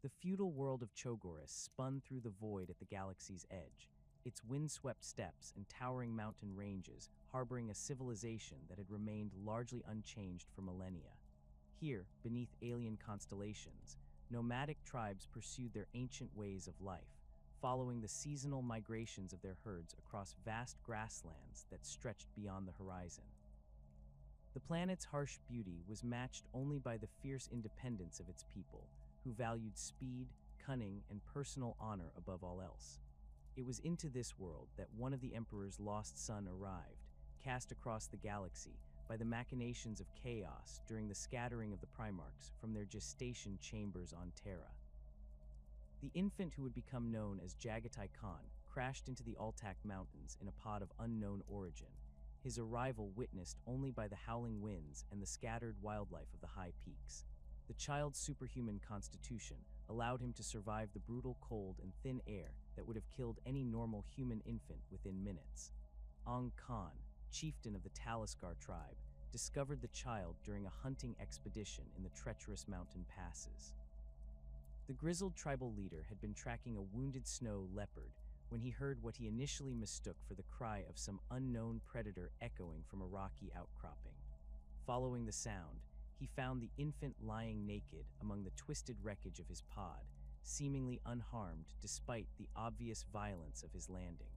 The feudal world of Chogoris spun through the void at the galaxy's edge, its windswept steppes and towering mountain ranges harboring a civilization that had remained largely unchanged for millennia. Here, beneath alien constellations, nomadic tribes pursued their ancient ways of life, following the seasonal migrations of their herds across vast grasslands that stretched beyond the horizon. The planet's harsh beauty was matched only by the fierce independence of its people, who valued speed, cunning, and personal honor above all else. It was into this world that one of the Emperor's lost sons arrived, cast across the galaxy by the machinations of chaos during the scattering of the Primarchs from their gestation chambers on Terra. The infant who would become known as Jaghatai Khan crashed into the Altak Mountains in a pod of unknown origin, his arrival witnessed only by the howling winds and the scattered wildlife of the high peaks. The child's superhuman constitution allowed him to survive the brutal cold and thin air that would have killed any normal human infant within minutes. Ang Khan, chieftain of the Taliskar tribe, discovered the child during a hunting expedition in the treacherous mountain passes. The grizzled tribal leader had been tracking a wounded snow leopard when he heard what he initially mistook for the cry of some unknown predator echoing from a rocky outcropping. Following the sound, he found the infant lying naked among the twisted wreckage of his pod, seemingly unharmed despite the obvious violence of his landing.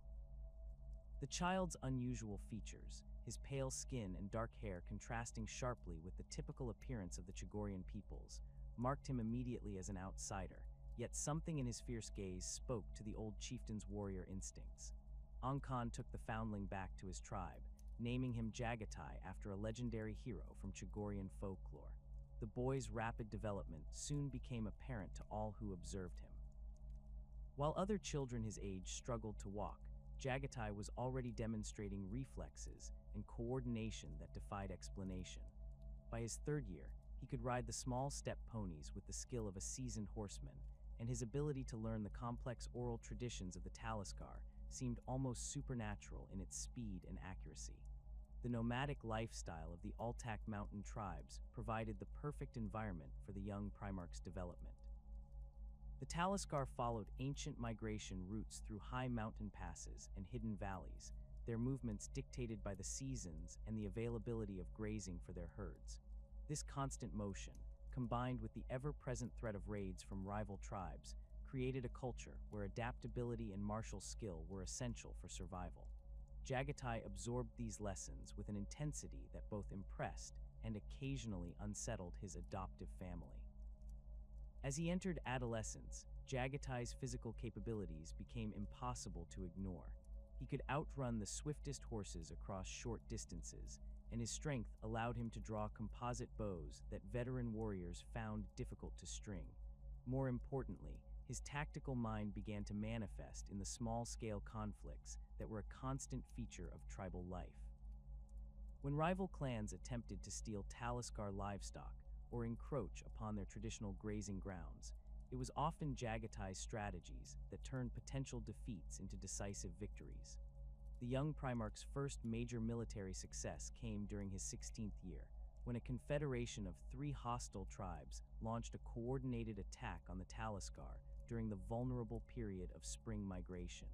The child's unusual features, his pale skin and dark hair contrasting sharply with the typical appearance of the Chogorian peoples, marked him immediately as an outsider, yet something in his fierce gaze spoke to the old chieftain's warrior instincts. Ang Khan took the foundling back to his tribe, naming him Jaghatai after a legendary hero from Chogorian folklore. The boy's rapid development soon became apparent to all who observed him. While other children his age struggled to walk, Jaghatai was already demonstrating reflexes and coordination that defied explanation. By his third year, he could ride the small steppe ponies with the skill of a seasoned horseman, and his ability to learn the complex oral traditions of the Taliskar seemed almost supernatural in its speed and accuracy. The nomadic lifestyle of the Altak mountain tribes provided the perfect environment for the young Primarch's development. The Taliskar followed ancient migration routes through high mountain passes and hidden valleys, their movements dictated by the seasons and the availability of grazing for their herds. This constant motion, combined with the ever-present threat of raids from rival tribes, created a culture where adaptability and martial skill were essential for survival. Jaghatai absorbed these lessons with an intensity that both impressed and occasionally unsettled his adoptive family. As he entered adolescence, Jaghatai's physical capabilities became impossible to ignore. He could outrun the swiftest horses across short distances, and his strength allowed him to draw composite bows that veteran warriors found difficult to string. More importantly, his tactical mind began to manifest in the small-scale conflicts that were a constant feature of tribal life. When rival clans attempted to steal Taliskar livestock or encroach upon their traditional grazing grounds, it was often Jaghatai's strategies that turned potential defeats into decisive victories. The young Primarch's first major military success came during his 16th year, when a confederation of 3 hostile tribes launched a coordinated attack on the Taliskar during the vulnerable period of spring migration.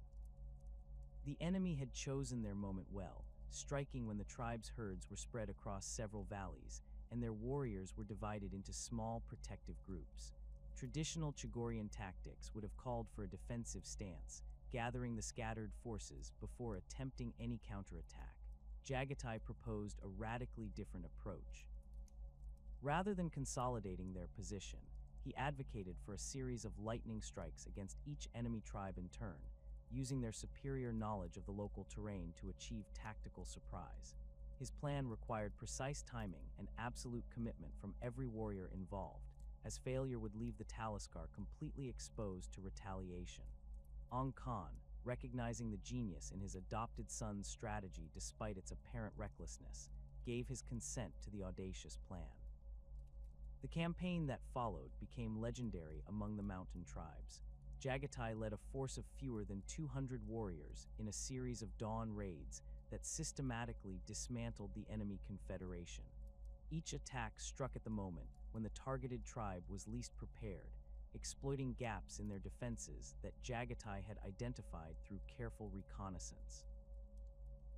The enemy had chosen their moment well, striking when the tribe's herds were spread across several valleys, and their warriors were divided into small protective groups. Traditional Chogorian tactics would have called for a defensive stance, gathering the scattered forces before attempting any counterattack. Jaghatai proposed a radically different approach. Rather than consolidating their position, he advocated for a series of lightning strikes against each enemy tribe in turn, using their superior knowledge of the local terrain to achieve tactical surprise. His plan required precise timing and absolute commitment from every warrior involved, as failure would leave the Taliskar completely exposed to retaliation. Ang Khan, recognizing the genius in his adopted son's strategy despite its apparent recklessness, gave his consent to the audacious plan. The campaign that followed became legendary among the mountain tribes. Jaghatai led a force of fewer than 200 warriors in a series of dawn raids that systematically dismantled the enemy confederation. Each attack struck at the moment when the targeted tribe was least prepared, exploiting gaps in their defenses that Jaghatai had identified through careful reconnaissance.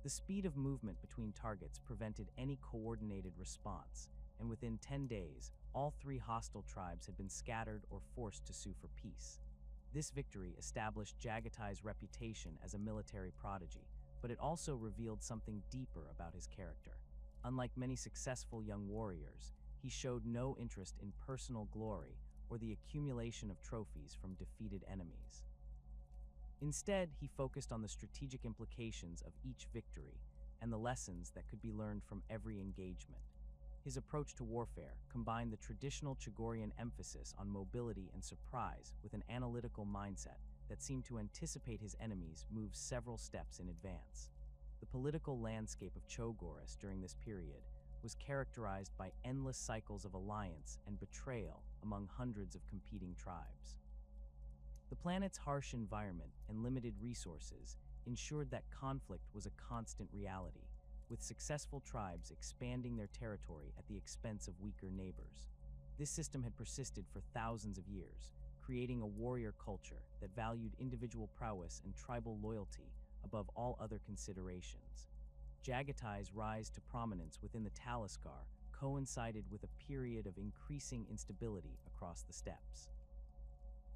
The speed of movement between targets prevented any coordinated response, and within 10 days, all three hostile tribes had been scattered or forced to sue for peace. This victory established Jaghatai's reputation as a military prodigy, but it also revealed something deeper about his character. Unlike many successful young warriors, he showed no interest in personal glory or the accumulation of trophies from defeated enemies. Instead, he focused on the strategic implications of each victory and the lessons that could be learned from every engagement. His approach to warfare combined the traditional Chogorian emphasis on mobility and surprise with an analytical mindset that seemed to anticipate his enemies' moves several steps in advance. The political landscape of Chogoris during this period was characterized by endless cycles of alliance and betrayal among hundreds of competing tribes. The planet's harsh environment and limited resources ensured that conflict was a constant reality, with successful tribes expanding their territory at the expense of weaker neighbors. This system had persisted for thousands of years, creating a warrior culture that valued individual prowess and tribal loyalty above all other considerations. Jaghatai's rise to prominence within the Taliskar coincided with a period of increasing instability across the steppes.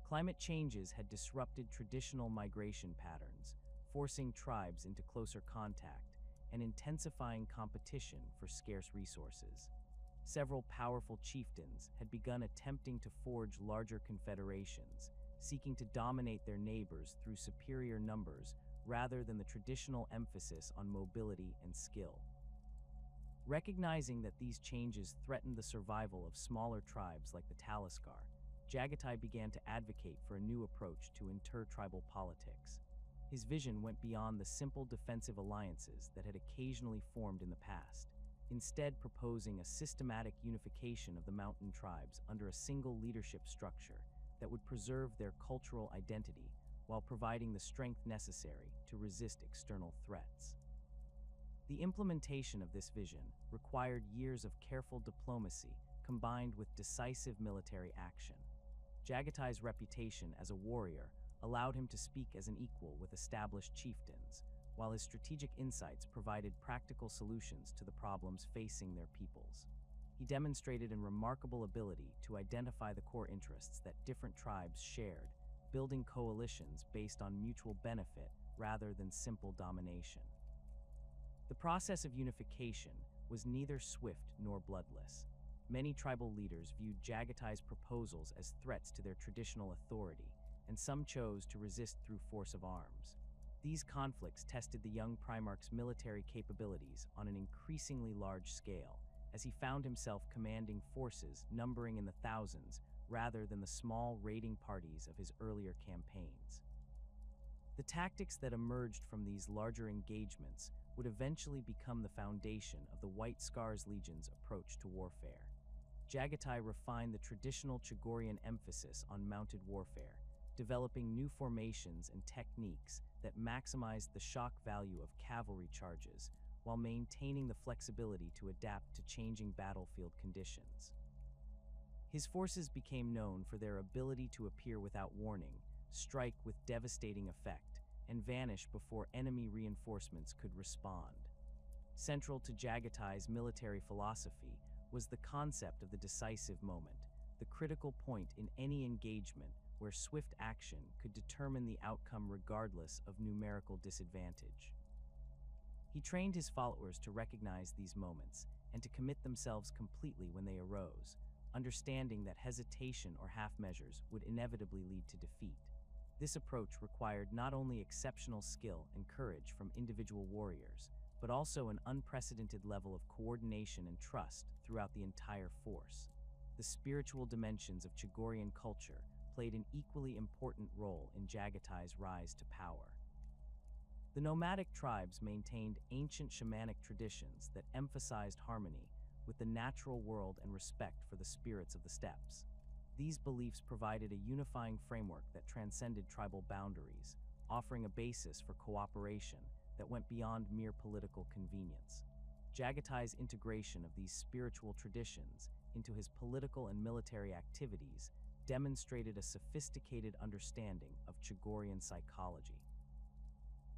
Climate changes had disrupted traditional migration patterns, forcing tribes into closer contact and intensifying competition for scarce resources. Several powerful chieftains had begun attempting to forge larger confederations, seeking to dominate their neighbors through superior numbers rather than the traditional emphasis on mobility and skill. Recognizing that these changes threatened the survival of smaller tribes like the Taliskar, Jaghatai began to advocate for a new approach to intertribal politics. His vision went beyond the simple defensive alliances that had occasionally formed in the past, instead proposing a systematic unification of the mountain tribes under a single leadership structure that would preserve their cultural identity while providing the strength necessary to resist external threats. The implementation of this vision required years of careful diplomacy combined with decisive military action. Jaghatai's reputation as a warrior allowed him to speak as an equal with established chieftains, while his strategic insights provided practical solutions to the problems facing their peoples. He demonstrated a remarkable ability to identify the core interests that different tribes shared, building coalitions based on mutual benefit rather than simple domination. The process of unification was neither swift nor bloodless. Many tribal leaders viewed Jaghatai's proposals as threats to their traditional authority, and some chose to resist through force of arms. These conflicts tested the young Primarch's military capabilities on an increasingly large scale, as he found himself commanding forces numbering in the thousands rather than the small raiding parties of his earlier campaigns. The tactics that emerged from these larger engagements would eventually become the foundation of the White Scars Legion's approach to warfare. Jaghatai refined the traditional Chogorian emphasis on mounted warfare, developing new formations and techniques that maximized the shock value of cavalry charges while maintaining the flexibility to adapt to changing battlefield conditions. His forces became known for their ability to appear without warning, strike with devastating effect, and vanish before enemy reinforcements could respond. Central to Jaghatai's military philosophy was the concept of the decisive moment, the critical point in any engagement where swift action could determine the outcome regardless of numerical disadvantage. He trained his followers to recognize these moments and to commit themselves completely when they arose, understanding that hesitation or half measures would inevitably lead to defeat. This approach required not only exceptional skill and courage from individual warriors, but also an unprecedented level of coordination and trust throughout the entire force. The spiritual dimensions of Chogorian culture played an equally important role in Jaghatai's rise to power. The nomadic tribes maintained ancient shamanic traditions that emphasized harmony with the natural world and respect for the spirits of the steppes. These beliefs provided a unifying framework that transcended tribal boundaries, offering a basis for cooperation that went beyond mere political convenience. Jaghatai's integration of these spiritual traditions into his political and military activities demonstrated a sophisticated understanding of Chogorian psychology.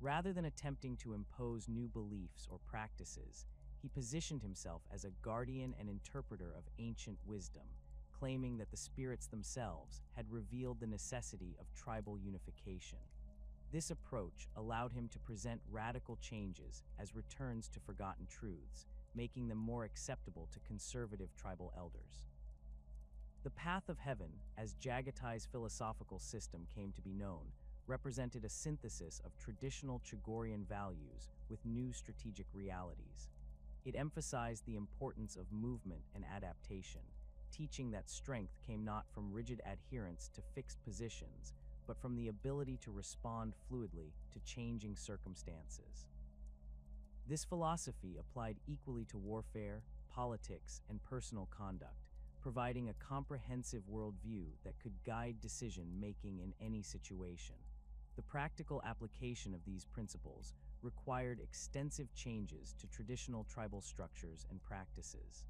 Rather than attempting to impose new beliefs or practices, he positioned himself as a guardian and interpreter of ancient wisdom, claiming that the spirits themselves had revealed the necessity of tribal unification. This approach allowed him to present radical changes as returns to forgotten truths, making them more acceptable to conservative tribal elders. The Path of Heaven, as Jagatai's philosophical system came to be known, represented a synthesis of traditional Chogorian values with new strategic realities. It emphasized the importance of movement and adaptation, teaching that strength came not from rigid adherence to fixed positions, but from the ability to respond fluidly to changing circumstances. This philosophy applied equally to warfare, politics, and personal conduct, providing a comprehensive worldview that could guide decision-making in any situation. The practical application of these principles required extensive changes to traditional tribal structures and practices.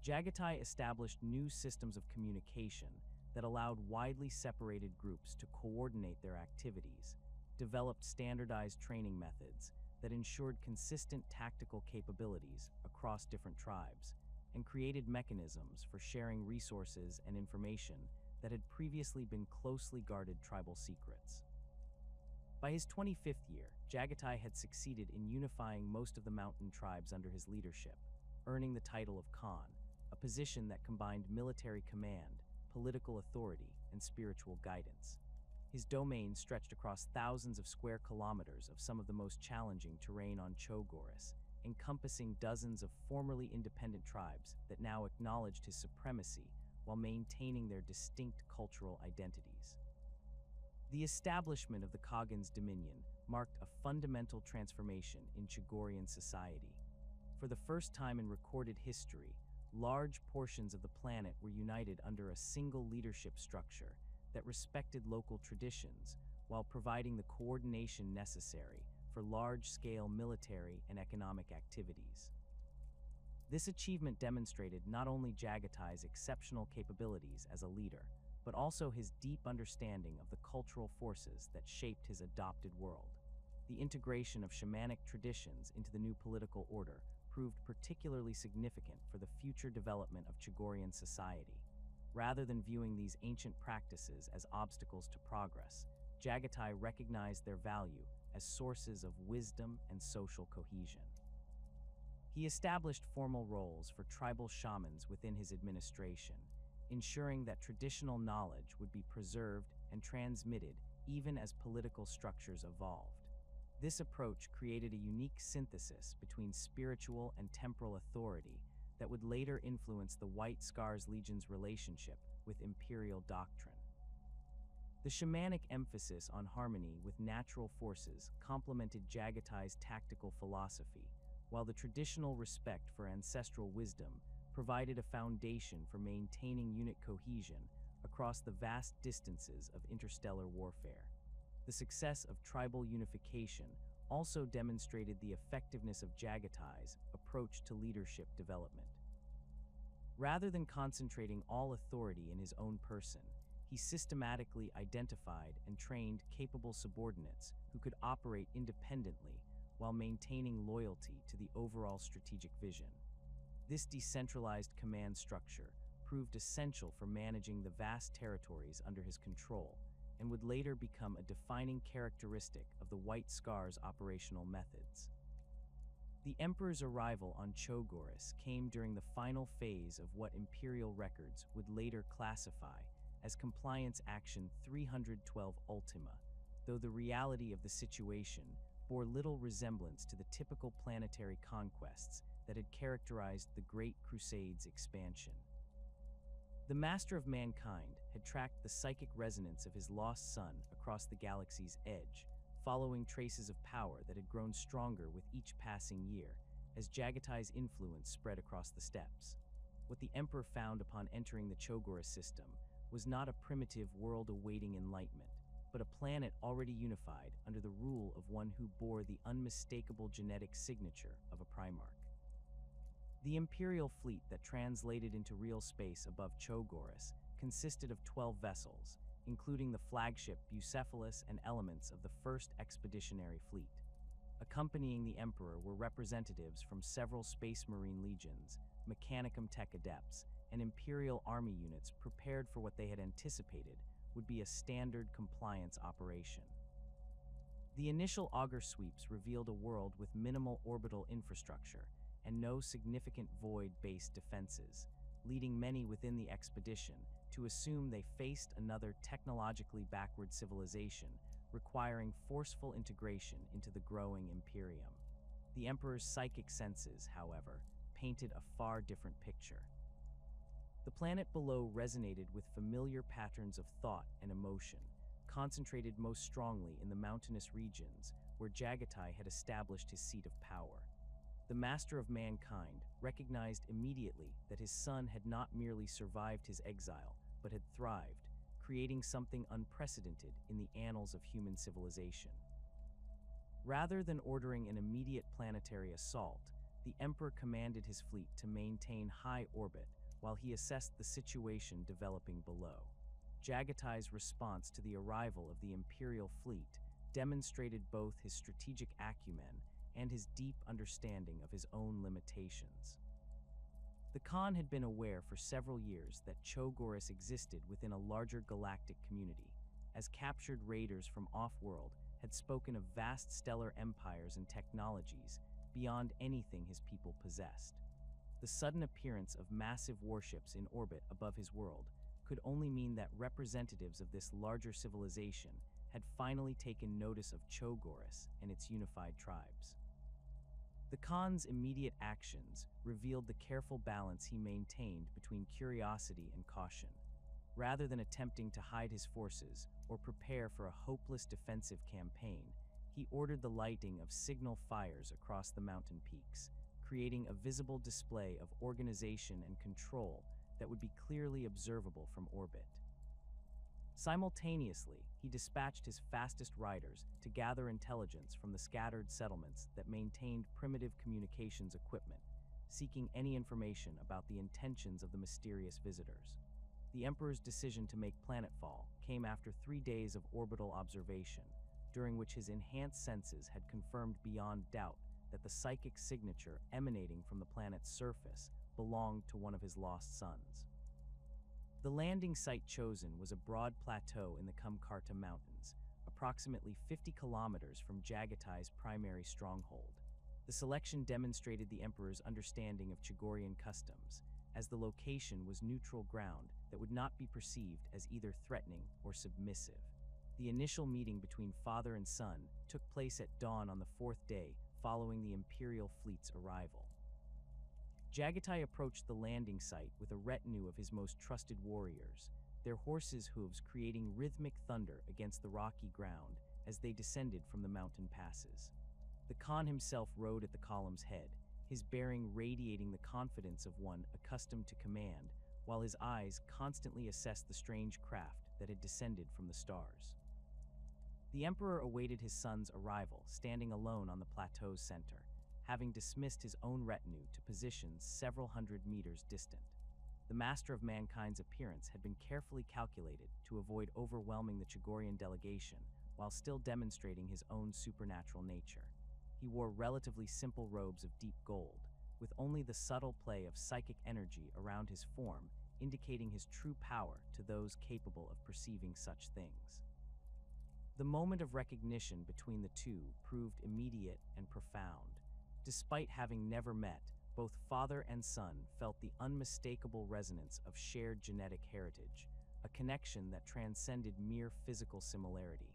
Jaghatai established new systems of communication that allowed widely separated groups to coordinate their activities, developed standardized training methods that ensured consistent tactical capabilities across different tribes, and created mechanisms for sharing resources and information that had previously been closely guarded tribal secrets. By his 25th year, Jaghatai had succeeded in unifying most of the mountain tribes under his leadership, earning the title of Khan, a position that combined military command, political authority, and spiritual guidance. His domain stretched across thousands of square kilometers of some of the most challenging terrain on Chogoris, encompassing dozens of formerly independent tribes that now acknowledged his supremacy while maintaining their distinct cultural identities. The establishment of the Khagan's dominion marked a fundamental transformation in Chogorian society. For the first time in recorded history, large portions of the planet were united under a single leadership structure that respected local traditions while providing the coordination necessary for large-scale military and economic activities. This achievement demonstrated not only Jaghatai's exceptional capabilities as a leader, but also his deep understanding of the cultural forces that shaped his adopted world. The integration of shamanic traditions into the new political order proved particularly significant for the future development of Chogorian society. Rather than viewing these ancient practices as obstacles to progress, Jaghatai recognized their value as sources of wisdom and social cohesion. He established formal roles for tribal shamans within his administration, ensuring that traditional knowledge would be preserved and transmitted even as political structures evolved. This approach created a unique synthesis between spiritual and temporal authority that would later influence the White Scars Legion's relationship with imperial doctrine. The shamanic emphasis on harmony with natural forces complemented Jaghatai's tactical philosophy, while the traditional respect for ancestral wisdom provided a foundation for maintaining unit cohesion across the vast distances of interstellar warfare. The success of tribal unification also demonstrated the effectiveness of Jaghatai's approach to leadership development. Rather than concentrating all authority in his own person, he systematically identified and trained capable subordinates who could operate independently while maintaining loyalty to the overall strategic vision. This decentralized command structure proved essential for managing the vast territories under his control and would later become a defining characteristic of the White Scars' operational methods. The Emperor's arrival on Chogoris came during the final phase of what Imperial records would later classify as Compliance Action 312 Ultima, though the reality of the situation bore little resemblance to the typical planetary conquests that had characterized the Great Crusade's expansion. The Master of Mankind had tracked the psychic resonance of his lost son across the galaxy's edge, following traces of power that had grown stronger with each passing year as Jaghatai's influence spread across the steppes. What the Emperor found upon entering the Chogoris system was not a primitive world awaiting enlightenment, but a planet already unified under the rule of one who bore the unmistakable genetic signature of a Primarch. The Imperial fleet that translated into real space above Chogoris consisted of 12 vessels, including the flagship Bucephalus and elements of the First Expeditionary Fleet. Accompanying the Emperor were representatives from several Space Marine legions, Mechanicum Tech adepts, and Imperial Army units prepared for what they had anticipated would be a standard compliance operation. The initial auger sweeps revealed a world with minimal orbital infrastructure and no significant void-based defenses, leading many within the expedition to assume they faced another technologically backward civilization requiring forceful integration into the growing Imperium. The Emperor's psychic senses, however, painted a far different picture. The planet below resonated with familiar patterns of thought and emotion, concentrated most strongly in the mountainous regions where Jaghatai had established his seat of power. The master of mankind recognized immediately that his son had not merely survived his exile, but had thrived, creating something unprecedented in the annals of human civilization. Rather than ordering an immediate planetary assault, the Emperor commanded his fleet to maintain high orbit while he assessed the situation developing below. Jaghatai's response to the arrival of the Imperial fleet demonstrated both his strategic acumen and his deep understanding of his own limitations. The Khan had been aware for several years that Chogoris existed within a larger galactic community, as captured raiders from off-world had spoken of vast stellar empires and technologies beyond anything his people possessed. The sudden appearance of massive warships in orbit above his world could only mean that representatives of this larger civilization had finally taken notice of Chogoris and its unified tribes. The Khan's immediate actions revealed the careful balance he maintained between curiosity and caution. Rather than attempting to hide his forces or prepare for a hopeless defensive campaign, he ordered the lighting of signal fires across the mountain peaks, creating a visible display of organization and control that would be clearly observable from orbit. Simultaneously, he dispatched his fastest riders to gather intelligence from the scattered settlements that maintained primitive communications equipment, seeking any information about the intentions of the mysterious visitors. The Emperor's decision to make planetfall came after 3 days of orbital observation, during which his enhanced senses had confirmed beyond doubt that the psychic signature emanating from the planet's surface belonged to one of his lost sons. The landing site chosen was a broad plateau in the Kumkarta Mountains, approximately 50 kilometers from Jaghatai's primary stronghold. The selection demonstrated the Emperor's understanding of Chogorian customs, as the location was neutral ground that would not be perceived as either threatening or submissive. The initial meeting between father and son took place at dawn on the 4th day following the Imperial fleet's arrival. Jaghatai approached the landing site with a retinue of his most trusted warriors, their horses' hooves creating rhythmic thunder against the rocky ground as they descended from the mountain passes. The Khan himself rode at the column's head, his bearing radiating the confidence of one accustomed to command, while his eyes constantly assessed the strange craft that had descended from the stars. The Emperor awaited his son's arrival, standing alone on the plateau's center, having dismissed his own retinue to positions several hundred meters distant. The master of mankind's appearance had been carefully calculated to avoid overwhelming the Chogorian delegation while still demonstrating his own supernatural nature. He wore relatively simple robes of deep gold, with only the subtle play of psychic energy around his form indicating his true power to those capable of perceiving such things. The moment of recognition between the two proved immediate and profound. Despite having never met, both father and son felt the unmistakable resonance of shared genetic heritage, a connection that transcended mere physical similarity.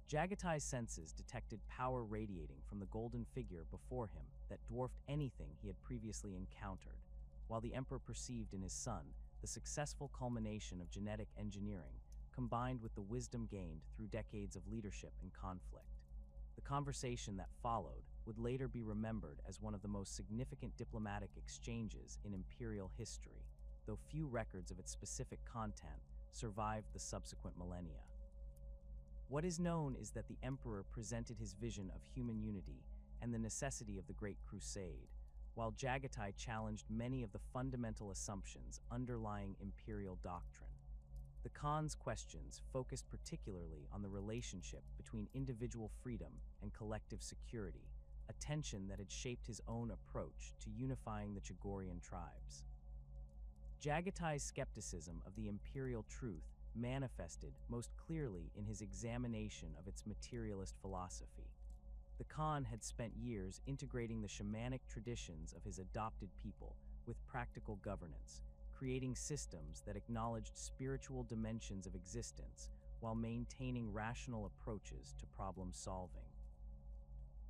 Jaghatai's senses detected power radiating from the golden figure before him that dwarfed anything he had previously encountered, while the Emperor perceived in his son the successful culmination of genetic engineering combined with the wisdom gained through decades of leadership and conflict. The conversation that followed would later be remembered as one of the most significant diplomatic exchanges in imperial history, though few records of its specific content survived the subsequent millennia. What is known is that the Emperor presented his vision of human unity and the necessity of the Great Crusade, while Jaghatai challenged many of the fundamental assumptions underlying imperial doctrine. The Khan's questions focused particularly on the relationship between individual freedom and collective security, a tension that had shaped his own approach to unifying the Chogorian tribes. Jaghatai's skepticism of the imperial truth manifested most clearly in his examination of its materialist philosophy. The Khan had spent years integrating the shamanic traditions of his adopted people with practical governance, creating systems that acknowledged spiritual dimensions of existence while maintaining rational approaches to problem solving.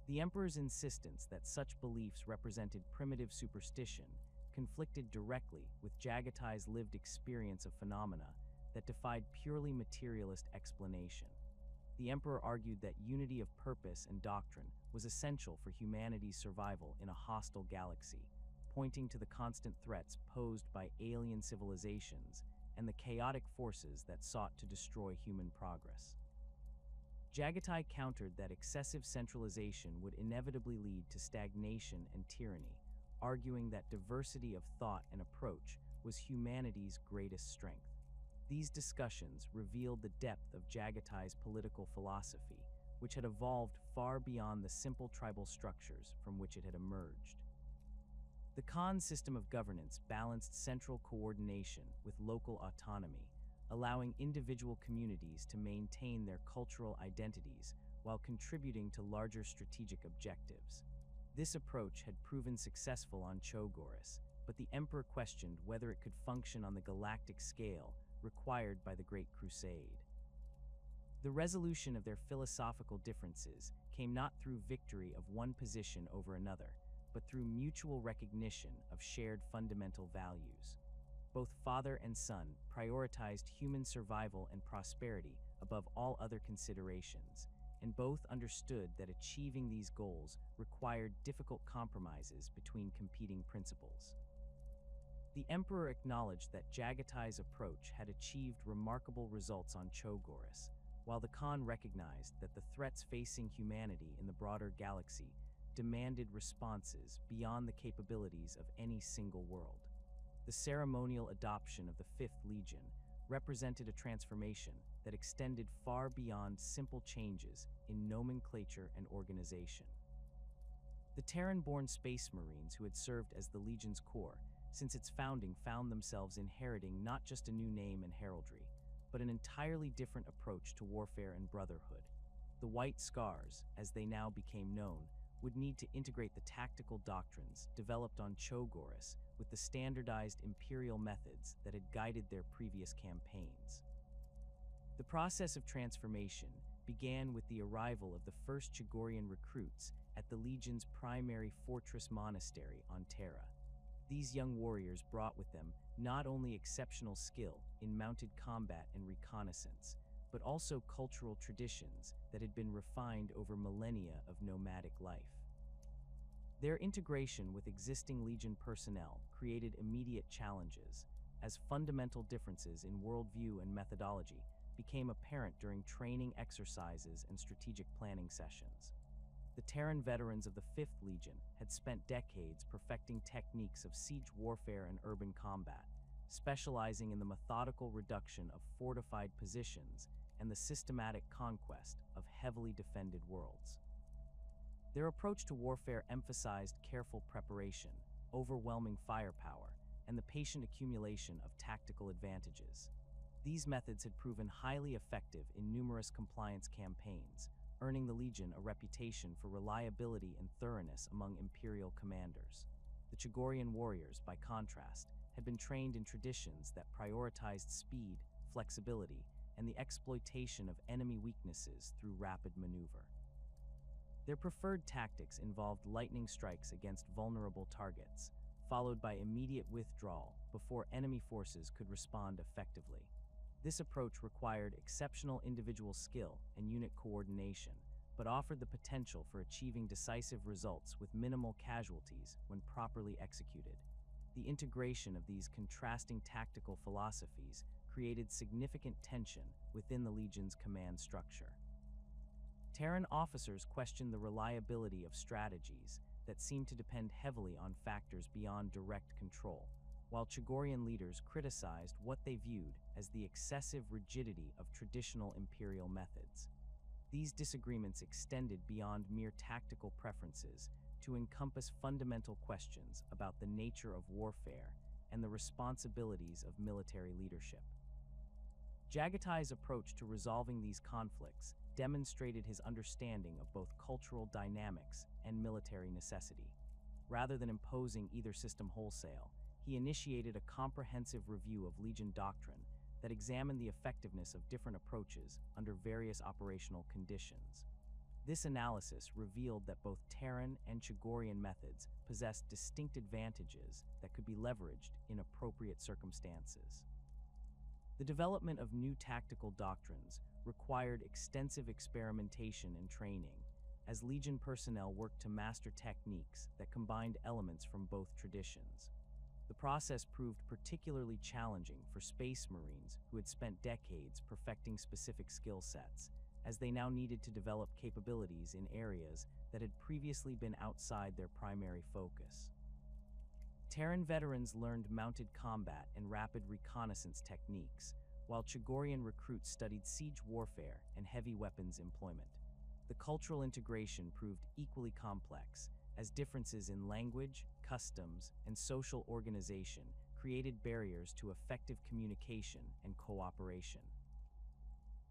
The emperor's insistence that such beliefs represented primitive superstition conflicted directly with Jaghatai's lived experience of phenomena that defied purely materialist explanation. The emperor argued that unity of purpose and doctrine was essential for humanity's survival in a hostile galaxy, pointing to the constant threats posed by alien civilizations and the chaotic forces that sought to destroy human progress. Jaghatai countered that excessive centralization would inevitably lead to stagnation and tyranny, arguing that diversity of thought and approach was humanity's greatest strength. These discussions revealed the depth of Jaghatai's political philosophy, which had evolved far beyond the simple tribal structures from which it had emerged. The Khan's system of governance balanced central coordination with local autonomy, allowing individual communities to maintain their cultural identities while contributing to larger strategic objectives. This approach had proven successful on Chogoris, but the emperor questioned whether it could function on the galactic scale required by the Great Crusade. The resolution of their philosophical differences came not through victory of one position over another, but through mutual recognition of shared fundamental values. Both father and son prioritized human survival and prosperity above all other considerations, and both understood that achieving these goals required difficult compromises between competing principles. The emperor acknowledged that Jaghatai's approach had achieved remarkable results on Chogoris, while the Khan recognized that the threats facing humanity in the broader galaxy demanded responses beyond the capabilities of any single world. The ceremonial adoption of the Fifth Legion represented a transformation that extended far beyond simple changes in nomenclature and organization. The Terran-born Space Marines who had served as the Legion's core since its founding found themselves inheriting not just a new name and heraldry, but an entirely different approach to warfare and brotherhood. The White Scars, as they now became known, would need to integrate the tactical doctrines developed on Chogoris with the standardized imperial methods that had guided their previous campaigns. The process of transformation began with the arrival of the first Chogorian recruits at the Legion's primary fortress monastery on Terra. These young warriors brought with them not only exceptional skill in mounted combat and reconnaissance, but also cultural traditions that had been refined over millennia of nomadic life. Their integration with existing Legion personnel created immediate challenges, as fundamental differences in worldview and methodology became apparent during training exercises and strategic planning sessions. The Terran veterans of the Fifth Legion had spent decades perfecting techniques of siege warfare and urban combat, specializing in the methodical reduction of fortified positions and the systematic conquest of heavily defended worlds. Their approach to warfare emphasized careful preparation, overwhelming firepower, and the patient accumulation of tactical advantages. These methods had proven highly effective in numerous compliance campaigns, earning the Legion a reputation for reliability and thoroughness among Imperial commanders. The Chogorian warriors, by contrast, had been trained in traditions that prioritized speed, flexibility, and the exploitation of enemy weaknesses through rapid maneuver. Their preferred tactics involved lightning strikes against vulnerable targets, followed by immediate withdrawal before enemy forces could respond effectively. This approach required exceptional individual skill and unit coordination, but offered the potential for achieving decisive results with minimal casualties when properly executed. The integration of these contrasting tactical philosophies created significant tension within the Legion's command structure. Terran officers questioned the reliability of strategies, that seemed to depend heavily on factors beyond direct control, while Chogorian leaders criticized what they viewed as the excessive rigidity of traditional imperial methods. These disagreements extended beyond mere tactical preferences to encompass fundamental questions about the nature of warfare and the responsibilities of military leadership. Jaghatai's approach to resolving these conflicts demonstrated his understanding of both cultural dynamics and military necessity. Rather than imposing either system wholesale, he initiated a comprehensive review of Legion doctrine that examined the effectiveness of different approaches under various operational conditions. This analysis revealed that both Terran and Chogorian methods possessed distinct advantages that could be leveraged in appropriate circumstances. The development of new tactical doctrines required extensive experimentation and training, as Legion personnel worked to master techniques that combined elements from both traditions. The process proved particularly challenging for Space Marines who had spent decades perfecting specific skill sets, as they now needed to develop capabilities in areas that had previously been outside their primary focus. Terran veterans learned mounted combat and rapid reconnaissance techniques, while Chogorian recruits studied siege warfare and heavy weapons employment. The cultural integration proved equally complex, as differences in language, customs, and social organization created barriers to effective communication and cooperation.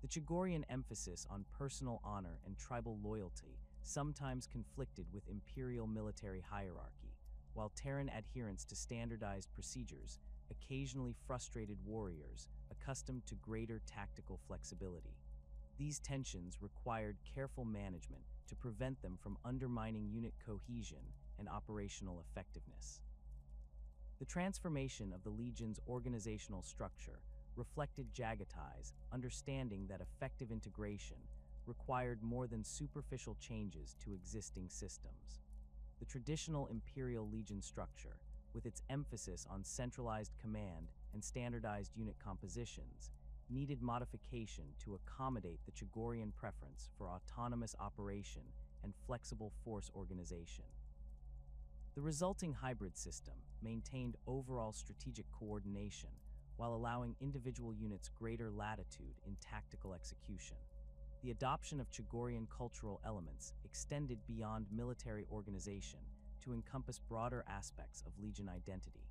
The Chogorian emphasis on personal honor and tribal loyalty sometimes conflicted with imperial military hierarchy, while Terran adherence to standardized procedures occasionally frustrated warriors accustomed to greater tactical flexibility. These tensions required careful management to prevent them from undermining unit cohesion and operational effectiveness. The transformation of the Legion's organizational structure reflected Jaghatai's understanding that effective integration required more than superficial changes to existing systems. The traditional Imperial Legion structure, with its emphasis on centralized command and standardized unit compositions, needed modification to accommodate the Chogorian preference for autonomous operation and flexible force organization. The resulting hybrid system maintained overall strategic coordination while allowing individual units greater latitude in tactical execution. The adoption of Chogorian cultural elements extended beyond military organization to encompass broader aspects of Legion identity.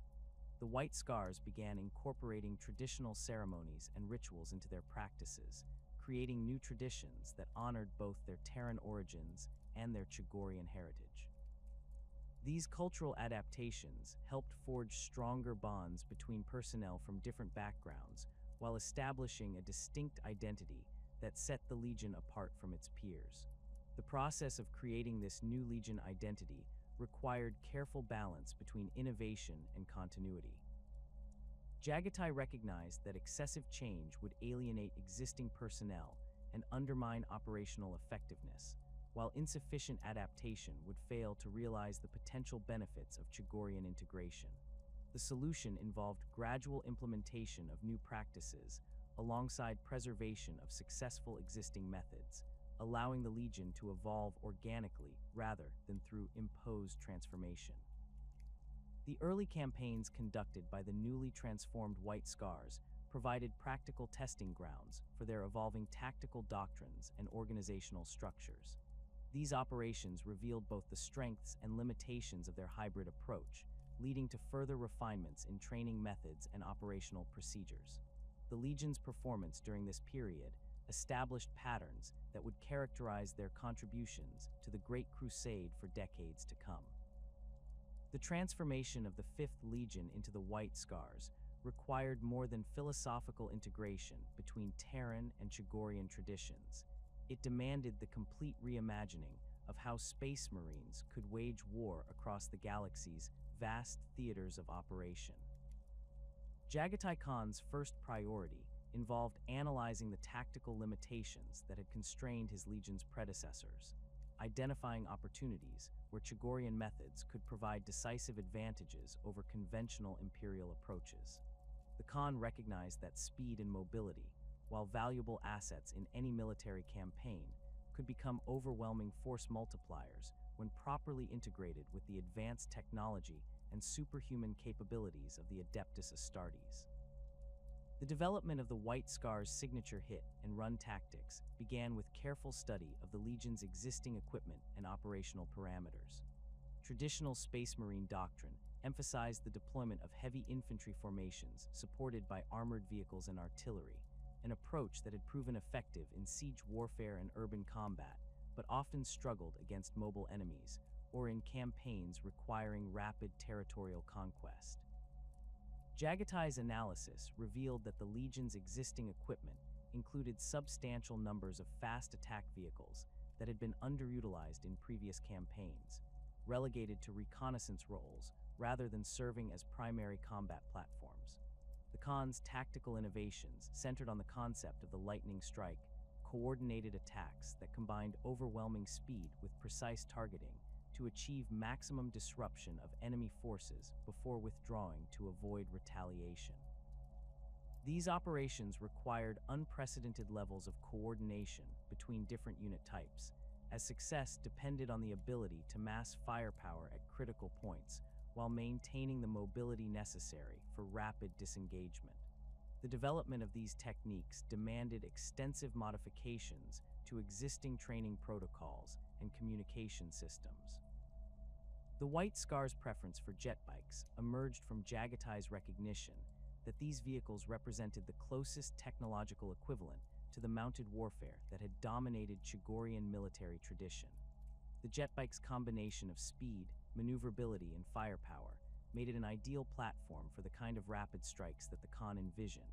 The White Scars began incorporating traditional ceremonies and rituals into their practices, creating new traditions that honored both their Terran origins and their Chogorian heritage. These cultural adaptations helped forge stronger bonds between personnel from different backgrounds while establishing a distinct identity that set the Legion apart from its peers. The process of creating this new Legion identity required careful balance between innovation and continuity. Jaghatai recognized that excessive change would alienate existing personnel and undermine operational effectiveness, while insufficient adaptation would fail to realize the potential benefits of Chogorian integration. The solution involved gradual implementation of new practices alongside preservation of successful existing methods, allowing the Legion to evolve organically rather than through imposed transformation. The early campaigns conducted by the newly transformed White Scars provided practical testing grounds for their evolving tactical doctrines and organizational structures. These operations revealed both the strengths and limitations of their hybrid approach, leading to further refinements in training methods and operational procedures. The Legion's performance during this period established patterns that would characterize their contributions to the Great Crusade for decades to come. The transformation of the 5th Legion into the White Scars required more than philosophical integration between Terran and Chogorian traditions. It demanded the complete reimagining of how Space Marines could wage war across the galaxy's vast theaters of operation. Jaghatai Khan's first priority involved analyzing the tactical limitations that had constrained his Legion's predecessors, identifying opportunities where Chogorian methods could provide decisive advantages over conventional Imperial approaches. The Khan recognized that speed and mobility, while valuable assets in any military campaign, could become overwhelming force multipliers when properly integrated with the advanced technology and superhuman capabilities of the Adeptus Astartes. The development of the White Scar's signature hit and run tactics began with careful study of the Legion's existing equipment and operational parameters. Traditional Space Marine doctrine emphasized the deployment of heavy infantry formations supported by armored vehicles and artillery, an approach that had proven effective in siege warfare and urban combat, but often struggled against mobile enemies or in campaigns requiring rapid territorial conquest. Jaghatai's analysis revealed that the Legion's existing equipment included substantial numbers of fast attack vehicles that had been underutilized in previous campaigns, relegated to reconnaissance roles rather than serving as primary combat platforms. The Khan's tactical innovations centered on the concept of the lightning strike, coordinated attacks that combined overwhelming speed with precise targeting to achieve maximum disruption of enemy forces before withdrawing to avoid retaliation. These operations required unprecedented levels of coordination between different unit types, as success depended on the ability to mass firepower at critical points while maintaining the mobility necessary for rapid disengagement. The development of these techniques demanded extensive modifications to existing training protocols and communication systems. The White Scar's preference for jet bikes emerged from Jaghatai's recognition that these vehicles represented the closest technological equivalent to the mounted warfare that had dominated Chogorian military tradition. The jet bike's combination of speed, maneuverability, and firepower made it an ideal platform for the kind of rapid strikes that the Khan envisioned,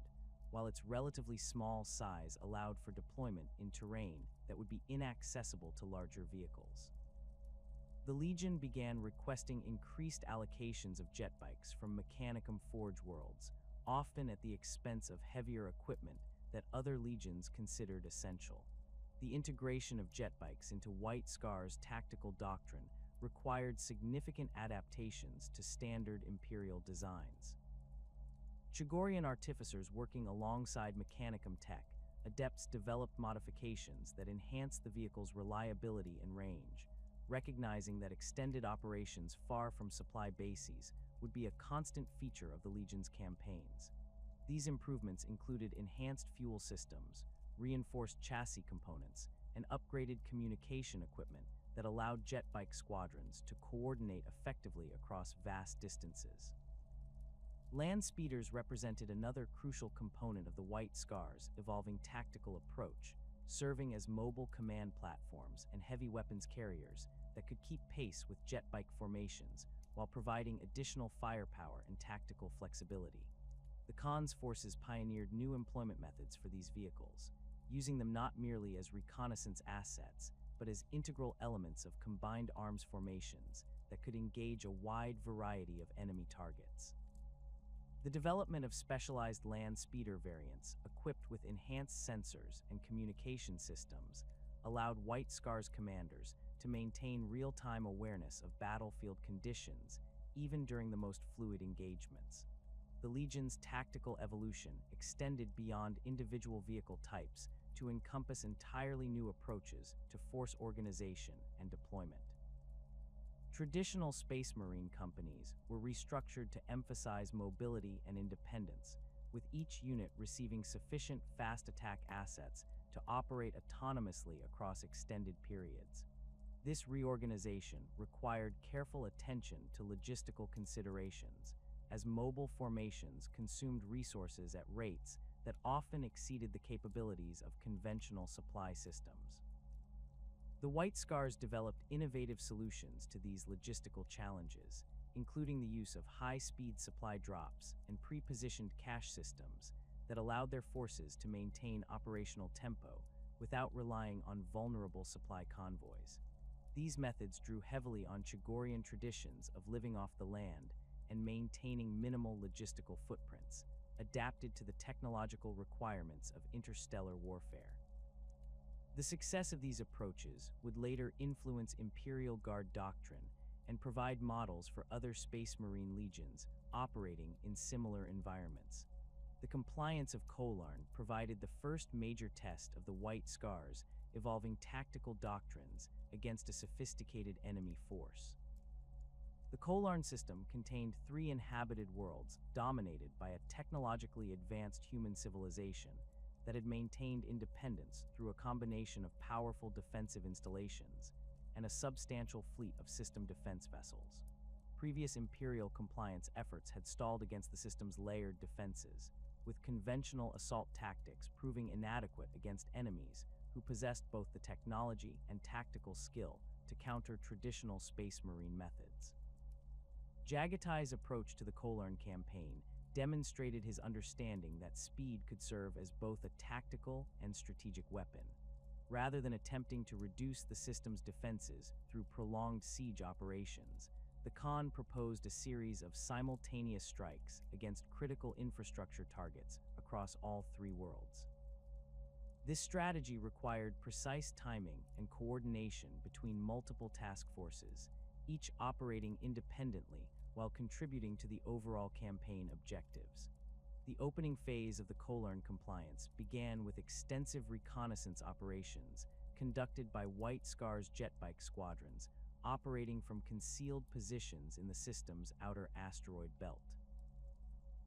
while its relatively small size allowed for deployment in terrain that would be inaccessible to larger vehicles. The Legion began requesting increased allocations of jet bikes from Mechanicum Forge worlds, often at the expense of heavier equipment that other legions considered essential. The integration of jet bikes into White Scar's tactical doctrine required significant adaptations to standard Imperial designs. Chogorian artificers working alongside Mechanicum tech, adepts developed modifications that enhanced the vehicle's reliability and range, recognizing that extended operations far from supply bases would be a constant feature of the Legion's campaigns. These improvements included enhanced fuel systems, reinforced chassis components, and upgraded communication equipment that allowed jet bike squadrons to coordinate effectively across vast distances. Land speeders represented another crucial component of the White Scar's evolving tactical approach, serving as mobile command platforms and heavy weapons carriers that could keep pace with jet bike formations while providing additional firepower and tactical flexibility. The Khan's forces pioneered new employment methods for these vehicles, using them not merely as reconnaissance assets, but as integral elements of combined arms formations that could engage a wide variety of enemy targets. The development of specialized land speeder variants equipped with enhanced sensors and communication systems allowed White Scar's commanders to maintain real-time awareness of battlefield conditions even during the most fluid engagements. The Legion's tactical evolution extended beyond individual vehicle types to encompass entirely new approaches to force organization and deployment. Traditional Space Marine companies were restructured to emphasize mobility and independence, with each unit receiving sufficient fast attack assets to operate autonomously across extended periods. This reorganization required careful attention to logistical considerations, as mobile formations consumed resources at rates that often exceeded the capabilities of conventional supply systems. The White Scars developed innovative solutions to these logistical challenges, including the use of high-speed supply drops and pre-positioned cache systems that allowed their forces to maintain operational tempo without relying on vulnerable supply convoys. These methods drew heavily on Chogorian traditions of living off the land and maintaining minimal logistical footprints, adapted to the technological requirements of interstellar warfare. The success of these approaches would later influence Imperial Guard doctrine and provide models for other Space Marine legions operating in similar environments. The compliance of Kolarn provided the first major test of the White Scars evolving tactical doctrines against a sophisticated enemy force. The Kolarn system contained 3 inhabited worlds dominated by a technologically advanced human civilization that had maintained independence through a combination of powerful defensive installations and a substantial fleet of system defense vessels. Previous Imperial compliance efforts had stalled against the system's layered defenses, with conventional assault tactics proving inadequate against enemies who possessed both the technology and tactical skill to counter traditional space marine methods. Jaghatai's approach to the Kolarn campaign demonstrated his understanding that speed could serve as both a tactical and strategic weapon. Rather than attempting to reduce the system's defenses through prolonged siege operations, the Khan proposed a series of simultaneous strikes against critical infrastructure targets across all 3 worlds. This strategy required precise timing and coordination between multiple task forces, each operating independently while contributing to the overall campaign objectives. The opening phase of the Kolarn compliance began with extensive reconnaissance operations conducted by White Scar's jetbike squadrons, operating from concealed positions in the system's outer asteroid belt.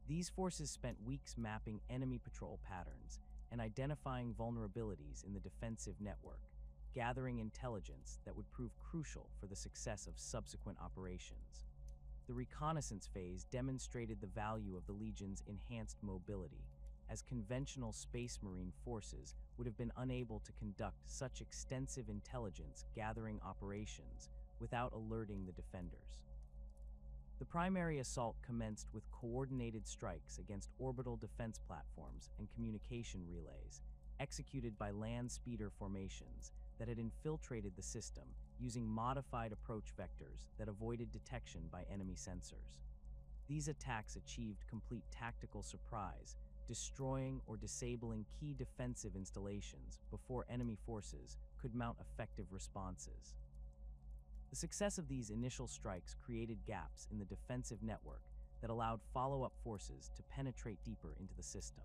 These forces spent weeks mapping enemy patrol patterns and identifying vulnerabilities in the defensive network, gathering intelligence that would prove crucial for the success of subsequent operations. The reconnaissance phase demonstrated the value of the Legion's enhanced mobility, as conventional space marine forces would have been unable to conduct such extensive intelligence-gathering operations without alerting the defenders. The primary assault commenced with coordinated strikes against orbital defense platforms and communication relays, executed by land speeder formations that had infiltrated the system using modified approach vectors that avoided detection by enemy sensors. These attacks achieved complete tactical surprise, destroying or disabling key defensive installations before enemy forces could mount effective responses. The success of these initial strikes created gaps in the defensive network that allowed follow-up forces to penetrate deeper into the system.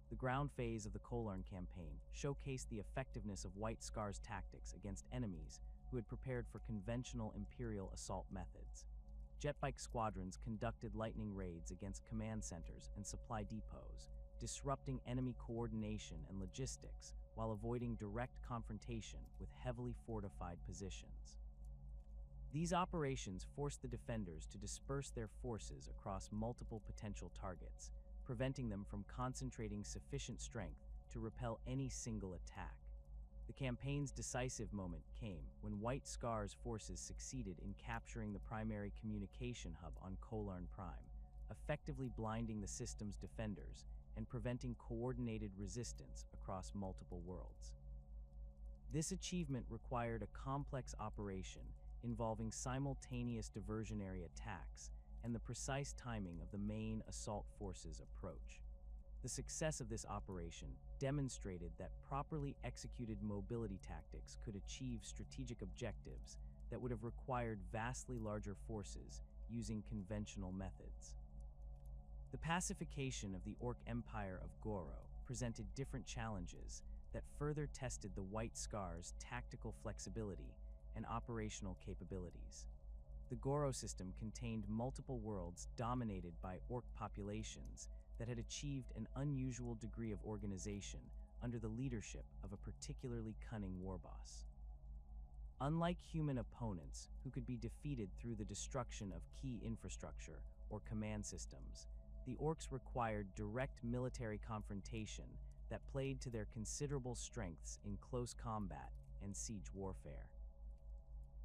The ground phase of the Kolarn campaign showcased the effectiveness of White Scar's tactics against enemies who had prepared for conventional Imperial assault methods. Jetbike squadrons conducted lightning raids against command centers and supply depots, disrupting enemy coordination and logistics while avoiding direct confrontation with heavily fortified positions. These operations forced the defenders to disperse their forces across multiple potential targets, preventing them from concentrating sufficient strength to repel any single attack. The campaign's decisive moment came when White Scar's forces succeeded in capturing the primary communication hub on Kolarn Prime, effectively blinding the system's defenders and preventing coordinated resistance across multiple worlds. This achievement required a complex operation involving simultaneous diversionary attacks and the precise timing of the main assault force's approach. The success of this operation demonstrated that properly executed mobility tactics could achieve strategic objectives that would have required vastly larger forces using conventional methods. The pacification of the Orc Empire of Goro presented different challenges that further tested the White Scar's tactical flexibility and operational capabilities. The Goro system contained multiple worlds dominated by Orc populations that had achieved an unusual degree of organization under the leadership of a particularly cunning warboss. Unlike human opponents who could be defeated through the destruction of key infrastructure or command systems, the Orcs required direct military confrontation that played to their considerable strengths in close combat and siege warfare.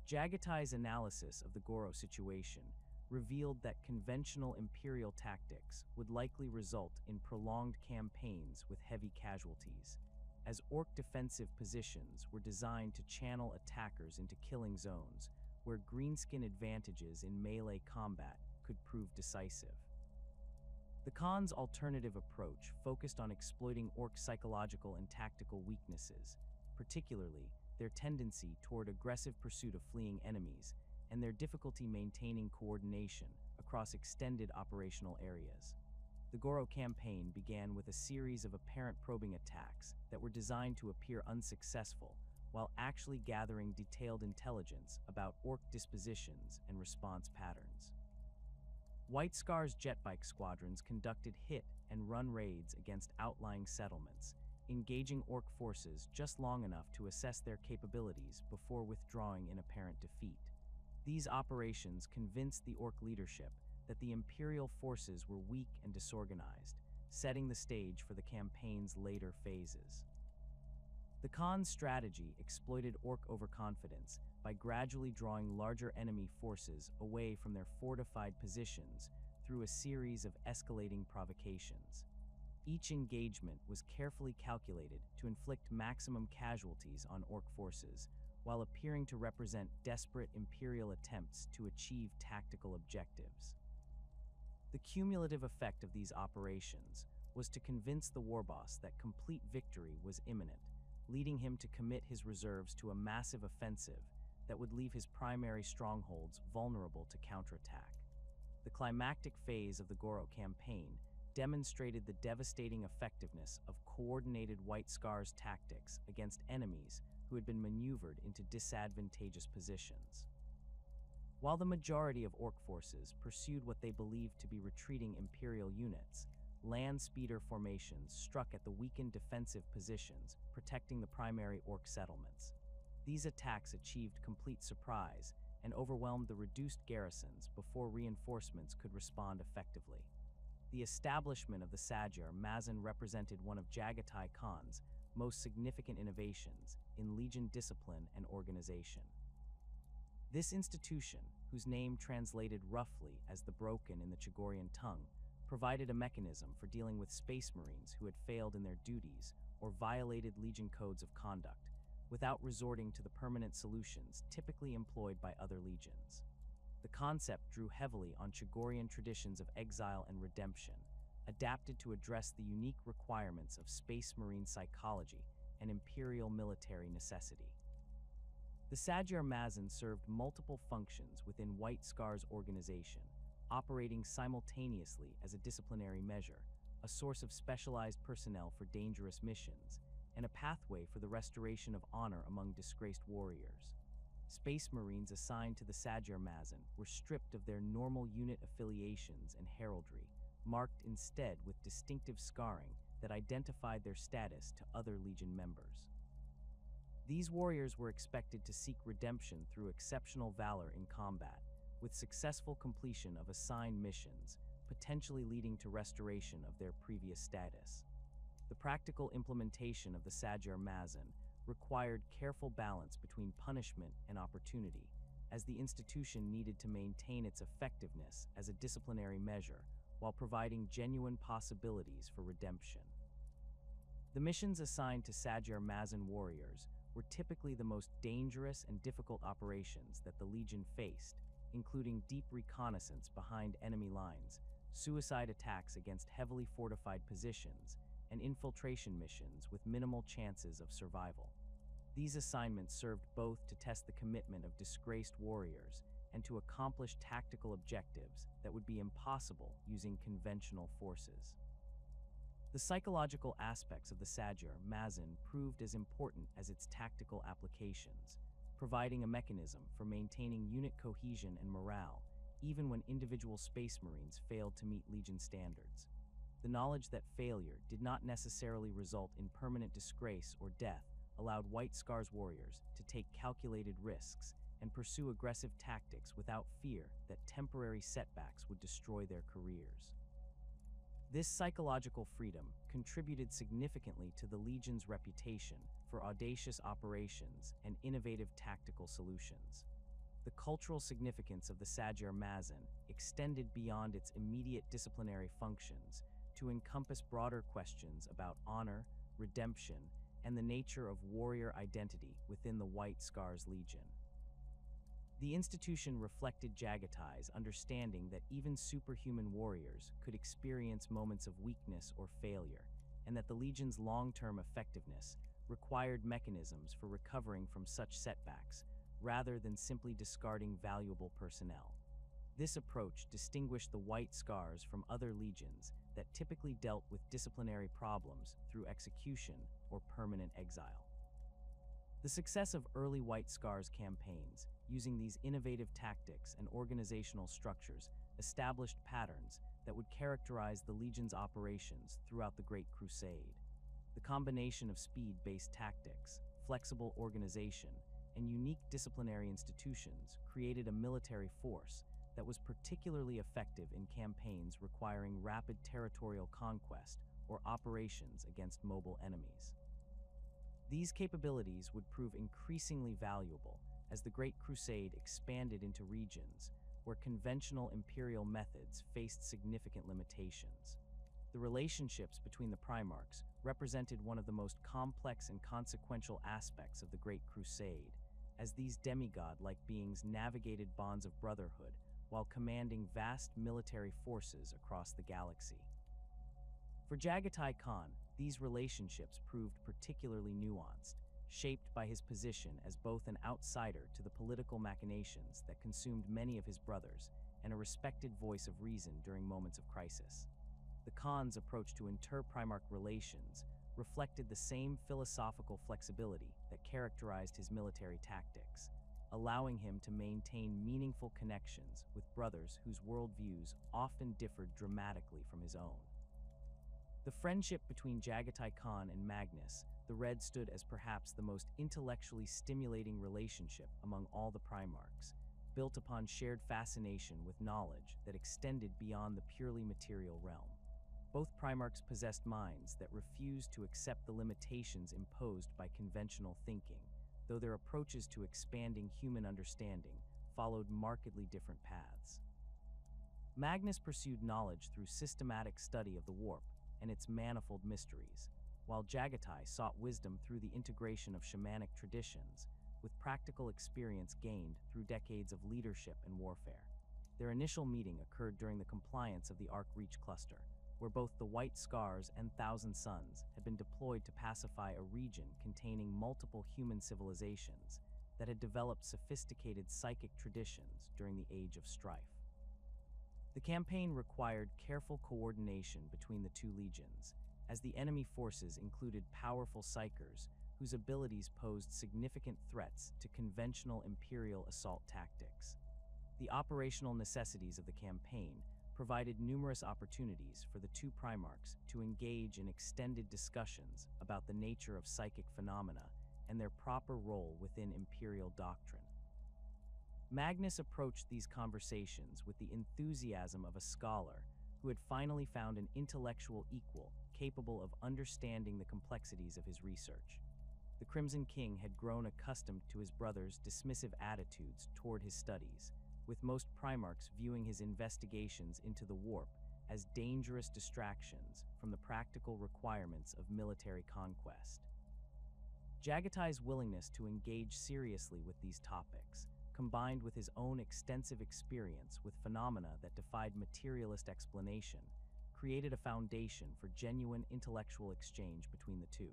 Jaghatai's analysis of the Goro situation revealed that conventional Imperial tactics would likely result in prolonged campaigns with heavy casualties, as Orc defensive positions were designed to channel attackers into killing zones where greenskin advantages in melee combat could prove decisive. The Khan's alternative approach focused on exploiting Orc psychological and tactical weaknesses, particularly their tendency toward aggressive pursuit of fleeing enemies and their difficulty maintaining coordination across extended operational areas. The Goro campaign began with a series of apparent probing attacks that were designed to appear unsuccessful while actually gathering detailed intelligence about orc dispositions and response patterns. White Scar's jetbike squadrons conducted hit and run raids against outlying settlements, engaging orc forces just long enough to assess their capabilities before withdrawing in apparent defeat. These operations convinced the orc leadership that the Imperial forces were weak and disorganized, setting the stage for the campaign's later phases. The Khan's strategy exploited orc overconfidence by gradually drawing larger enemy forces away from their fortified positions through a series of escalating provocations. Each engagement was carefully calculated to inflict maximum casualties on orc forces, while appearing to represent desperate Imperial attempts to achieve tactical objectives. The cumulative effect of these operations was to convince the warboss that complete victory was imminent, leading him to commit his reserves to a massive offensive that would leave his primary strongholds vulnerable to counterattack. The climactic phase of the Goro campaign demonstrated the devastating effectiveness of coordinated White Scar's tactics against enemies who had been maneuvered into disadvantageous positions. While the majority of orc forces pursued what they believed to be retreating Imperial units, land speeder formations struck at the weakened defensive positions, protecting the primary orc settlements. These attacks achieved complete surprise and overwhelmed the reduced garrisons before reinforcements could respond effectively. The establishment of the Sajar Mazin represented one of Jaghatai Khan's most significant innovations in legion discipline and organization. This institution, whose name translated roughly as the Broken in the Chogorian tongue, provided a mechanism for dealing with space marines who had failed in their duties or violated Legion codes of conduct, without resorting to the permanent solutions typically employed by other legions. The concept drew heavily on Chogorian traditions of exile and redemption, adapted to address the unique requirements of space marine psychology and imperial military necessity. The Sajar Mazin served multiple functions within White Scar's organization, operating simultaneously as a disciplinary measure, a source of specialized personnel for dangerous missions, and a pathway for the restoration of honor among disgraced warriors. Space Marines assigned to the Sajar Mazin were stripped of their normal unit affiliations and heraldry, marked instead with distinctive scarring that identified their status to other Legion members. These warriors were expected to seek redemption through exceptional valor in combat, with successful completion of assigned missions, potentially leading to restoration of their previous status. The practical implementation of the Sajar Mazin required careful balance between punishment and opportunity, as the institution needed to maintain its effectiveness as a disciplinary measure while providing genuine possibilities for redemption. The missions assigned to Sajar Mazin warriors were typically the most dangerous and difficult operations that the Legion faced, including deep reconnaissance behind enemy lines, suicide attacks against heavily fortified positions, and infiltration missions with minimal chances of survival. These assignments served both to test the commitment of disgraced warriors and to accomplish tactical objectives that would be impossible using conventional forces. The psychological aspects of the Sajar Mazin proved as important as its tactical applications, providing a mechanism for maintaining unit cohesion and morale, even when individual Space Marines failed to meet Legion standards. The knowledge that failure did not necessarily result in permanent disgrace or death allowed White Scar's warriors to take calculated risks and pursue aggressive tactics without fear that temporary setbacks would destroy their careers. This psychological freedom contributed significantly to the Legion's reputation for audacious operations and innovative tactical solutions. The cultural significance of the Sajar Mazin extended beyond its immediate disciplinary functions to encompass broader questions about honor, redemption, and the nature of warrior identity within the White Scar's Legion. The institution reflected Jagatai's understanding that even superhuman warriors could experience moments of weakness or failure, and that the Legion's long-term effectiveness required mechanisms for recovering from such setbacks, rather than simply discarding valuable personnel. This approach distinguished the White Scars from other legions that typically dealt with disciplinary problems through execution or permanent exile. The success of early White Scars campaigns, using these innovative tactics and organizational structures, established patterns that would characterize the Legion's operations throughout the Great Crusade. The combination of speed-based tactics, flexible organization, and unique disciplinary institutions created a military force that was particularly effective in campaigns requiring rapid territorial conquest or operations against mobile enemies. These capabilities would prove increasingly valuable as the Great Crusade expanded into regions where conventional imperial methods faced significant limitations. The relationships between the Primarchs represented one of the most complex and consequential aspects of the Great Crusade, as these demigod-like beings navigated bonds of brotherhood while commanding vast military forces across the galaxy. For Jaghatai Khan, these relationships proved particularly nuanced, shaped by his position as both an outsider to the political machinations that consumed many of his brothers and a respected voice of reason during moments of crisis. The Khan's approach to inter-Primarch relations reflected the same philosophical flexibility that characterized his military tactics, allowing him to maintain meaningful connections with brothers whose worldviews often differed dramatically from his own. The friendship between Jaghatai Khan and Magnus, the Red, stood as perhaps the most intellectually stimulating relationship among all the Primarchs, built upon shared fascination with knowledge that extended beyond the purely material realm. Both Primarchs possessed minds that refused to accept the limitations imposed by conventional thinking, though their approaches to expanding human understanding followed markedly different paths. Magnus pursued knowledge through systematic study of the warp and its manifold mysteries, while Jaghatai sought wisdom through the integration of shamanic traditions, with practical experience gained through decades of leadership and warfare. Their initial meeting occurred during the compliance of the Arc Reach cluster, where both the White Scars and Thousand Suns had been deployed to pacify a region containing multiple human civilizations that had developed sophisticated psychic traditions during the Age of Strife. The campaign required careful coordination between the two legions, as the enemy forces included powerful psychers whose abilities posed significant threats to conventional Imperial assault tactics. The operational necessities of the campaign provided numerous opportunities for the two Primarchs to engage in extended discussions about the nature of psychic phenomena and their proper role within Imperial doctrine. Magnus approached these conversations with the enthusiasm of a scholar who had finally found an intellectual equal capable of understanding the complexities of his research. The Crimson King had grown accustomed to his brother's dismissive attitudes toward his studies, with most Primarchs viewing his investigations into the warp as dangerous distractions from the practical requirements of military conquest. Jaghatai's willingness to engage seriously with these topics, combined with his own extensive experience with phenomena that defied materialist explanation, created a foundation for genuine intellectual exchange between the two.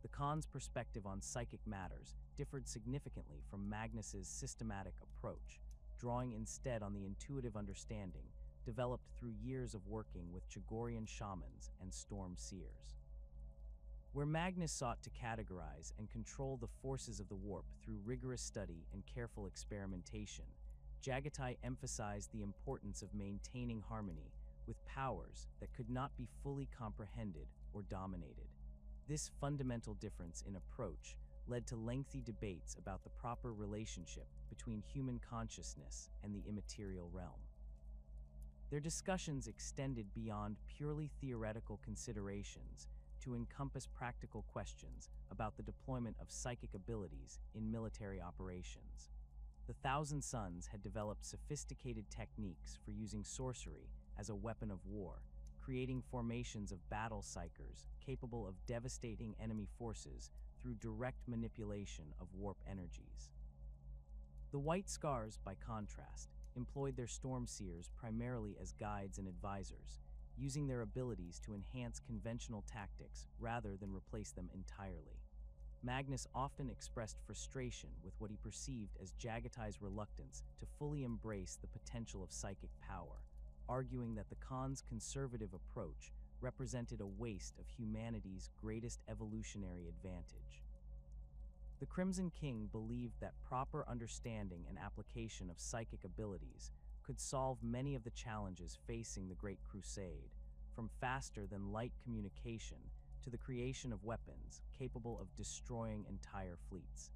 The Khan's perspective on psychic matters differed significantly from Magnus's systematic approach, drawing instead on the intuitive understanding developed through years of working with Chogorian shamans and storm seers. Where Magnus sought to categorize and control the forces of the warp through rigorous study and careful experimentation, Jaghatai emphasized the importance of maintaining harmony with powers that could not be fully comprehended or dominated. This fundamental difference in approach led to lengthy debates about the proper relationship between human consciousness and the immaterial realm. Their discussions extended beyond purely theoretical considerations to encompass practical questions about the deployment of psychic abilities in military operations. The Thousand Suns had developed sophisticated techniques for using sorcery as a weapon of war, creating formations of battle psychers capable of devastating enemy forces through direct manipulation of warp energies. The White Scars, by contrast, employed their storm seers primarily as guides and advisors, using their abilities to enhance conventional tactics rather than replace them entirely. Magnus often expressed frustration with what he perceived as Jaghatai's reluctance to fully embrace the potential of psychic power, arguing that the Khan's conservative approach represented a waste of humanity's greatest evolutionary advantage. The Crimson King believed that proper understanding and application of psychic abilities could solve many of the challenges facing the Great Crusade, from faster-than-light communication to the creation of weapons capable of destroying entire fleets.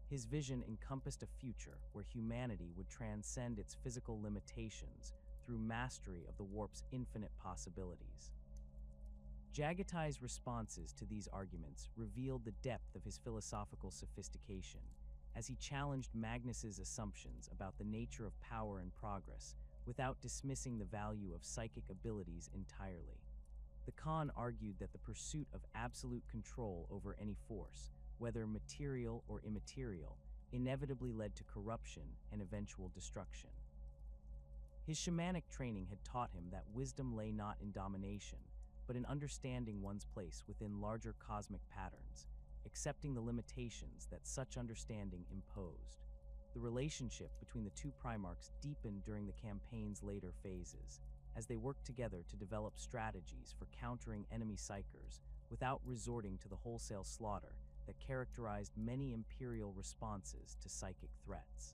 His vision encompassed a future where humanity would transcend its physical limitations through mastery of the warp's infinite possibilities. Jaghatai's responses to these arguments revealed the depth of his philosophical sophistication, as he challenged Magnus's assumptions about the nature of power and progress without dismissing the value of psychic abilities entirely. The Khan argued that the pursuit of absolute control over any force, whether material or immaterial, inevitably led to corruption and eventual destruction. His shamanic training had taught him that wisdom lay not in domination, but in understanding one's place within larger cosmic patterns, accepting the limitations that such understanding imposed. The relationship between the two Primarchs deepened during the campaign's later phases, as they worked together to develop strategies for countering enemy psykers without resorting to the wholesale slaughter that characterized many Imperial responses to psychic threats.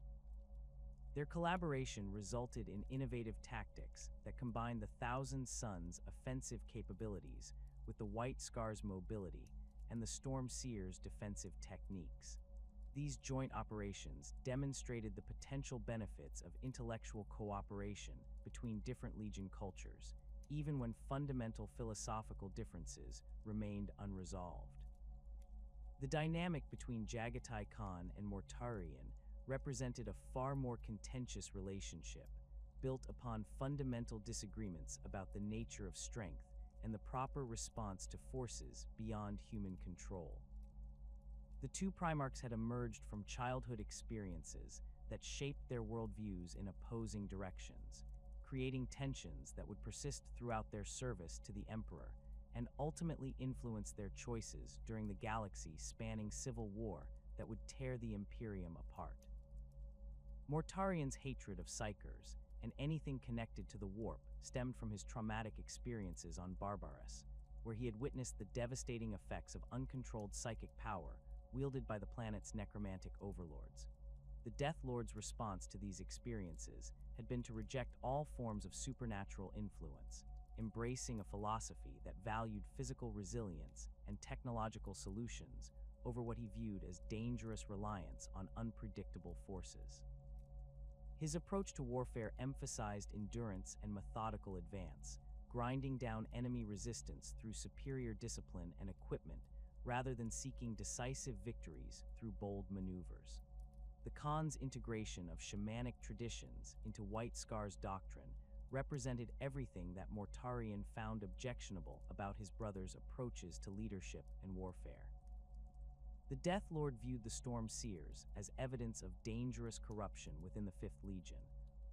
Their collaboration resulted in innovative tactics that combined the Thousand Suns' offensive capabilities with the White Scar's mobility and the Storm Seer's defensive techniques. These joint operations demonstrated the potential benefits of intellectual cooperation between different Legion cultures, even when fundamental philosophical differences remained unresolved. The dynamic between Jaghatai Khan and Mortarion represented a far more contentious relationship, built upon fundamental disagreements about the nature of strength and the proper response to forces beyond human control. The two Primarchs had emerged from childhood experiences that shaped their worldviews in opposing directions, creating tensions that would persist throughout their service to the Emperor and ultimately influence their choices during the galaxy-spanning civil war that would tear the Imperium apart. Mortarion's hatred of psykers and anything connected to the warp stemmed from his traumatic experiences on Barbaros, where he had witnessed the devastating effects of uncontrolled psychic power wielded by the planet's necromantic overlords. The Death Lord's response to these experiences had been to reject all forms of supernatural influence, embracing a philosophy that valued physical resilience and technological solutions over what he viewed as dangerous reliance on unpredictable forces. His approach to warfare emphasized endurance and methodical advance, grinding down enemy resistance through superior discipline and equipment rather than seeking decisive victories through bold maneuvers. The Khan's integration of shamanic traditions into White Scar's doctrine represented everything that Mortarion found objectionable about his brother's approaches to leadership and warfare. The Death Lord viewed the Storm Seers as evidence of dangerous corruption within the Fifth Legion,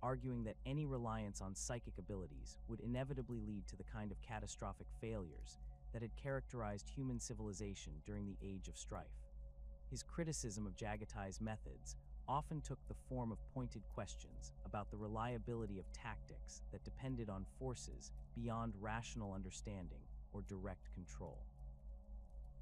arguing that any reliance on psychic abilities would inevitably lead to the kind of catastrophic failures that had characterized human civilization during the Age of Strife. His criticism of Jaghatai's methods often took the form of pointed questions about the reliability of tactics that depended on forces beyond rational understanding or direct control.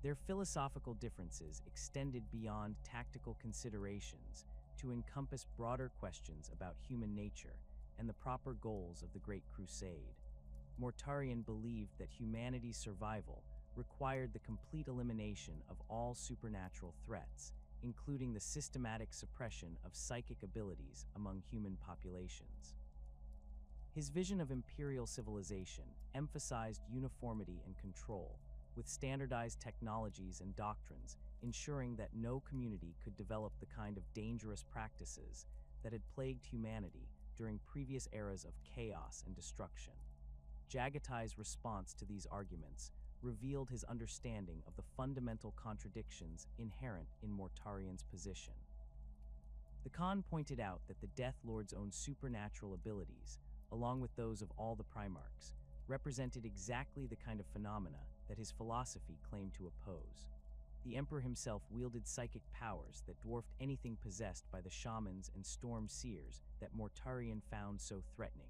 Their philosophical differences extended beyond tactical considerations to encompass broader questions about human nature and the proper goals of the Great Crusade. Mortarion believed that humanity's survival required the complete elimination of all supernatural threats, including the systematic suppression of psychic abilities among human populations. His vision of imperial civilization emphasized uniformity and control, with standardized technologies and doctrines ensuring that no community could develop the kind of dangerous practices that had plagued humanity during previous eras of chaos and destruction. Jaghatai's response to these arguments revealed his understanding of the fundamental contradictions inherent in Mortarion's position. The Khan pointed out that the Death Lord's own supernatural abilities, along with those of all the Primarchs, represented exactly the kind of phenomena that his philosophy claimed to oppose. The Emperor himself wielded psychic powers that dwarfed anything possessed by the shamans and storm seers that Mortarion found so threatening.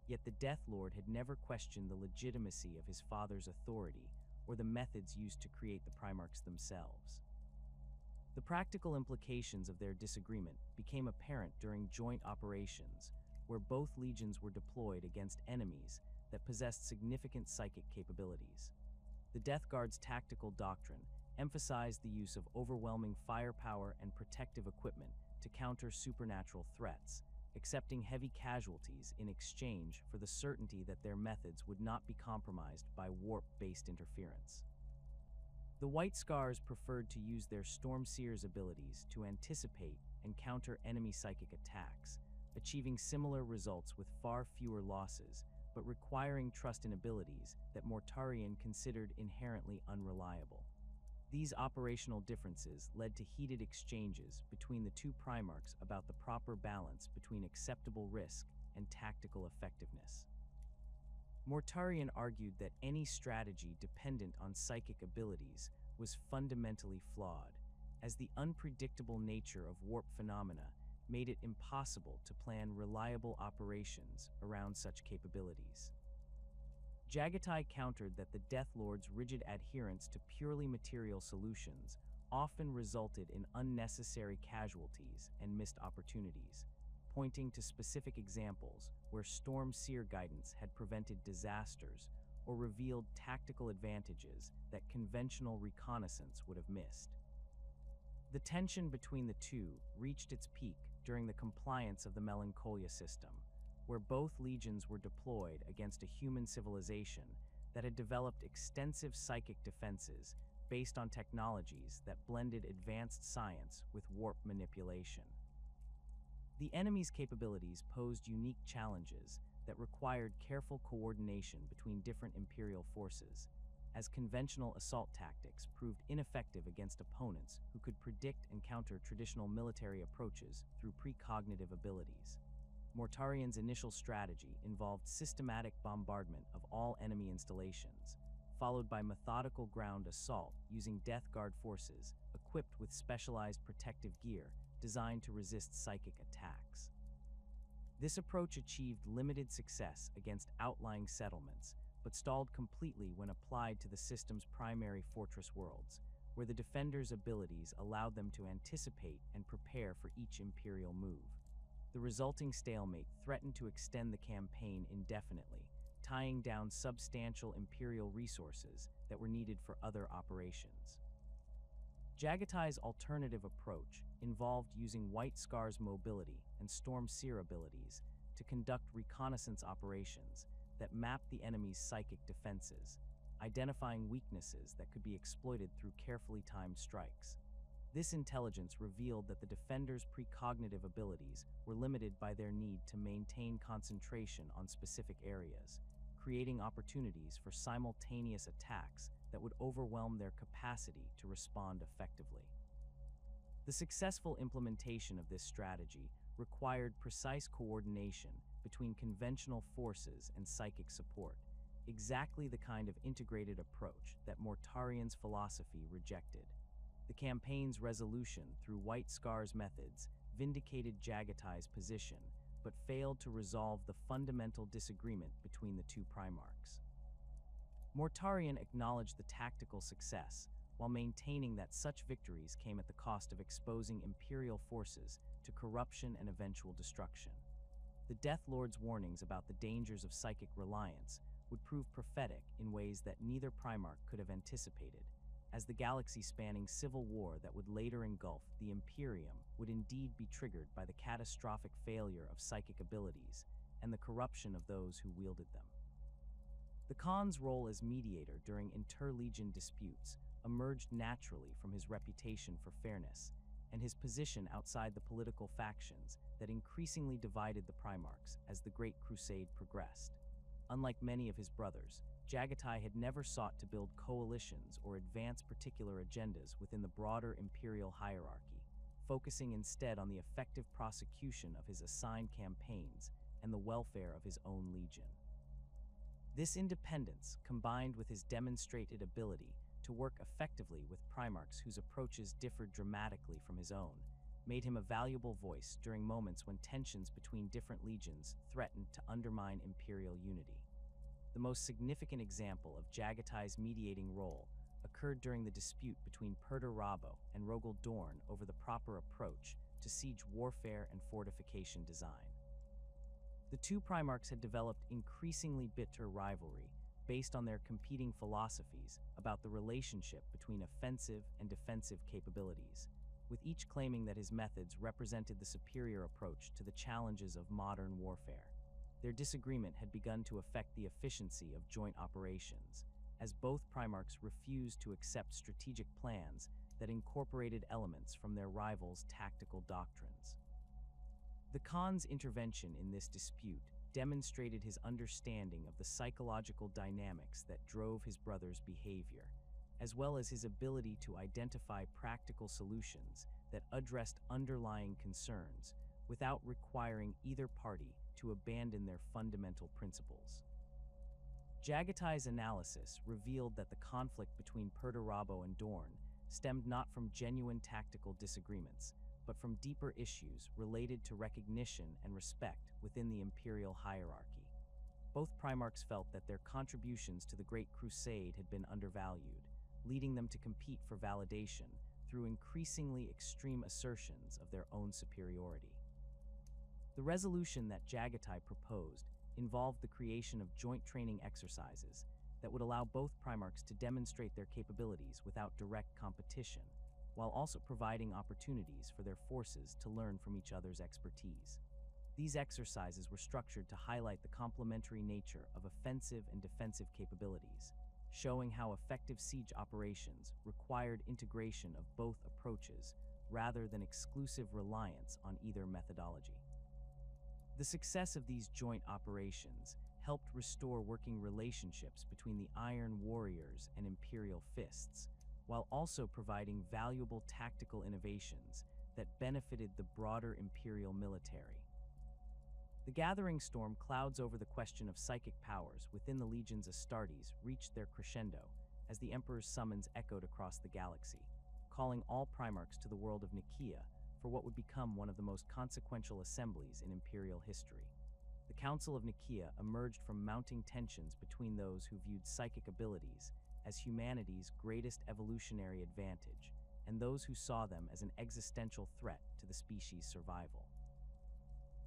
Yet the Death Lord had never questioned the legitimacy of his father's authority or the methods used to create the Primarchs themselves. The practical implications of their disagreement became apparent during joint operations, where both legions were deployed against enemies that possessed significant psychic capabilities. The Death Guard's tactical doctrine emphasized the use of overwhelming firepower and protective equipment to counter supernatural threats, accepting heavy casualties in exchange for the certainty that their methods would not be compromised by warp-based interference. The White Scars preferred to use their Stormseer's abilities to anticipate and counter enemy psychic attacks, achieving similar results with far fewer losses, but requiring trust in abilities that Mortarion considered inherently unreliable. These operational differences led to heated exchanges between the two Primarchs about the proper balance between acceptable risk and tactical effectiveness. Mortarion argued that any strategy dependent on psychic abilities was fundamentally flawed, as the unpredictable nature of warp phenomena made it impossible to plan reliable operations around such capabilities. Jaghatai countered that the Death Lord's rigid adherence to purely material solutions often resulted in unnecessary casualties and missed opportunities, pointing to specific examples where Stormseer guidance had prevented disasters or revealed tactical advantages that conventional reconnaissance would have missed. The tension between the two reached its peak during the compliance of the Melancholia system, where both legions were deployed against a human civilization that had developed extensive psychic defenses based on technologies that blended advanced science with warp manipulation. The enemy's capabilities posed unique challenges that required careful coordination between different Imperial forces, as conventional assault tactics proved ineffective against opponents who could predict and counter traditional military approaches through precognitive abilities. Mortarion's initial strategy involved systematic bombardment of all enemy installations, followed by methodical ground assault using Death Guard forces equipped with specialized protective gear designed to resist psychic attacks. This approach achieved limited success against outlying settlements, but stalled completely when applied to the system's primary fortress worlds, where the defenders' abilities allowed them to anticipate and prepare for each Imperial move. The resulting stalemate threatened to extend the campaign indefinitely, tying down substantial Imperial resources that were needed for other operations. Jaghatai's alternative approach involved using White Scar's mobility and Stormseer abilities to conduct reconnaissance operations that mapped the enemy's psychic defenses, identifying weaknesses that could be exploited through carefully timed strikes. This intelligence revealed that the defenders' precognitive abilities were limited by their need to maintain concentration on specific areas, creating opportunities for simultaneous attacks that would overwhelm their capacity to respond effectively. The successful implementation of this strategy required precise coordination between conventional forces and psychic support, exactly the kind of integrated approach that Mortarion's philosophy rejected. The campaign's resolution through White Scar's methods vindicated Jaghatai's position, but failed to resolve the fundamental disagreement between the two Primarchs. Mortarion acknowledged the tactical success, while maintaining that such victories came at the cost of exposing Imperial forces to corruption and eventual destruction. The Death Lord's warnings about the dangers of psychic reliance would prove prophetic in ways that neither Primarch could have anticipated, as the galaxy-spanning civil war that would later engulf the Imperium would indeed be triggered by the catastrophic failure of psychic abilities and the corruption of those who wielded them. The Khan's role as mediator during inter-legion disputes emerged naturally from his reputation for fairness and his position outside the political factions that increasingly divided the Primarchs as the Great Crusade progressed. Unlike many of his brothers, Jaghatai had never sought to build coalitions or advance particular agendas within the broader Imperial hierarchy, focusing instead on the effective prosecution of his assigned campaigns and the welfare of his own legion. This independence, combined with his demonstrated ability to work effectively with Primarchs whose approaches differed dramatically from his own, made him a valuable voice during moments when tensions between different legions threatened to undermine Imperial unity. The most significant example of Jaghatai's mediating role occurred during the dispute between Perturabo and Rogel Dorn over the proper approach to siege warfare and fortification design. The two Primarchs had developed increasingly bitter rivalry based on their competing philosophies about the relationship between offensive and defensive capabilities, with each claiming that his methods represented the superior approach to the challenges of modern warfare. Their disagreement had begun to affect the efficiency of joint operations, as both Primarchs refused to accept strategic plans that incorporated elements from their rivals' tactical doctrines. The Khan's intervention in this dispute demonstrated his understanding of the psychological dynamics that drove his brother's behavior, as well as his ability to identify practical solutions that addressed underlying concerns without requiring either party to abandon their fundamental principles. Jaghatai's analysis revealed that the conflict between Perturabo and Dorn stemmed not from genuine tactical disagreements, but from deeper issues related to recognition and respect within the imperial hierarchy. Both Primarchs felt that their contributions to the Great Crusade had been undervalued, leading them to compete for validation through increasingly extreme assertions of their own superiority. The resolution that Jaghatai proposed involved the creation of joint training exercises that would allow both Primarchs to demonstrate their capabilities without direct competition, while also providing opportunities for their forces to learn from each other's expertise. These exercises were structured to highlight the complementary nature of offensive and defensive capabilities, showing how effective siege operations required integration of both approaches rather than exclusive reliance on either methodology. The success of these joint operations helped restore working relationships between the Iron Warriors and Imperial Fists, while also providing valuable tactical innovations that benefited the broader Imperial military. The gathering storm clouds over the question of psychic powers within the Legion's Astartes reached their crescendo as the Emperor's summons echoed across the galaxy, calling all Primarchs to the world of Nicaea for what would become one of the most consequential assemblies in Imperial history. The Council of Nicaea emerged from mounting tensions between those who viewed psychic abilities as humanity's greatest evolutionary advantage and those who saw them as an existential threat to the species' survival.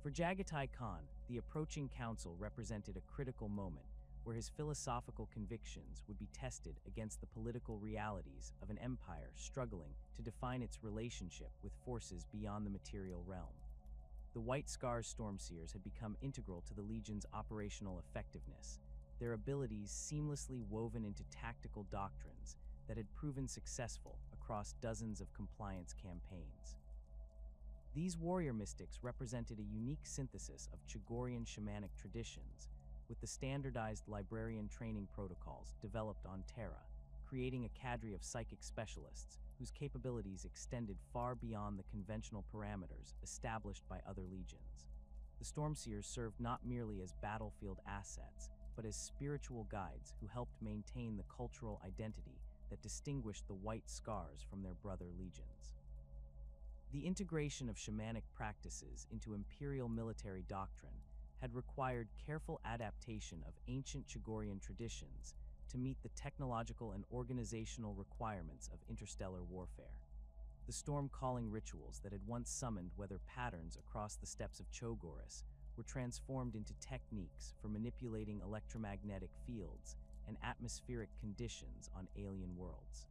For Jaghatai Khan, the approaching council represented a critical moment where his philosophical convictions would be tested against the political realities of an empire struggling to define its relationship with forces beyond the material realm. The White Scars Stormseers had become integral to the Legion's operational effectiveness, their abilities seamlessly woven into tactical doctrines that had proven successful across dozens of compliance campaigns. These warrior mystics represented a unique synthesis of Chogorian shamanic traditions with the standardized librarian training protocols developed on Terra, creating a cadre of psychic specialists whose capabilities extended far beyond the conventional parameters established by other legions. The Stormseers served not merely as battlefield assets, but as spiritual guides who helped maintain the cultural identity that distinguished the White Scars from their brother legions. The integration of shamanic practices into imperial military doctrine had required careful adaptation of ancient Chogorian traditions to meet the technological and organizational requirements of interstellar warfare. The storm-calling rituals that had once summoned weather patterns across the steppes of Chogoris were transformed into techniques for manipulating electromagnetic fields and atmospheric conditions on alien worlds.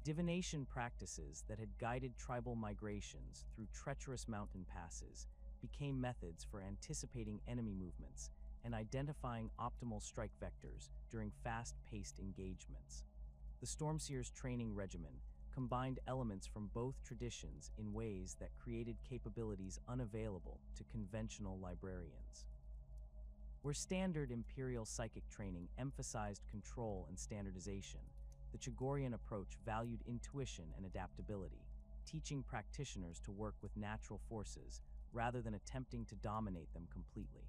Divination practices that had guided tribal migrations through treacherous mountain passes became methods for anticipating enemy movements and identifying optimal strike vectors during fast-paced engagements. The Stormseers' training regimen combined elements from both traditions in ways that created capabilities unavailable to conventional librarians. Where standard Imperial psychic training emphasized control and standardization, the Chogorian approach valued intuition and adaptability, teaching practitioners to work with natural forces rather than attempting to dominate them completely.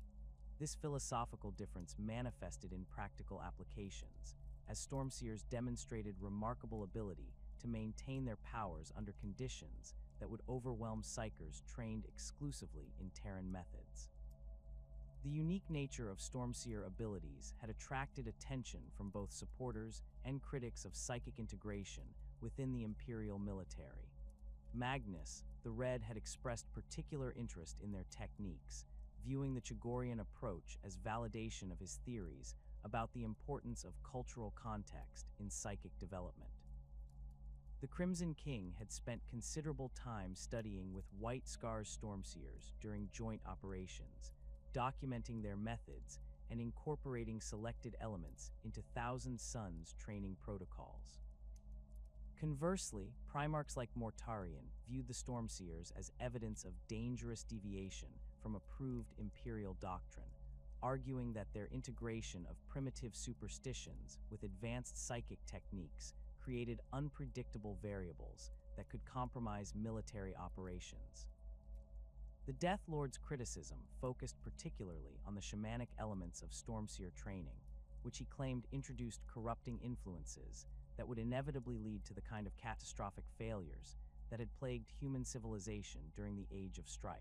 This philosophical difference manifested in practical applications, as Stormseers demonstrated remarkable ability to maintain their powers under conditions that would overwhelm psychers trained exclusively in Terran methods. The unique nature of Stormseer abilities had attracted attention from both supporters and critics of psychic integration within the imperial military. Magnus, the Red, had expressed particular interest in their techniques, viewing the Chogorian approach as validation of his theories about the importance of cultural context in psychic development. The Crimson King had spent considerable time studying with White Scar's Stormseers during joint operations, documenting their methods and incorporating selected elements into Thousand Sons training protocols. Conversely, Primarchs like Mortarion viewed the Stormseers as evidence of dangerous deviation from approved imperial doctrine, arguing that their integration of primitive superstitions with advanced psychic techniques created unpredictable variables that could compromise military operations. The Death Lord's criticism focused particularly on the shamanic elements of Stormseer training, which he claimed introduced corrupting influences that would inevitably lead to the kind of catastrophic failures that had plagued human civilization during the Age of Strife.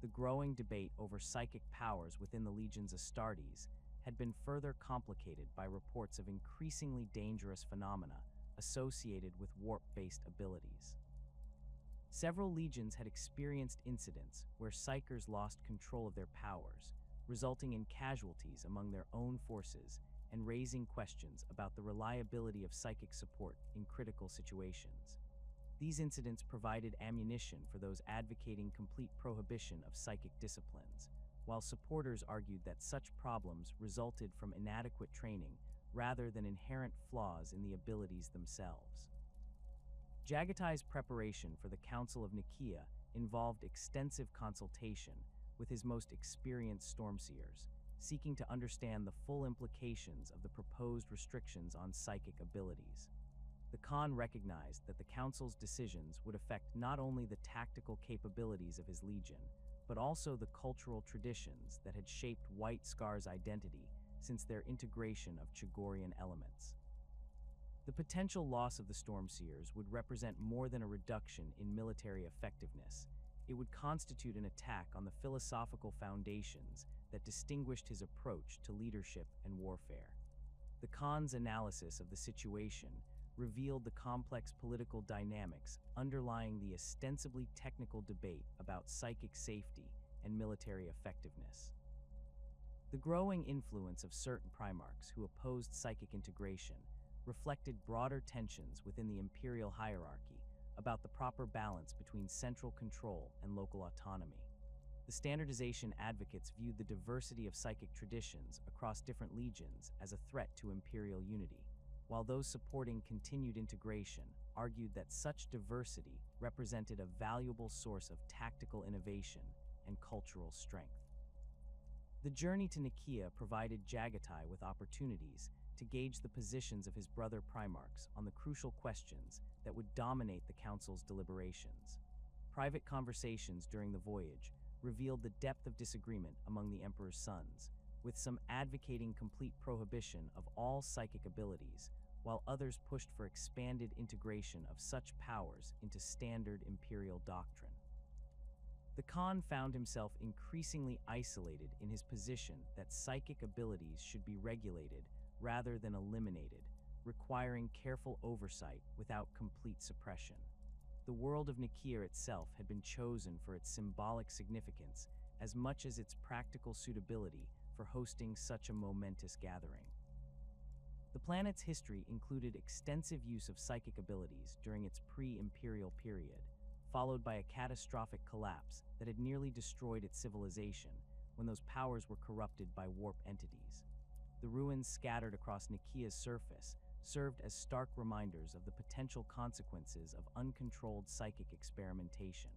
The growing debate over psychic powers within the Legion's Astartes had been further complicated by reports of increasingly dangerous phenomena associated with warp-based abilities. Several legions had experienced incidents where psychers lost control of their powers, resulting in casualties among their own forces and raising questions about the reliability of psychic support in critical situations. These incidents provided ammunition for those advocating complete prohibition of psychic disciplines, while supporters argued that such problems resulted from inadequate training rather than inherent flaws in the abilities themselves. Jaghatai's preparation for the Council of Nicaea involved extensive consultation with his most experienced Stormseers, seeking to understand the full implications of the proposed restrictions on psychic abilities. The Khan recognized that the Council's decisions would affect not only the tactical capabilities of his legion, but also the cultural traditions that had shaped White Scar's identity since their integration of Chogorian elements. The potential loss of the Stormseers would represent more than a reduction in military effectiveness. It would constitute an attack on the philosophical foundations that distinguished his approach to leadership and warfare. The Khan's analysis of the situation revealed the complex political dynamics underlying the ostensibly technical debate about psychic safety and military effectiveness. The growing influence of certain Primarchs who opposed psychic integration reflected broader tensions within the imperial hierarchy about the proper balance between central control and local autonomy. The standardization advocates viewed the diversity of psychic traditions across different legions as a threat to imperial unity, while those supporting continued integration argued that such diversity represented a valuable source of tactical innovation and cultural strength. The journey to Nicaea provided Jaghatai with opportunities to gauge the positions of his brother Primarchs on the crucial questions that would dominate the Council's deliberations. Private conversations during the voyage revealed the depth of disagreement among the Emperor's sons, with some advocating complete prohibition of all psychic abilities, while others pushed for expanded integration of such powers into standard imperial doctrine. The Khan found himself increasingly isolated in his position that psychic abilities should be regulated rather than eliminated, requiring careful oversight without complete suppression. The world of Nicaea itself had been chosen for its symbolic significance as much as its practical suitability for hosting such a momentous gathering. The planet's history included extensive use of psychic abilities during its pre-imperial period, followed by a catastrophic collapse that had nearly destroyed its civilization when those powers were corrupted by warp entities. The ruins scattered across Nicaea's surface served as stark reminders of the potential consequences of uncontrolled psychic experimentation,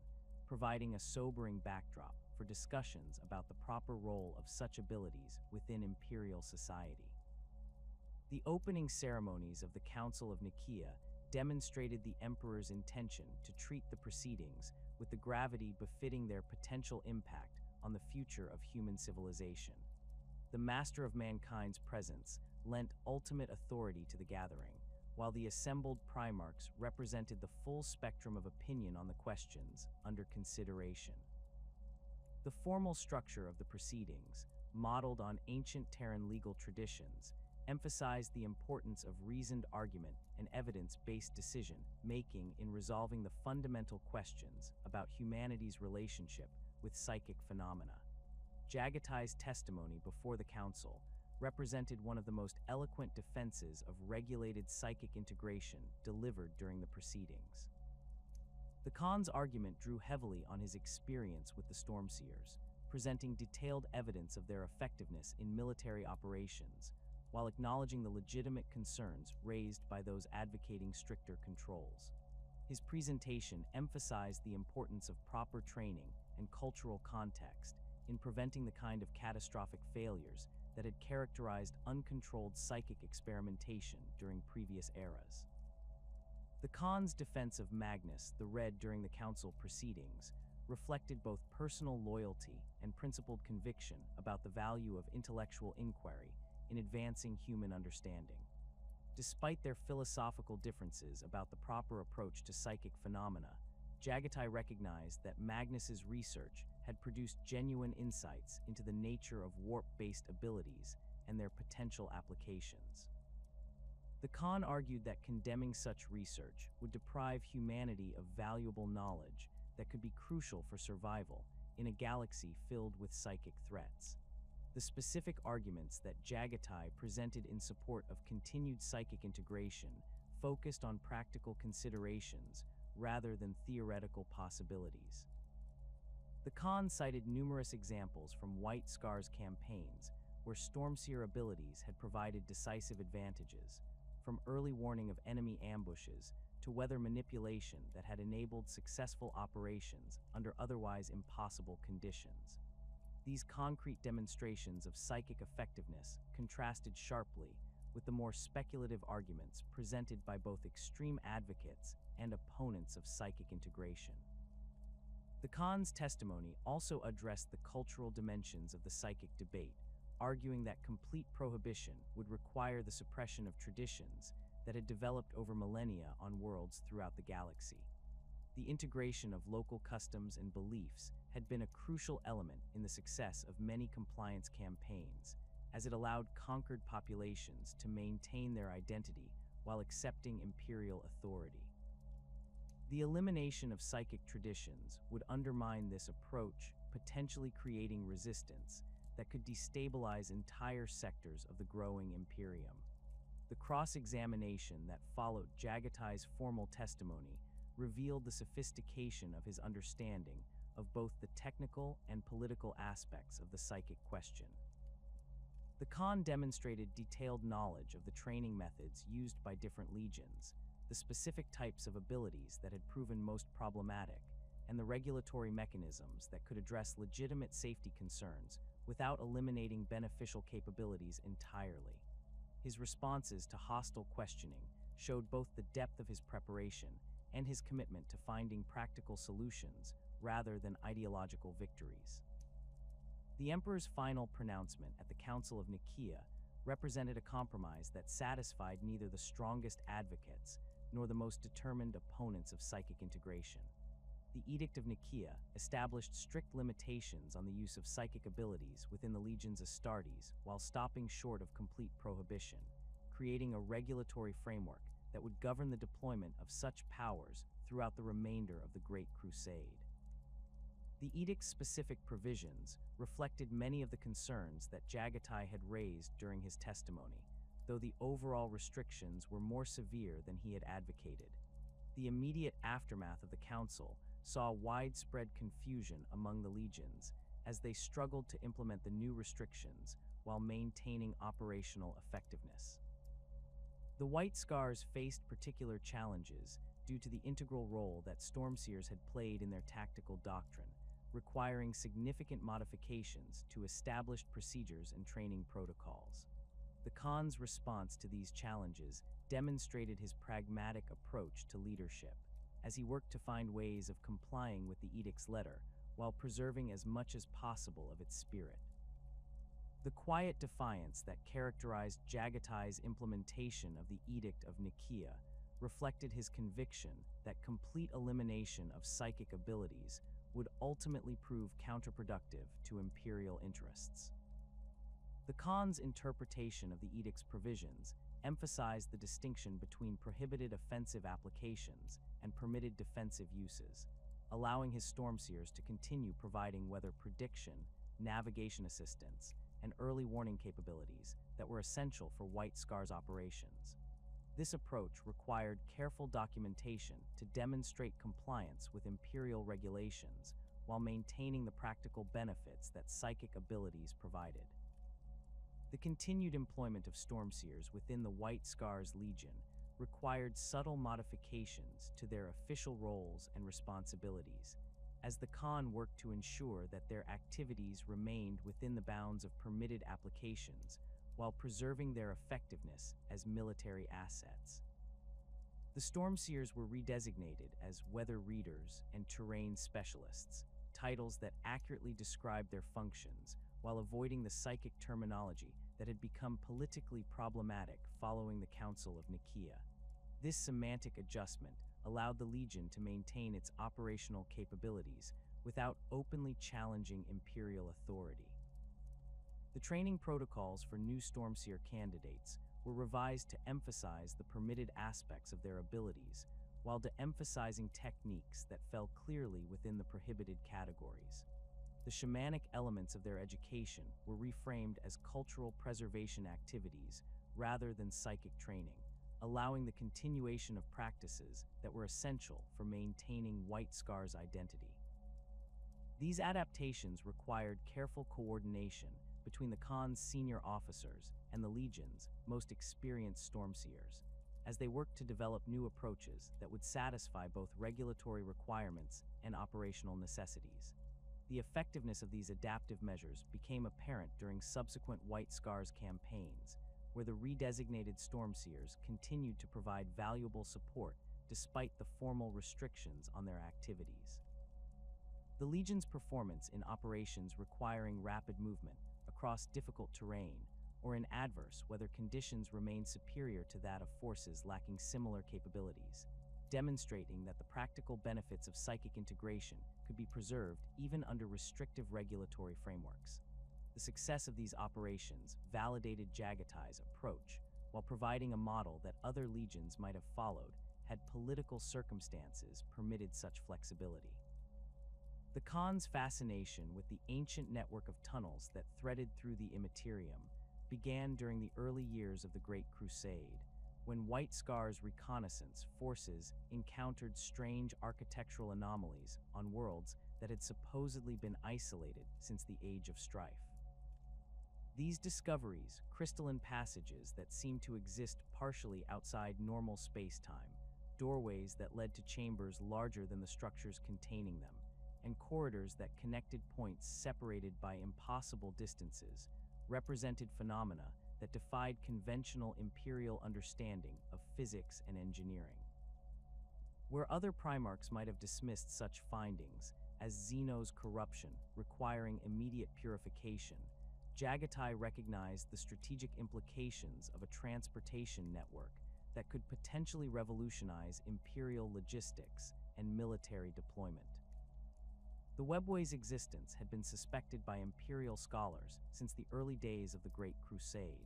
providing a sobering backdrop for discussions about the proper role of such abilities within imperial society. The opening ceremonies of the Council of Nicaea demonstrated the Emperor's intention to treat the proceedings with the gravity befitting their potential impact on the future of human civilization. The Master of Mankind's presence lent ultimate authority to the gathering, while the assembled Primarchs represented the full spectrum of opinion on the questions under consideration. The formal structure of the proceedings, modeled on ancient Terran legal traditions, emphasized the importance of reasoned argument and evidence-based decision-making in resolving the fundamental questions about humanity's relationship with psychic phenomena. Jaghatai's testimony before the council represented one of the most eloquent defenses of regulated psychic integration delivered during the proceedings. The Khan's argument drew heavily on his experience with the Stormseers, presenting detailed evidence of their effectiveness in military operations, while acknowledging the legitimate concerns raised by those advocating stricter controls. His presentation emphasized the importance of proper training and cultural context in preventing the kind of catastrophic failures that had characterized uncontrolled psychic experimentation during previous eras. The Khan's defense of Magnus the Red during the council proceedings reflected both personal loyalty and principled conviction about the value of intellectual inquiry in advancing human understanding. Despite their philosophical differences about the proper approach to psychic phenomena, Jaghatai recognized that Magnus's research had produced genuine insights into the nature of warp-based abilities and their potential applications. The Khan argued that condemning such research would deprive humanity of valuable knowledge that could be crucial for survival in a galaxy filled with psychic threats. The specific arguments that Jaghatai presented in support of continued psychic integration focused on practical considerations rather than theoretical possibilities. The Khan cited numerous examples from White Scar's campaigns where Stormseer abilities had provided decisive advantages, from early warning of enemy ambushes to weather manipulation that had enabled successful operations under otherwise impossible conditions. These concrete demonstrations of psychic effectiveness contrasted sharply with the more speculative arguments presented by both extreme advocates and opponents of psychic integration. The Khan's testimony also addressed the cultural dimensions of the psychic debate, arguing that complete prohibition would require the suppression of traditions that had developed over millennia on worlds throughout the galaxy. The integration of local customs and beliefs had been a crucial element in the success of many compliance campaigns, as it allowed conquered populations to maintain their identity while accepting imperial authority. The elimination of psychic traditions would undermine this approach, potentially creating resistance that could destabilize entire sectors of the growing Imperium. The cross-examination that followed Jaghatai's formal testimony revealed the sophistication of his understanding of both the technical and political aspects of the psychic question. The Khan demonstrated detailed knowledge of the training methods used by different legions, the specific types of abilities that had proven most problematic, and the regulatory mechanisms that could address legitimate safety concerns without eliminating beneficial capabilities entirely. His responses to hostile questioning showed both the depth of his preparation and his commitment to finding practical solutions rather than ideological victories. The Emperor's final pronouncement at the Council of Nicaea represented a compromise that satisfied neither the strongest advocates nor the most determined opponents of psychic integration. The Edict of Nicaea established strict limitations on the use of psychic abilities within the Legion's Astartes while stopping short of complete prohibition, creating a regulatory framework that would govern the deployment of such powers throughout the remainder of the Great Crusade. The edict's specific provisions reflected many of the concerns that Jaghatai had raised during his testimony, though the overall restrictions were more severe than he had advocated. The immediate aftermath of the council saw widespread confusion among the legions as they struggled to implement the new restrictions while maintaining operational effectiveness. The White Scars faced particular challenges due to the integral role that Stormseers had played in their tactical doctrine, requiring significant modifications to established procedures and training protocols. The Khan's response to these challenges demonstrated his pragmatic approach to leadership, as he worked to find ways of complying with the edict's letter while preserving as much as possible of its spirit. The quiet defiance that characterized Jaghatai's implementation of the Edict of Nicaea reflected his conviction that complete elimination of psychic abilities would ultimately prove counterproductive to imperial interests. The Khan's interpretation of the edict's provisions emphasized the distinction between prohibited offensive applications and permitted defensive uses, allowing his stormseers to continue providing weather prediction, navigation assistance, and early warning capabilities that were essential for White Scar's operations. This approach required careful documentation to demonstrate compliance with imperial regulations while maintaining the practical benefits that psychic abilities provided. The continued employment of stormseers within the White Scar's Legion required subtle modifications to their official roles and responsibilities, as the Khan worked to ensure that their activities remained within the bounds of permitted applications while preserving their effectiveness as military assets. The stormseers were redesignated as weather readers and terrain specialists, titles that accurately described their functions while avoiding the psychic terminology that had become politically problematic following the Council of Nicaea. This semantic adjustment allowed the Legion to maintain its operational capabilities without openly challenging imperial authority. The training protocols for new stormseer candidates were revised to emphasize the permitted aspects of their abilities, while de-emphasizing techniques that fell clearly within the prohibited categories. The shamanic elements of their education were reframed as cultural preservation activities rather than psychic training, allowing the continuation of practices that were essential for maintaining White Scar's identity. These adaptations required careful coordination between the Khan's senior officers and the Legion's most experienced stormseers, as they worked to develop new approaches that would satisfy both regulatory requirements and operational necessities. The effectiveness of these adaptive measures became apparent during subsequent White Scar's campaigns, where the redesignated stormseers continued to provide valuable support despite the formal restrictions on their activities. The Legion's performance in operations requiring rapid movement across difficult terrain or in adverse weather conditions remained superior to that of forces lacking similar capabilities, demonstrating that the practical benefits of psychic integration could be preserved even under restrictive regulatory frameworks. The success of these operations validated Jaghatai's approach, while providing a model that other legions might have followed had political circumstances permitted such flexibility. The Khan's fascination with the ancient network of tunnels that threaded through the Immaterium began during the early years of the Great Crusade, when White Scar's reconnaissance forces encountered strange architectural anomalies on worlds that had supposedly been isolated since the Age of Strife. These discoveries, crystalline passages that seemed to exist partially outside normal space-time, doorways that led to chambers larger than the structures containing them, and corridors that connected points separated by impossible distances, represented phenomena that defied conventional imperial understanding of physics and engineering. Where other Primarchs might have dismissed such findings as Xeno's corruption requiring immediate purification, Jaghatai recognized the strategic implications of a transportation network that could potentially revolutionize imperial logistics and military deployment. The Webway's existence had been suspected by imperial scholars since the early days of the Great Crusade,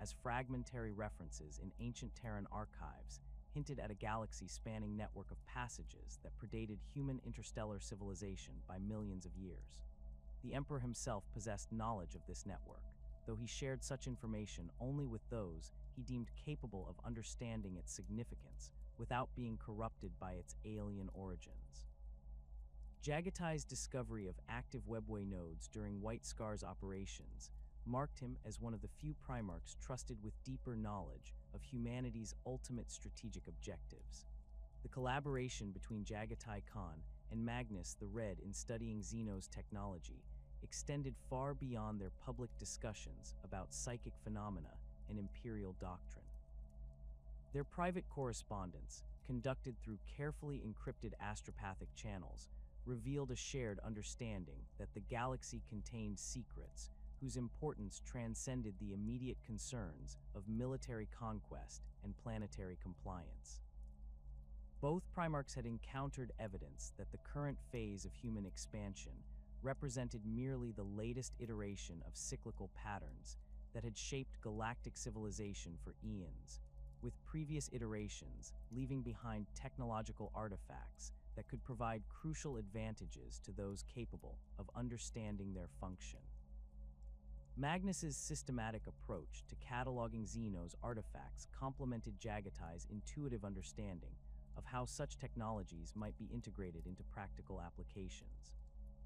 as fragmentary references in ancient Terran archives hinted at a galaxy-spanning network of passages that predated human interstellar civilization by millions of years. The Emperor himself possessed knowledge of this network, though he shared such information only with those he deemed capable of understanding its significance without being corrupted by its alien origins. Jaghatai's discovery of active Webway nodes during White Scar's operations marked him as one of the few Primarchs trusted with deeper knowledge of humanity's ultimate strategic objectives. The collaboration between Jaghatai Khan and Magnus the Red in studying Xeno's technology extended far beyond their public discussions about psychic phenomena and imperial doctrine. Their private correspondence, conducted through carefully encrypted astropathic channels, revealed a shared understanding that the galaxy contained secrets whose importance transcended the immediate concerns of military conquest and planetary compliance. Both Primarchs had encountered evidence that the current phase of human expansion represented merely the latest iteration of cyclical patterns, that had shaped galactic civilization for eons, with previous iterations leaving behind technological artifacts that could provide crucial advantages to those capable of understanding their function. Magnus's systematic approach to cataloging Xeno's artifacts complemented Jaghatai's intuitive understanding of how such technologies might be integrated into practical applications.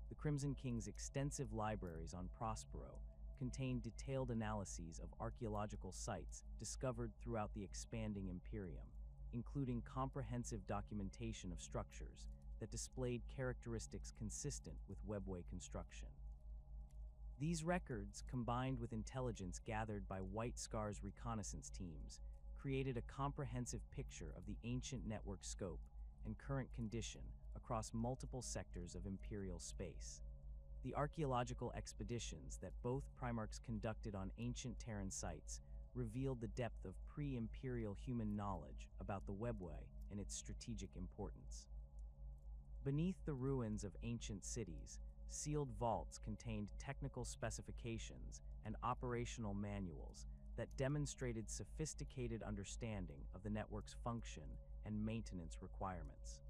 The Crimson King's extensive libraries on Prospero contained detailed analyses of archaeological sites discovered throughout the expanding Imperium, including comprehensive documentation of structures that displayed characteristics consistent with Webway construction. These records, combined with intelligence gathered by White Scar's reconnaissance teams, created a comprehensive picture of the ancient network scope and current condition across multiple sectors of Imperial space. The archaeological expeditions that both Primarchs conducted on ancient Terran sites revealed the depth of pre-Imperial human knowledge about the Webway and its strategic importance. Beneath the ruins of ancient cities, sealed vaults contained technical specifications and operational manuals that demonstrated sophisticated understanding of the network's function and maintenance requirements.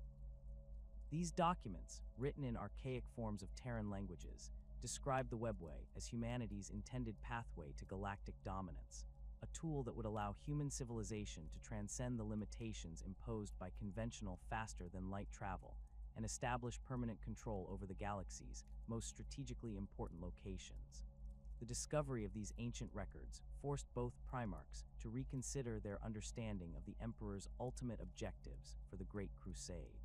These documents, written in archaic forms of Terran languages, describe the Webway as humanity's intended pathway to galactic dominance, a tool that would allow human civilization to transcend the limitations imposed by conventional faster-than-light travel and establish permanent control over the galaxy's most strategically important locations. The discovery of these ancient records forced both Primarchs to reconsider their understanding of the Emperor's ultimate objectives for the Great Crusade.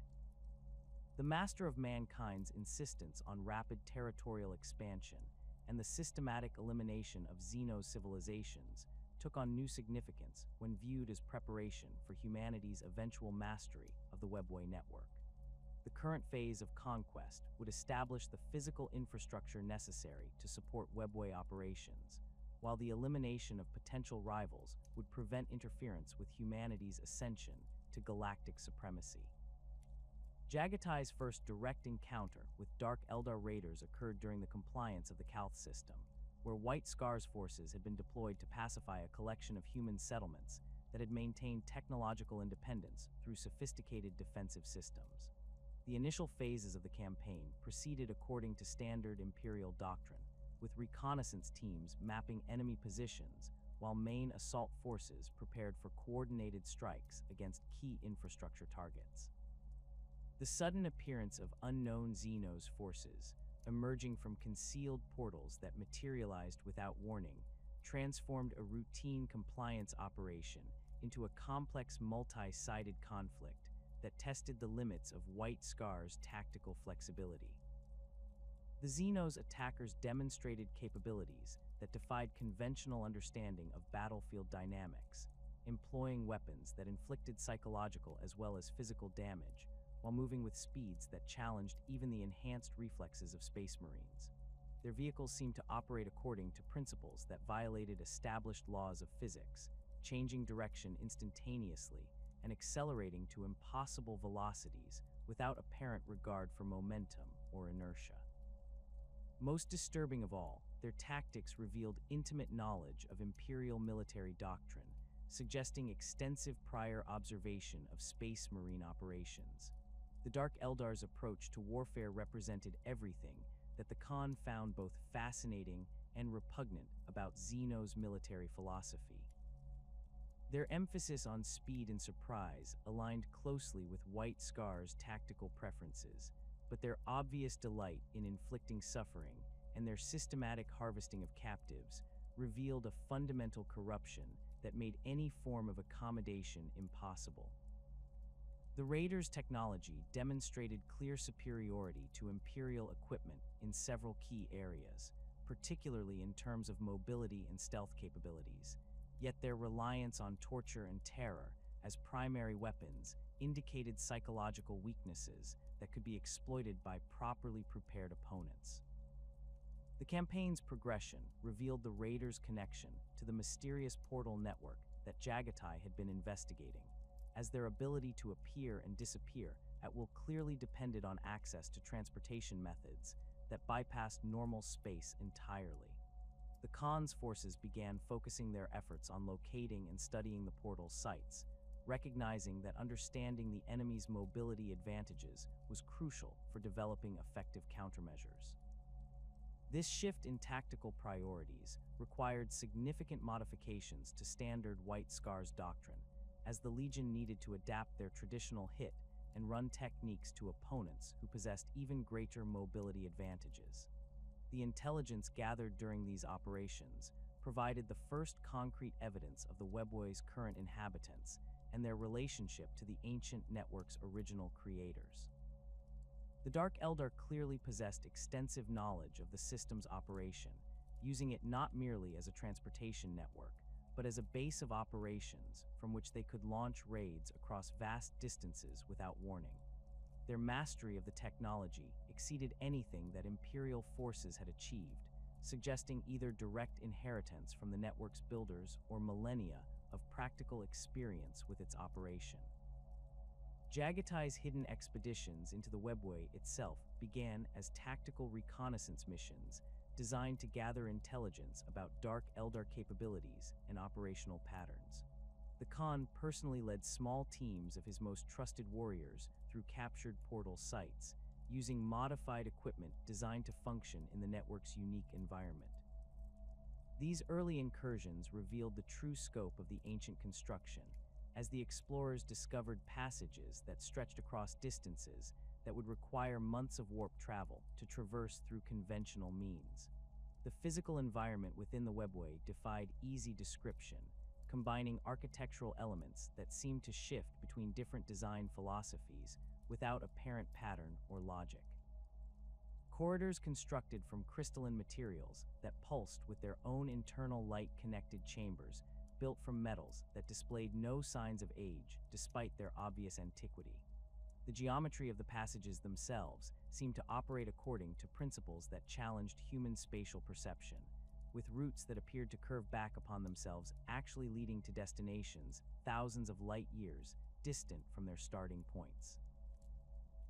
The Master of Mankind's insistence on rapid territorial expansion and the systematic elimination of Xeno's civilizations took on new significance when viewed as preparation for humanity's eventual mastery of the Webway network. The current phase of conquest would establish the physical infrastructure necessary to support Webway operations, while the elimination of potential rivals would prevent interference with humanity's ascension to galactic supremacy. Jaghatai's first direct encounter with Dark Eldar raiders occurred during the compliance of the Calth system, where White Scar's forces had been deployed to pacify a collection of human settlements that had maintained technological independence through sophisticated defensive systems. The initial phases of the campaign proceeded according to standard Imperial doctrine, with reconnaissance teams mapping enemy positions while main assault forces prepared for coordinated strikes against key infrastructure targets. The sudden appearance of unknown Xeno's forces, emerging from concealed portals that materialized without warning, transformed a routine compliance operation into a complex multi-sided conflict that tested the limits of White Scar's tactical flexibility. The Xeno's attackers demonstrated capabilities that defied conventional understanding of battlefield dynamics, employing weapons that inflicted psychological as well as physical damage, while moving with speeds that challenged even the enhanced reflexes of Space Marines. Their vehicles seemed to operate according to principles that violated established laws of physics, changing direction instantaneously and accelerating to impossible velocities without apparent regard for momentum or inertia. Most disturbing of all, their tactics revealed intimate knowledge of Imperial military doctrine, suggesting extensive prior observation of Space Marine operations. The Dark Eldar's approach to warfare represented everything that the Khan found both fascinating and repugnant about Xeno's military philosophy. Their emphasis on speed and surprise aligned closely with White Scar's tactical preferences, but their obvious delight in inflicting suffering and their systematic harvesting of captives revealed a fundamental corruption that made any form of accommodation impossible. The Raiders' technology demonstrated clear superiority to Imperial equipment in several key areas, particularly in terms of mobility and stealth capabilities, yet their reliance on torture and terror as primary weapons indicated psychological weaknesses that could be exploited by properly prepared opponents. The campaign's progression revealed the Raiders' connection to the mysterious portal network that Jaghatai had been investigating, as their ability to appear and disappear at will clearly depended on access to transportation methods that bypassed normal space entirely. The Khan's forces began focusing their efforts on locating and studying the portal's sites, recognizing that understanding the enemy's mobility advantages was crucial for developing effective countermeasures. This shift in tactical priorities required significant modifications to standard White Scars doctrine, as the Legion needed to adapt their traditional hit and run techniques to opponents who possessed even greater mobility advantages. The intelligence gathered during these operations provided the first concrete evidence of the Webway's current inhabitants and their relationship to the ancient network's original creators. The Dark Eldar clearly possessed extensive knowledge of the system's operation, using it not merely as a transportation network, but as a base of operations from which they could launch raids across vast distances without warning. Their mastery of the technology exceeded anything that Imperial forces had achieved, suggesting either direct inheritance from the network's builders or millennia of practical experience with its operation. Jaghatai's hidden expeditions into the Webway itself began as tactical reconnaissance missions designed to gather intelligence about Dark Eldar capabilities and operational patterns. The Khan personally led small teams of his most trusted warriors through captured portal sites, using modified equipment designed to function in the network's unique environment. These early incursions revealed the true scope of the ancient construction, as the explorers discovered passages that stretched across distances that would require months of warp travel to traverse through conventional means. The physical environment within the Webway defied easy description, combining architectural elements that seemed to shift between different design philosophies without apparent pattern or logic. Corridors constructed from crystalline materials that pulsed with their own internal light-connected chambers built from metals that displayed no signs of age despite their obvious antiquity. The geometry of the passages themselves seemed to operate according to principles that challenged human spatial perception, with routes that appeared to curve back upon themselves actually leading to destinations thousands of light years distant from their starting points.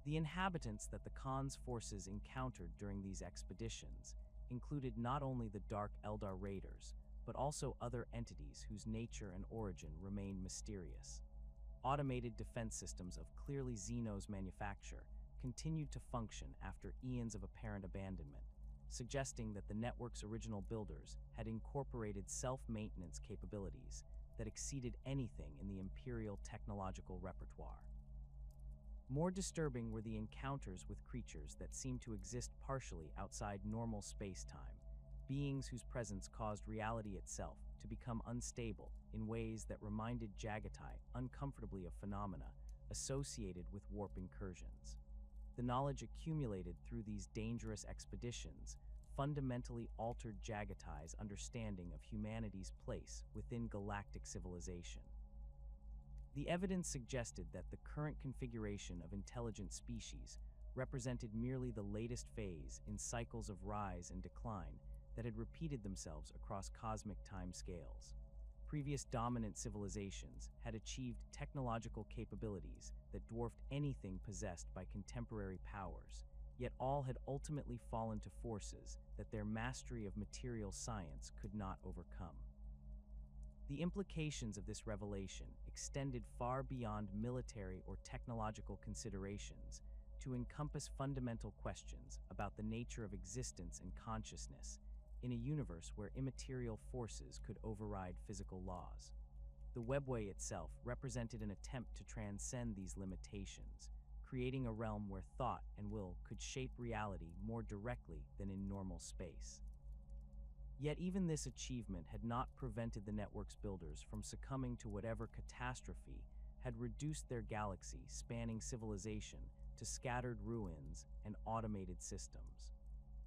The inhabitants that the Khan's forces encountered during these expeditions included not only the Dark Eldar raiders, but also other entities whose nature and origin remained mysterious. Automated defense systems of clearly Xenos manufacture continued to function after eons of apparent abandonment, suggesting that the network's original builders had incorporated self-maintenance capabilities that exceeded anything in the Imperial technological repertoire. More disturbing were the encounters with creatures that seemed to exist partially outside normal space-time, beings whose presence caused reality itself to become unstable in ways that reminded Jaghatai uncomfortably of phenomena associated with warp incursions. The knowledge accumulated through these dangerous expeditions fundamentally altered Jaghatai's understanding of humanity's place within galactic civilization. The evidence suggested that the current configuration of intelligent species represented merely the latest phase in cycles of rise and decline that had repeated themselves across cosmic time scales. Previous dominant civilizations had achieved technological capabilities that dwarfed anything possessed by contemporary powers, yet all had ultimately fallen to forces that their mastery of material science could not overcome. The implications of this revelation extended far beyond military or technological considerations to encompass fundamental questions about the nature of existence and consciousness in a universe where immaterial forces could override physical laws. The Webway itself represented an attempt to transcend these limitations, creating a realm where thought and will could shape reality more directly than in normal space. Yet even this achievement had not prevented the network's builders from succumbing to whatever catastrophe had reduced their galaxy-spanning civilization to scattered ruins and automated systems.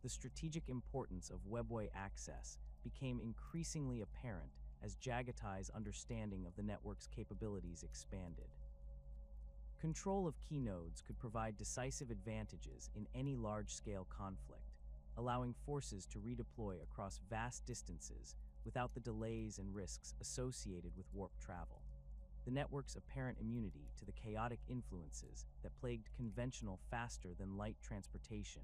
The strategic importance of Webway access became increasingly apparent as Jaghatai's understanding of the network's capabilities expanded. Control of key nodes could provide decisive advantages in any large-scale conflict, allowing forces to redeploy across vast distances without the delays and risks associated with warp travel. The network's apparent immunity to the chaotic influences that plagued conventional faster-than-light transportation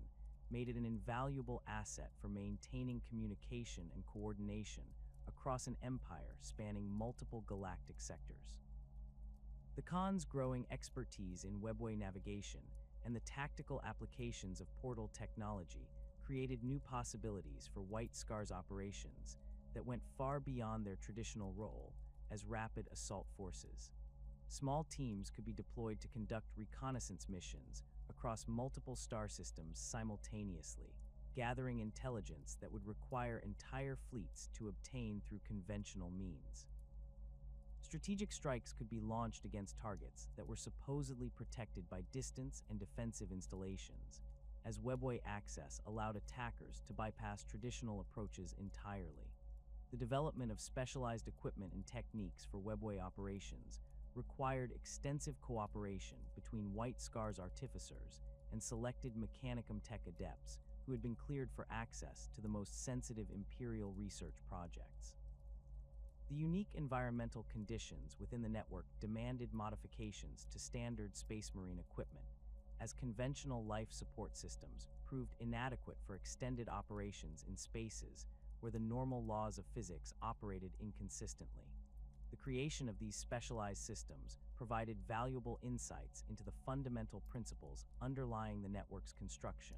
made it an invaluable asset for maintaining communication and coordination across an empire spanning multiple galactic sectors. The Khan's growing expertise in Webway navigation and the tactical applications of portal technology created new possibilities for White Scar's operations that went far beyond their traditional role as rapid assault forces. Small teams could be deployed to conduct reconnaissance missions across multiple star systems simultaneously, gathering intelligence that would require entire fleets to obtain through conventional means. Strategic strikes could be launched against targets that were supposedly protected by distance and defensive installations, as Webway access allowed attackers to bypass traditional approaches entirely. The development of specialized equipment and techniques for Webway operations required extensive cooperation between White Scar's artificers and selected Mechanicum tech adepts who had been cleared for access to the most sensitive Imperial research projects. The unique environmental conditions within the network demanded modifications to standard Space Marine equipment, as conventional life support systems proved inadequate for extended operations in spaces where the normal laws of physics operated inconsistently. The creation of these specialized systems provided valuable insights into the fundamental principles underlying the network's construction,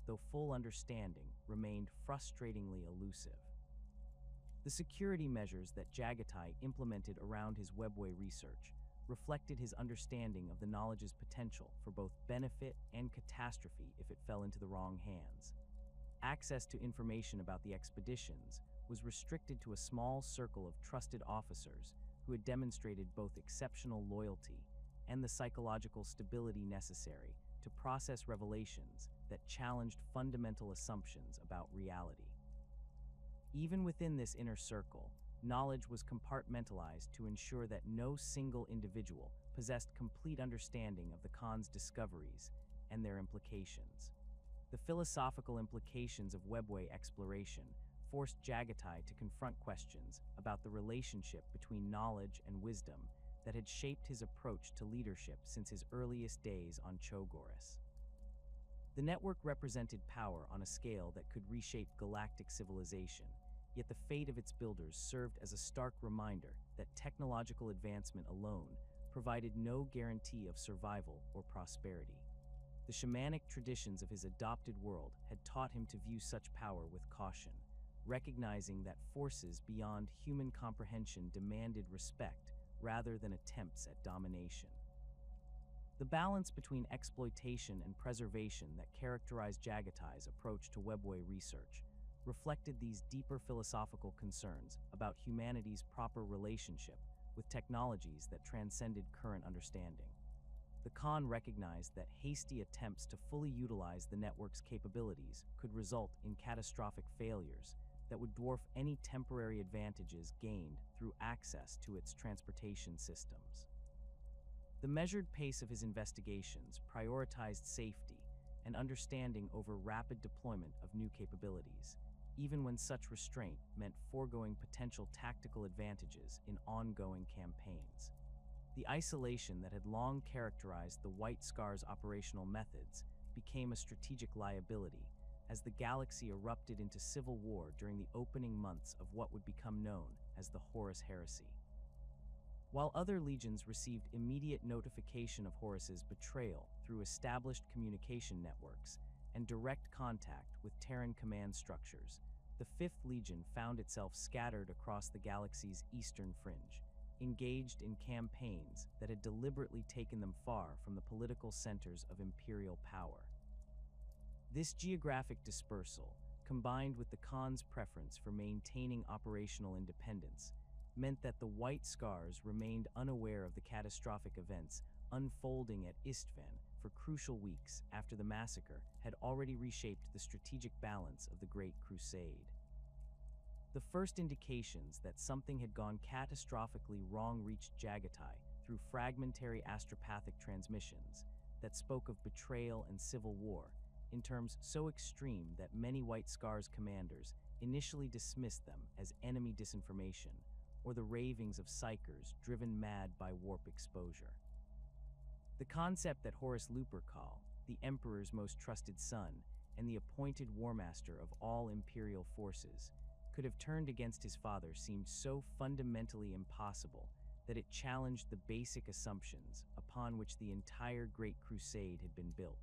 though full understanding remained frustratingly elusive. The security measures that Jaghatai implemented around his Webway research reflected his understanding of the knowledge's potential for both benefit and catastrophe if it fell into the wrong hands. Access to information about the expeditions was restricted to a small circle of trusted officers who had demonstrated both exceptional loyalty and the psychological stability necessary to process revelations that challenged fundamental assumptions about reality. Even within this inner circle, knowledge was compartmentalized to ensure that no single individual possessed complete understanding of the Khan's discoveries and their implications. The philosophical implications of Webway exploration forced Jaghatai to confront questions about the relationship between knowledge and wisdom that had shaped his approach to leadership since his earliest days on Chogoris. The network represented power on a scale that could reshape galactic civilization, yet the fate of its builders served as a stark reminder that technological advancement alone provided no guarantee of survival or prosperity. The shamanic traditions of his adopted world had taught him to view such power with caution, recognizing that forces beyond human comprehension demanded respect rather than attempts at domination. The balance between exploitation and preservation that characterized Jaghatai's approach to Webway research reflected these deeper philosophical concerns about humanity's proper relationship with technologies that transcended current understanding. The Khan recognized that hasty attempts to fully utilize the network's capabilities could result in catastrophic failures that would dwarf any temporary advantages gained through access to its transportation systems. The measured pace of his investigations prioritized safety and understanding over rapid deployment of new capabilities, even when such restraint meant foregoing potential tactical advantages in ongoing campaigns. The isolation that had long characterized the White Scar's operational methods became a strategic liability as the galaxy erupted into civil war during the opening months of what would become known as the Horus Heresy. While other legions received immediate notification of Horus's betrayal through established communication networks and direct contact with Terran command structures, the 5th Legion found itself scattered across the galaxy's eastern fringe, engaged in campaigns that had deliberately taken them far from the political centers of imperial power. This geographic dispersal, combined with the Khan's preference for maintaining operational independence, meant that the White Scars remained unaware of the catastrophic events unfolding at Istvan for crucial weeks after the massacre had already reshaped the strategic balance of the Great Crusade. The first indications that something had gone catastrophically wrong reached Jaghatai through fragmentary astropathic transmissions that spoke of betrayal and civil war in terms so extreme that many White Scars commanders initially dismissed them as enemy disinformation or the ravings of psychers driven mad by warp exposure. The concept that Horus Lupercal, the Emperor's most trusted son, and the appointed warmaster of all imperial forces, could have turned against his father seemed so fundamentally impossible that it challenged the basic assumptions upon which the entire Great Crusade had been built.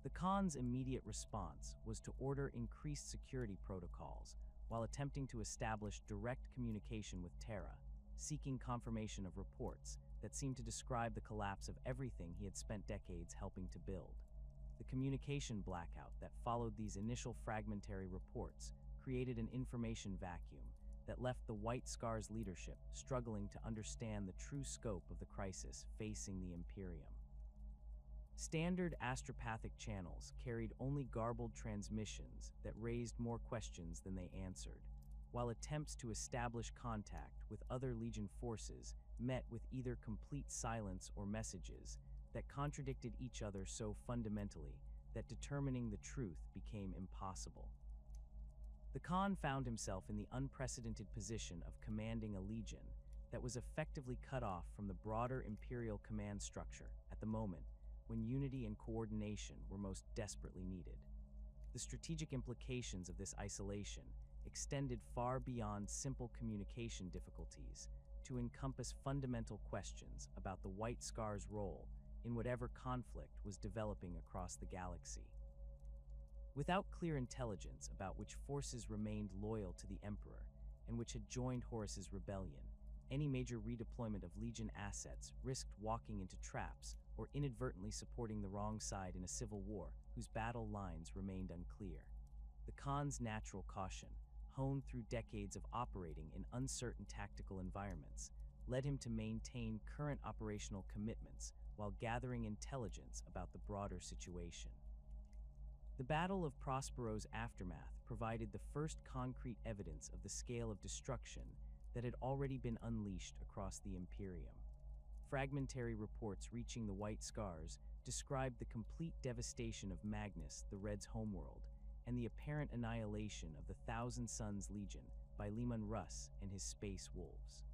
The Khan's immediate response was to order increased security protocols while attempting to establish direct communication with Terra, seeking confirmation of reports that seemed to describe the collapse of everything he had spent decades helping to build. The communication blackout that followed these initial fragmentary reports created an information vacuum that left the White Scar's leadership struggling to understand the true scope of the crisis facing the Imperium. Standard astropathic channels carried only garbled transmissions that raised more questions than they answered, while attempts to establish contact with other Legion forces met with either complete silence or messages that contradicted each other so fundamentally that determining the truth became impossible. The Khan found himself in the unprecedented position of commanding a legion that was effectively cut off from the broader Imperial command structure at the moment when unity and coordination were most desperately needed. The strategic implications of this isolation extended far beyond simple communication difficulties to encompass fundamental questions about the White Scar's role in whatever conflict was developing across the galaxy. Without clear intelligence about which forces remained loyal to the Emperor and which had joined Horus's rebellion, any major redeployment of Legion assets risked walking into traps or inadvertently supporting the wrong side in a civil war whose battle lines remained unclear. The Khan's natural caution, honed through decades of operating in uncertain tactical environments, led him to maintain current operational commitments while gathering intelligence about the broader situation. The Battle of Prospero's aftermath provided the first concrete evidence of the scale of destruction that had already been unleashed across the Imperium. Fragmentary reports reaching the White Scars described the complete devastation of Magnus, the Red's homeworld, and the apparent annihilation of the Thousand Suns Legion by Leman Russ and his space wolves.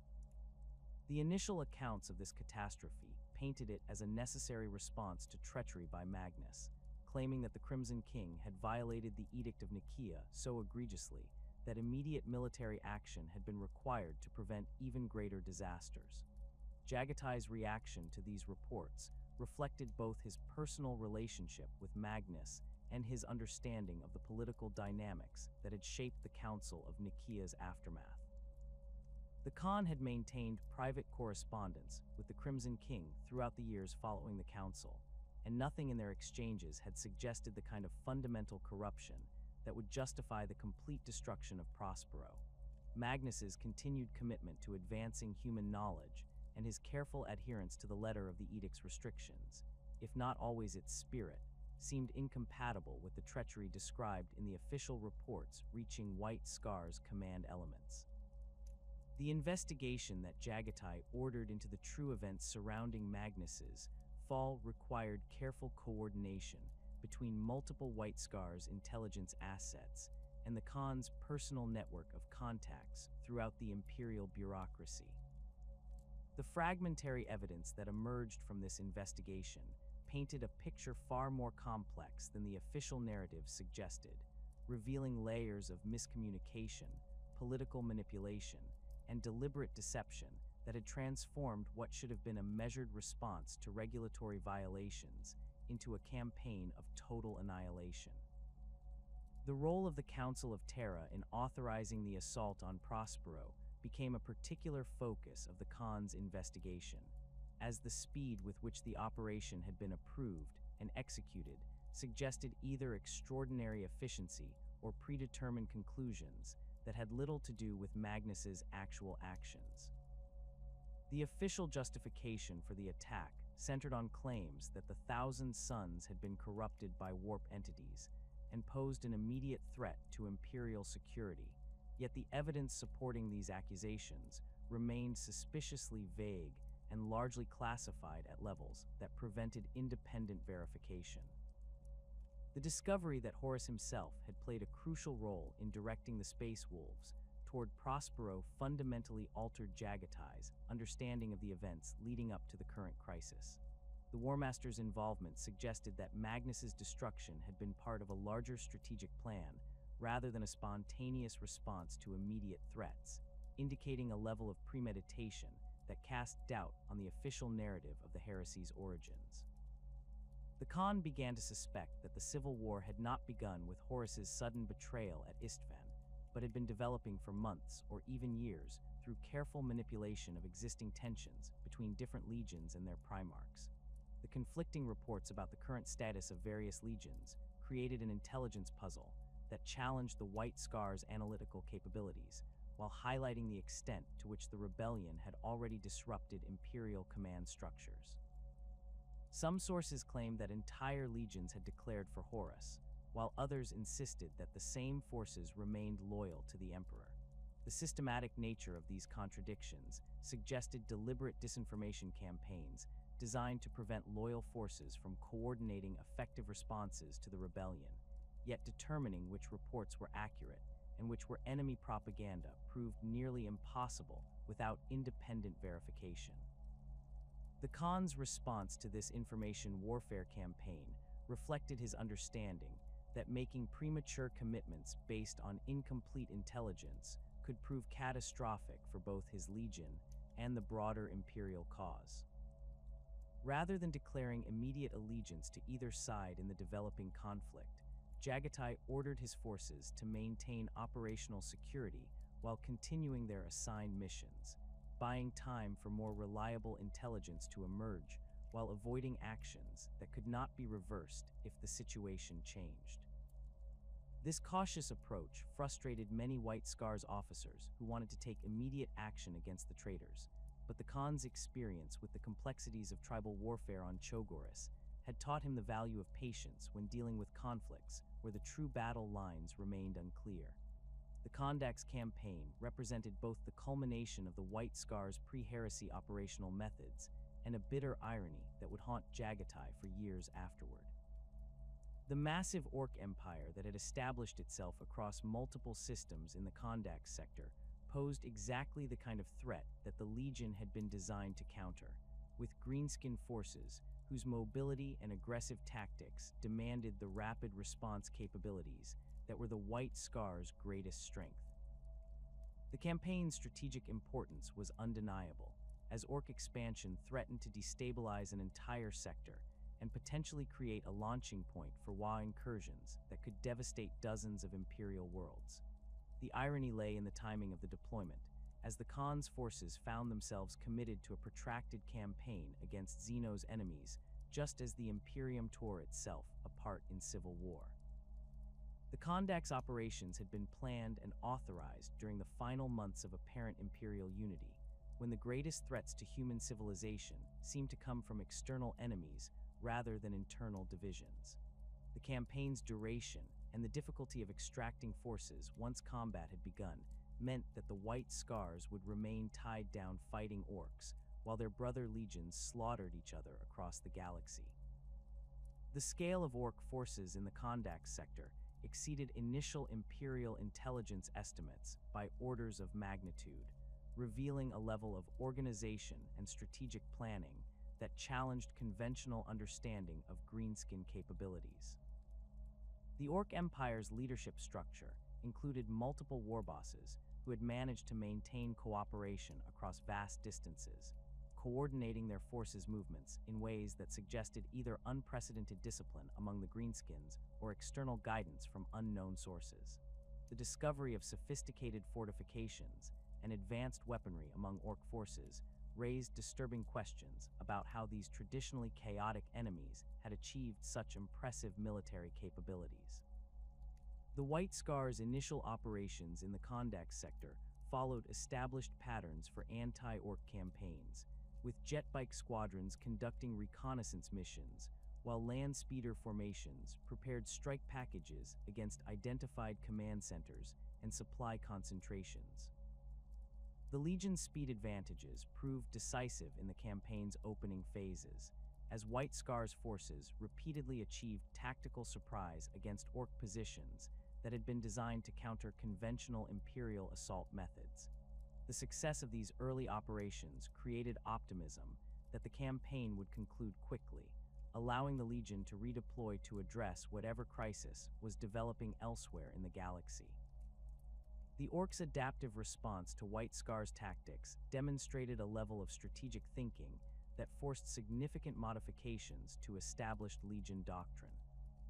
The initial accounts of this catastrophe painted it as a necessary response to treachery by Magnus, claiming that the Crimson King had violated the Edict of Nicaea so egregiously that immediate military action had been required to prevent even greater disasters. Jaghatai's reaction to these reports reflected both his personal relationship with Magnus and his understanding of the political dynamics that had shaped the Council of Nicaea's aftermath. The Khan had maintained private correspondence with the Crimson King throughout the years following the Council, and nothing in their exchanges had suggested the kind of fundamental corruption that would justify the complete destruction of Prospero. Magnus's continued commitment to advancing human knowledge and his careful adherence to the letter of the edict's restrictions, if not always its spirit, seemed incompatible with the treachery described in the official reports reaching White Scar's command elements. The investigation that Jaghatai ordered into the true events surrounding Magnus's fall required careful coordination between multiple White Scar's intelligence assets and the Khan's personal network of contacts throughout the imperial bureaucracy. The fragmentary evidence that emerged from this investigation painted a picture far more complex than the official narrative suggested, revealing layers of miscommunication, political manipulation, and deliberate deception that had transformed what should have been a measured response to regulatory violations into a campaign of total annihilation. The role of the Council of Terra in authorizing the assault on Prospero became a particular focus of the Khan's investigation, as the speed with which the operation had been approved and executed suggested either extraordinary efficiency or predetermined conclusions that had little to do with Magnus's actual actions. The official justification for the attack centered on claims that the Thousand Suns had been corrupted by warp entities and posed an immediate threat to imperial security, yet the evidence supporting these accusations remained suspiciously vague and largely classified at levels that prevented independent verification. The discovery that Horus himself had played a crucial role in directing the Space Wolves toward Prospero fundamentally altered Jaghatai's understanding of the events leading up to the current crisis. The War Master's involvement suggested that Magnus's destruction had been part of a larger strategic plan rather than a spontaneous response to immediate threats, indicating a level of premeditation that cast doubt on the official narrative of the heresy's origins. The Khan began to suspect that the civil war had not begun with Horus's sudden betrayal at Istvan, but had been developing for months or even years through careful manipulation of existing tensions between different legions and their primarchs. The conflicting reports about the current status of various legions created an intelligence puzzle that challenged the White Scar's analytical capabilities, while highlighting the extent to which the rebellion had already disrupted imperial command structures. Some sources claimed that entire legions had declared for Horus, while others insisted that the same forces remained loyal to the Emperor. The systematic nature of these contradictions suggested deliberate disinformation campaigns designed to prevent loyal forces from coordinating effective responses to the rebellion, yet determining which reports were accurate and which were enemy propaganda proved nearly impossible without independent verification. The Khan's response to this information warfare campaign reflected his understanding that making premature commitments based on incomplete intelligence could prove catastrophic for both his legion and the broader imperial cause. Rather than declaring immediate allegiance to either side in the developing conflict, Jaghatai ordered his forces to maintain operational security while continuing their assigned missions, buying time for more reliable intelligence to emerge while avoiding actions that could not be reversed if the situation changed. This cautious approach frustrated many White Scar's officers who wanted to take immediate action against the traitors, but the Khan's experience with the complexities of tribal warfare on Chogoris had taught him the value of patience when dealing with conflicts where the true battle lines remained unclear. The Kandak's campaign represented both the culmination of the White Scar's pre-heresy operational methods and a bitter irony that would haunt Jaghatai for years afterward. The massive Orc empire that had established itself across multiple systems in the Kandak sector posed exactly the kind of threat that the Legion had been designed to counter, with greenskin forces whose mobility and aggressive tactics demanded the rapid response capabilities that were the White Scar's greatest strength. The campaign's strategic importance was undeniable, as Orc expansion threatened to destabilize an entire sector and potentially create a launching point for Wa incursions that could devastate dozens of Imperial worlds. The irony lay in the timing of the deployment, as the Khan's forces found themselves committed to a protracted campaign against Xeno's enemies, just as the Imperium tore itself apart in civil war. The Kandak's operations had been planned and authorized during the final months of apparent Imperial unity, when the greatest threats to human civilization seemed to come from external enemies rather than internal divisions. The campaign's duration and the difficulty of extracting forces once combat had begun meant that the White Scars would remain tied down fighting Orcs, while their brother legions slaughtered each other across the galaxy. The scale of Orc forces in the Kandak sector exceeded initial Imperial intelligence estimates by orders of magnitude, revealing a level of organization and strategic planning that challenged conventional understanding of greenskin capabilities. The Orc Empire's leadership structure included multiple war bosses who had managed to maintain cooperation across vast distances, coordinating their forces' movements in ways that suggested either unprecedented discipline among the greenskins or external guidance from unknown sources. The discovery of sophisticated fortifications and advanced weaponry among Orc forces raised disturbing questions about how these traditionally chaotic enemies had achieved such impressive military capabilities. The White Scar's initial operations in the Kandak sector followed established patterns for anti-Orc campaigns, with jet bike squadrons conducting reconnaissance missions, while land speeder formations prepared strike packages against identified command centers and supply concentrations. The Legion's speed advantages proved decisive in the campaign's opening phases, as White Scar's forces repeatedly achieved tactical surprise against Orc positions that had been designed to counter conventional Imperial assault methods. The success of these early operations created optimism that the campaign would conclude quickly, allowing the Legion to redeploy to address whatever crisis was developing elsewhere in the galaxy. The Orcs' adaptive response to White Scar's tactics demonstrated a level of strategic thinking that forced significant modifications to established Legion doctrine.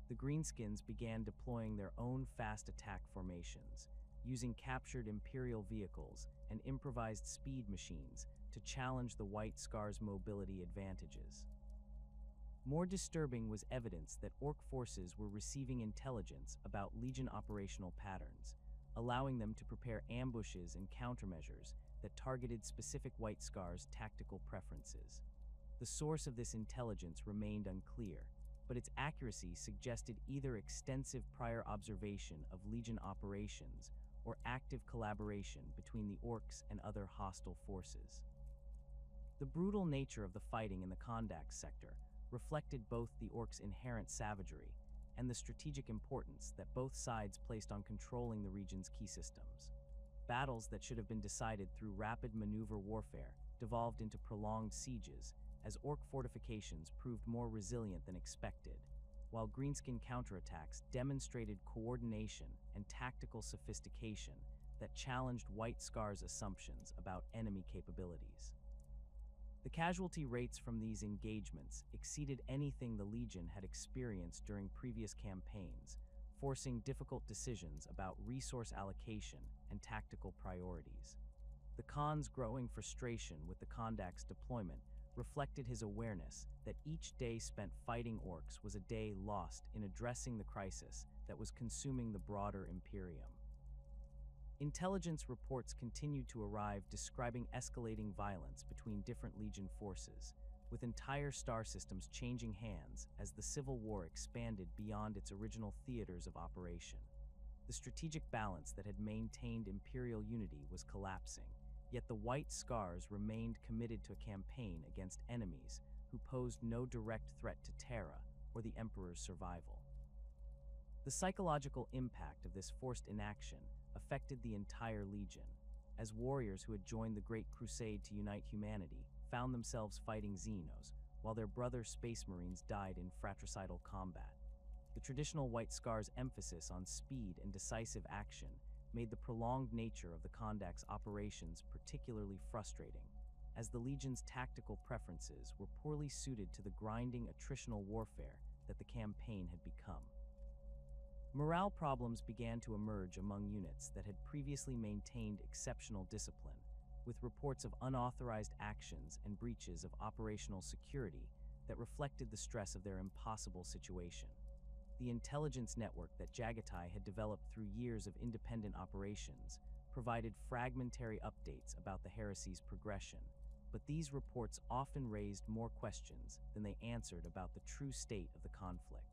The Greenskins began deploying their own fast attack formations, using captured Imperial vehicles and improvised speed machines to challenge the White Scar's mobility advantages. More disturbing was evidence that Orc forces were receiving intelligence about Legion operational patterns, allowing them to prepare ambushes and countermeasures that targeted specific White Scar's tactical preferences. The source of this intelligence remained unclear, but its accuracy suggested either extensive prior observation of Legion operations or active collaboration between the Orcs and other hostile forces. The brutal nature of the fighting in the Kondak sector reflected both the Orcs' inherent savagery and the strategic importance that both sides placed on controlling the region's key systems. Battles that should have been decided through rapid maneuver warfare devolved into prolonged sieges as Orc fortifications proved more resilient than expected, while Greenskin counterattacks demonstrated coordination and tactical sophistication that challenged White Scar's assumptions about enemy capabilities. The casualty rates from these engagements exceeded anything the Legion had experienced during previous campaigns, forcing difficult decisions about resource allocation and tactical priorities. The Khan's growing frustration with the Kondak's deployment reflected his awareness that each day spent fighting Orcs was a day lost in addressing the crisis that was consuming the broader Imperium. Intelligence reports continued to arrive describing escalating violence between different Legion forces, with entire star systems changing hands as the Civil War expanded beyond its original theaters of operation. The strategic balance that had maintained Imperial unity was collapsing, yet the White Scars remained committed to a campaign against enemies who posed no direct threat to Terra or the Emperor's survival. The psychological impact of this forced inaction affected the entire Legion, as warriors who had joined the Great Crusade to unite humanity found themselves fighting Xenos, while their brother Space Marines died in fratricidal combat. The traditional White Scar's emphasis on speed and decisive action made the prolonged nature of the Kondak's operations particularly frustrating, as the Legion's tactical preferences were poorly suited to the grinding attritional warfare that the campaign had become. Morale problems began to emerge among units that had previously maintained exceptional discipline, with reports of unauthorized actions and breaches of operational security that reflected the stress of their impossible situation. The intelligence network that Jaghatai had developed through years of independent operations provided fragmentary updates about the heresy's progression, but these reports often raised more questions than they answered about the true state of the conflict.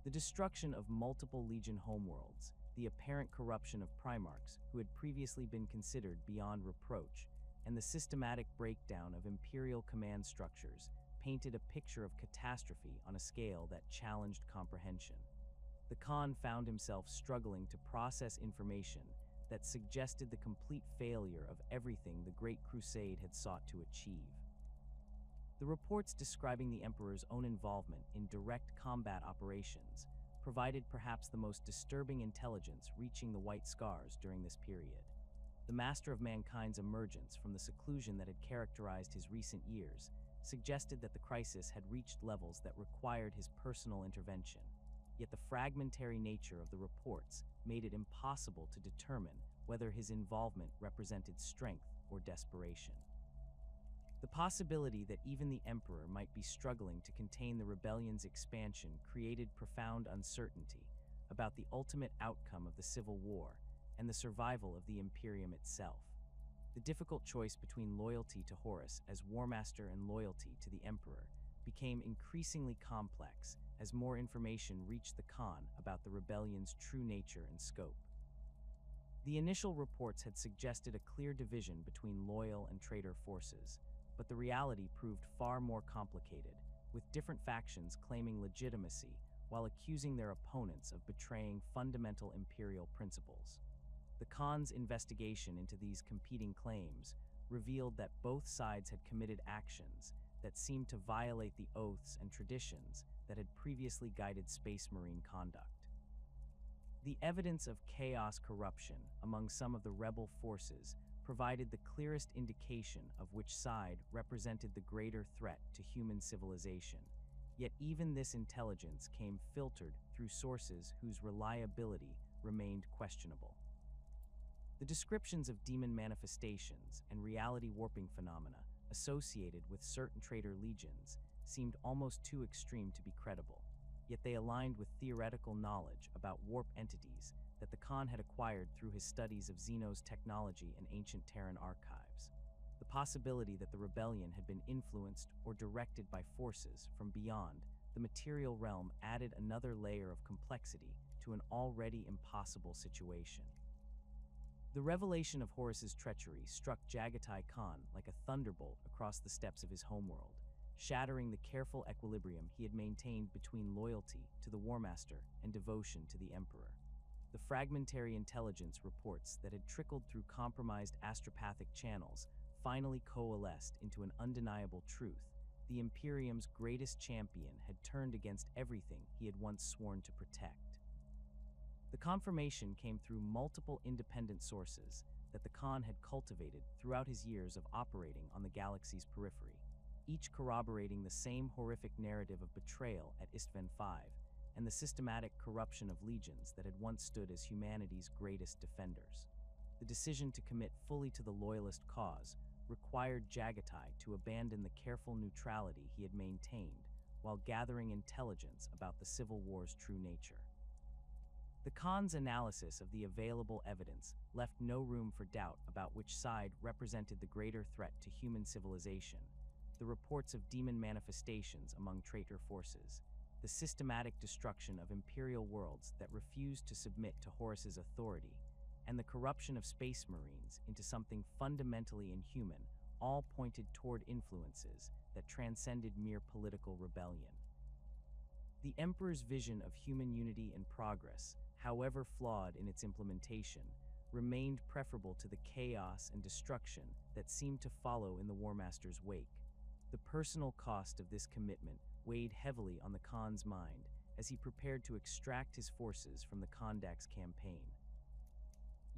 The destruction of multiple Legion homeworlds, the apparent corruption of Primarchs who had previously been considered beyond reproach, and the systematic breakdown of Imperial command structures painted a picture of catastrophe on a scale that challenged comprehension. The Khan found himself struggling to process information that suggested the complete failure of everything the Great Crusade had sought to achieve. The reports describing the Emperor's own involvement in direct combat operations provided perhaps the most disturbing intelligence reaching the White Scars during this period. The Master of Mankind's emergence from the seclusion that had characterized his recent years suggested that the crisis had reached levels that required his personal intervention, yet the fragmentary nature of the reports made it impossible to determine whether his involvement represented strength or desperation. The possibility that even the Emperor might be struggling to contain the rebellion's expansion created profound uncertainty about the ultimate outcome of the Civil War and the survival of the Imperium itself. The difficult choice between loyalty to Horus as War Master and loyalty to the Emperor became increasingly complex as more information reached the Khan about the rebellion's true nature and scope. The initial reports had suggested a clear division between loyal and traitor forces, but the reality proved far more complicated, with different factions claiming legitimacy while accusing their opponents of betraying fundamental imperial principles. The Khan's investigation into these competing claims revealed that both sides had committed actions that seemed to violate the oaths and traditions that had previously guided Space Marine conduct. The evidence of chaos corruption among some of the rebel forces provided the clearest indication of which side represented the greater threat to human civilization. Yet even this intelligence came filtered through sources whose reliability remained questionable. The descriptions of demon manifestations and reality warping phenomena associated with certain traitor legions seemed almost too extreme to be credible, yet they aligned with theoretical knowledge about warp entities that the Khan had acquired through his studies of Xeno's technology and ancient Terran archives. The possibility that the rebellion had been influenced or directed by forces from beyond the material realm added another layer of complexity to an already impossible situation. The revelation of Horus's treachery struck Jaghatai Khan like a thunderbolt across the steppes of his homeworld, shattering the careful equilibrium he had maintained between loyalty to the War Master and devotion to the Emperor. The fragmentary intelligence reports that had trickled through compromised astropathic channels finally coalesced into an undeniable truth. The Imperium's greatest champion had turned against everything he had once sworn to protect. The confirmation came through multiple independent sources that the Khan had cultivated throughout his years of operating on the galaxy's periphery, each corroborating the same horrific narrative of betrayal at Istvan V and the systematic corruption of legions that had once stood as humanity's greatest defenders. The decision to commit fully to the loyalist cause required Jaghatai to abandon the careful neutrality he had maintained while gathering intelligence about the Civil War's true nature. The Khan's analysis of the available evidence left no room for doubt about which side represented the greater threat to human civilization. The reports of demon manifestations among traitor forces, the systematic destruction of imperial worlds that refused to submit to Horus's authority, and the corruption of space marines into something fundamentally inhuman all pointed toward influences that transcended mere political rebellion. The Emperor's vision of human unity and progress, however flawed in its implementation, remained preferable to the chaos and destruction that seemed to follow in the War Master's wake. The personal cost of this commitment weighed heavily on the Khan's mind as he prepared to extract his forces from the Kondax campaign.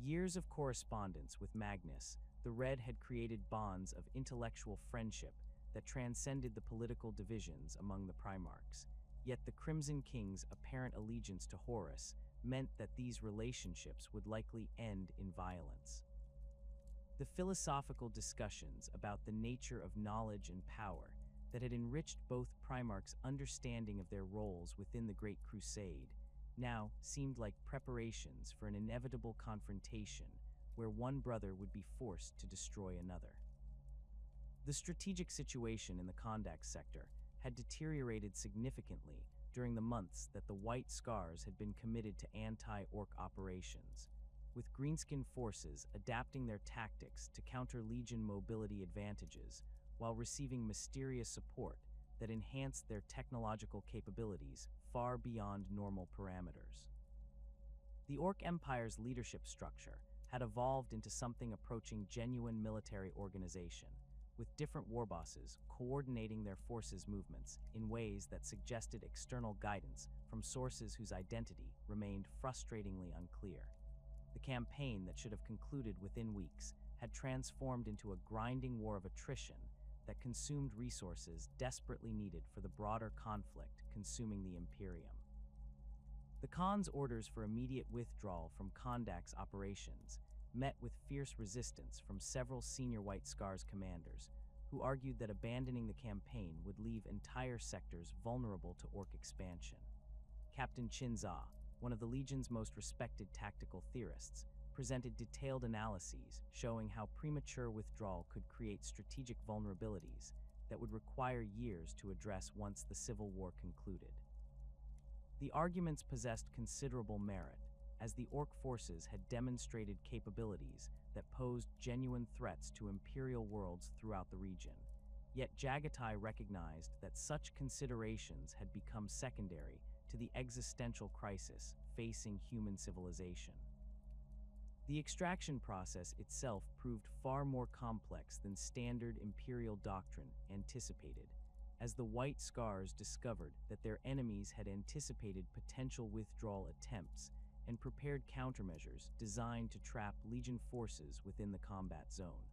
Years of correspondence with Magnus, the Red had created bonds of intellectual friendship that transcended the political divisions among the Primarchs. Yet the Crimson King's apparent allegiance to Horus meant that these relationships would likely end in violence. The philosophical discussions about the nature of knowledge and power that had enriched both Primarchs' understanding of their roles within the Great Crusade now seemed like preparations for an inevitable confrontation where one brother would be forced to destroy another. The strategic situation in the Kondax sector had deteriorated significantly during the months that the White Scars had been committed to anti-Orc operations, with Greenskin forces adapting their tactics to counter Legion mobility advantages while receiving mysterious support that enhanced their technological capabilities far beyond normal parameters. The Orc Empire's leadership structure had evolved into something approaching genuine military organization, with different warbosses coordinating their forces' movements in ways that suggested external guidance from sources whose identity remained frustratingly unclear. The campaign that should have concluded within weeks had transformed into a grinding war of attrition that consumed resources desperately needed for the broader conflict consuming the Imperium. The Khan's orders for immediate withdrawal from Kondax operations met with fierce resistance from several senior White Scars commanders, who argued that abandoning the campaign would leave entire sectors vulnerable to Orc expansion. Captain Chinza, one of the Legion's most respected tactical theorists, presented detailed analyses showing how premature withdrawal could create strategic vulnerabilities that would require years to address once the Civil War concluded. The arguments possessed considerable merit, as the Orc forces had demonstrated capabilities that posed genuine threats to Imperial worlds throughout the region. Yet Jaghatai recognized that such considerations had become secondary to the existential crisis facing human civilization. The extraction process itself proved far more complex than standard imperial doctrine anticipated, as the White Scars discovered that their enemies had anticipated potential withdrawal attempts and prepared countermeasures designed to trap Legion forces within the combat zone.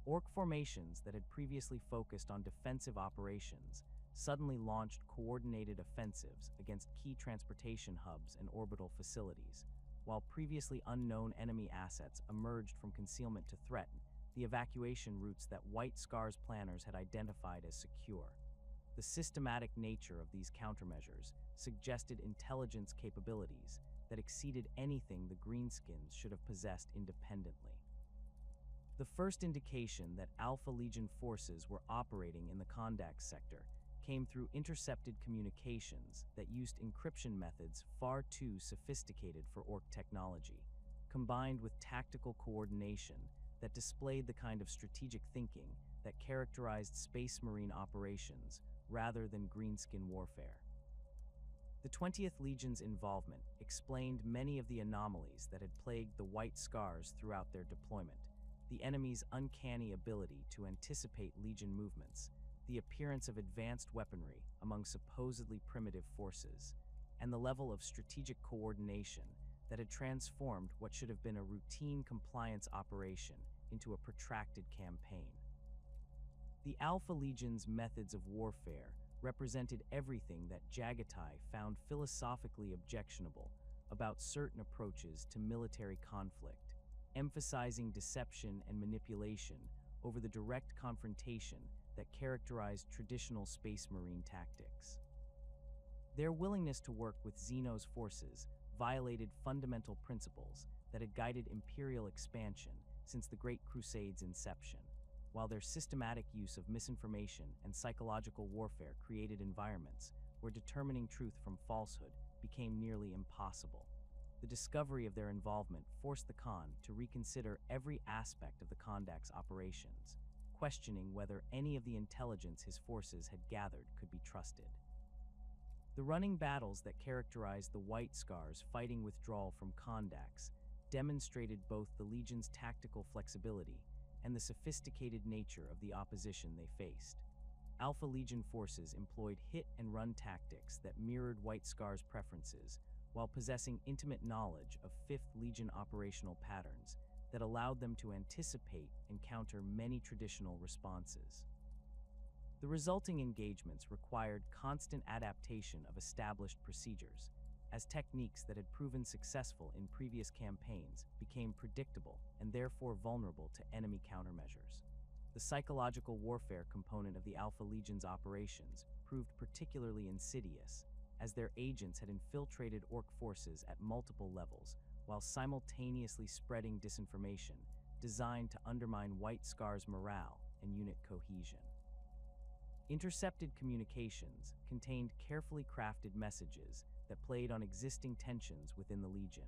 Orc formations that had previously focused on defensive operations suddenly launched coordinated offensives against key transportation hubs and orbital facilities, while previously unknown enemy assets emerged from concealment to threaten the evacuation routes that White Scars planners had identified as secure. The systematic nature of these countermeasures suggested intelligence capabilities that exceeded anything the Greenskins should have possessed independently. The first indication that Alpha Legion forces were operating in the Kondak sector came through intercepted communications that used encryption methods far too sophisticated for Orc technology, combined with tactical coordination that displayed the kind of strategic thinking that characterized Space Marine operations rather than greenskin warfare. The 20th Legion's involvement explained many of the anomalies that had plagued the White Scars throughout their deployment: the enemy's uncanny ability to anticipate Legion movements, the appearance of advanced weaponry among supposedly primitive forces, and the level of strategic coordination that had transformed what should have been a routine compliance operation into a protracted campaign. The Alpha Legion's methods of warfare represented everything that Jaghatai found philosophically objectionable about certain approaches to military conflict, emphasizing deception and manipulation over the direct confrontation that characterized traditional Space Marine tactics. Their willingness to work with Xeno's forces violated fundamental principles that had guided Imperial expansion since the Great Crusade's inception, while their systematic use of misinformation and psychological warfare created environments where determining truth from falsehood became nearly impossible. The discovery of their involvement forced the Khan to reconsider every aspect of the Kondak's operations, questioning whether any of the intelligence his forces had gathered could be trusted. The running battles that characterized the White Scars fighting withdrawal from Kondaks demonstrated both the Legion's tactical flexibility and the sophisticated nature of the opposition they faced. Alpha Legion forces employed hit-and-run tactics that mirrored White Scars' preferences, while possessing intimate knowledge of 5th Legion operational patterns that allowed them to anticipate and counter many traditional responses. The resulting engagements required constant adaptation of established procedures, as techniques that had proven successful in previous campaigns became predictable and therefore vulnerable to enemy countermeasures. The psychological warfare component of the Alpha Legion's operations proved particularly insidious, as their agents had infiltrated Orc forces at multiple levels, while simultaneously spreading disinformation designed to undermine White Scars' morale and unit cohesion. Intercepted communications contained carefully crafted messages that played on existing tensions within the Legion,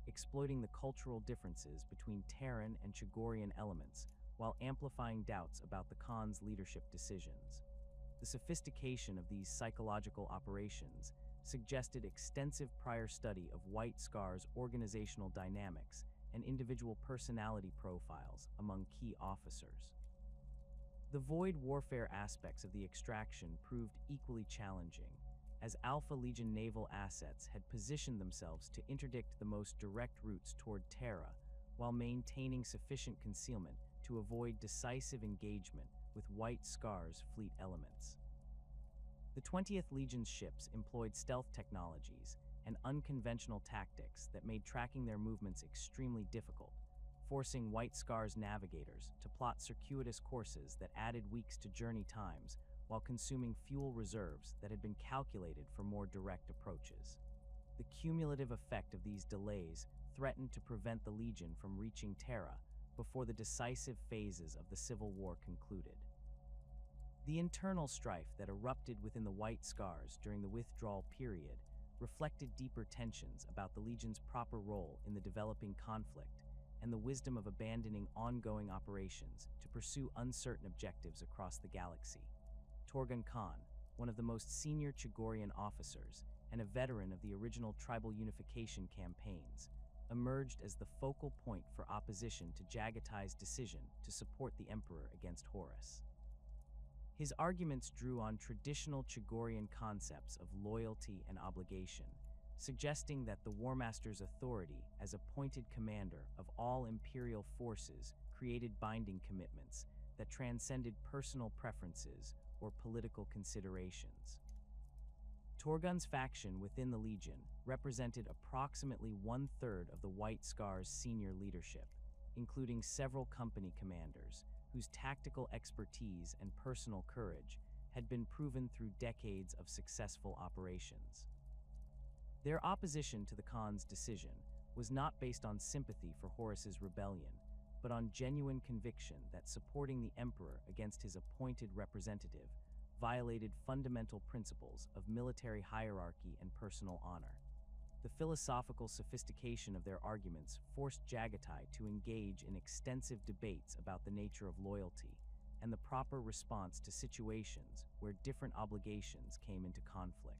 exploiting the cultural differences between Terran and Chogorian elements while amplifying doubts about the Khan's leadership decisions. The sophistication of these psychological operations suggested extensive prior study of White Scars' organizational dynamics and individual personality profiles among key officers. The void warfare aspects of the extraction proved equally challenging, as Alpha Legion naval assets had positioned themselves to interdict the most direct routes toward Terra while maintaining sufficient concealment to avoid decisive engagement with White Scars' fleet elements. The 20th Legion's ships employed stealth technologies and unconventional tactics that made tracking their movements extremely difficult, forcing White Scars' navigators to plot circuitous courses that added weeks to journey times while consuming fuel reserves that had been calculated for more direct approaches. The cumulative effect of these delays threatened to prevent the Legion from reaching Terra before the decisive phases of the Civil War concluded. The internal strife that erupted within the White Scars during the withdrawal period reflected deeper tensions about the Legion's proper role in the developing conflict and the wisdom of abandoning ongoing operations to pursue uncertain objectives across the galaxy. Torgan Khan, one of the most senior Chogorian officers and a veteran of the original tribal unification campaigns, emerged as the focal point for opposition to Jaghatai's decision to support the emperor against Horus. His arguments drew on traditional Chogorian concepts of loyalty and obligation, suggesting that the War Master's authority as appointed commander of all imperial forces created binding commitments that transcended personal preferences or political considerations. Torgun's faction within the Legion represented approximately one-third of the White Scar's senior leadership, including several company commanders whose tactical expertise and personal courage had been proven through decades of successful operations. Their opposition to the Khan's decision was not based on sympathy for Horus's rebellion, but on genuine conviction that supporting the emperor against his appointed representative violated fundamental principles of military hierarchy and personal honor. The philosophical sophistication of their arguments forced Jaghatai to engage in extensive debates about the nature of loyalty and the proper response to situations where different obligations came into conflict.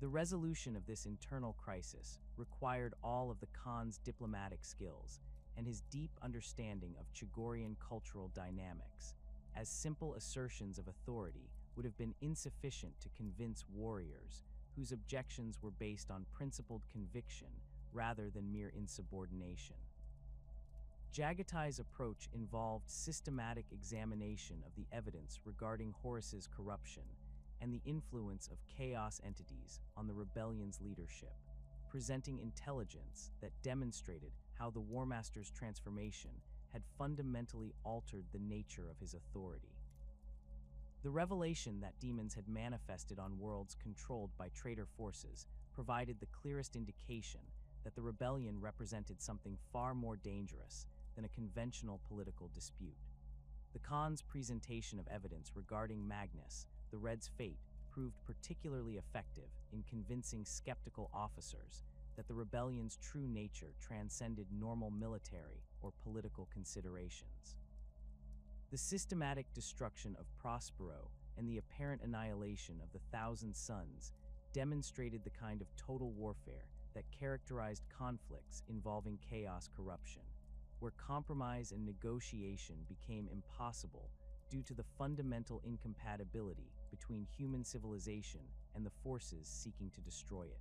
The resolution of this internal crisis required all of the Khan's diplomatic skills and his deep understanding of Chogorian cultural dynamics, as simple assertions of authority would have been insufficient to convince warriors whose objections were based on principled conviction rather than mere insubordination. Jaghatai's approach involved systematic examination of the evidence regarding Horus's corruption and the influence of chaos entities on the rebellion's leadership, presenting intelligence that demonstrated how the War Master's transformation had fundamentally altered the nature of his authority. The revelation that demons had manifested on worlds controlled by traitor forces provided the clearest indication that the rebellion represented something far more dangerous than a conventional political dispute. The Khan's presentation of evidence regarding Magnus, the Red's fate, proved particularly effective in convincing skeptical officers that the rebellion's true nature transcended normal military or political considerations. The systematic destruction of Prospero and the apparent annihilation of the Thousand Sons demonstrated the kind of total warfare that characterized conflicts involving chaos corruption, where compromise and negotiation became impossible due to the fundamental incompatibility between human civilization and the forces seeking to destroy it.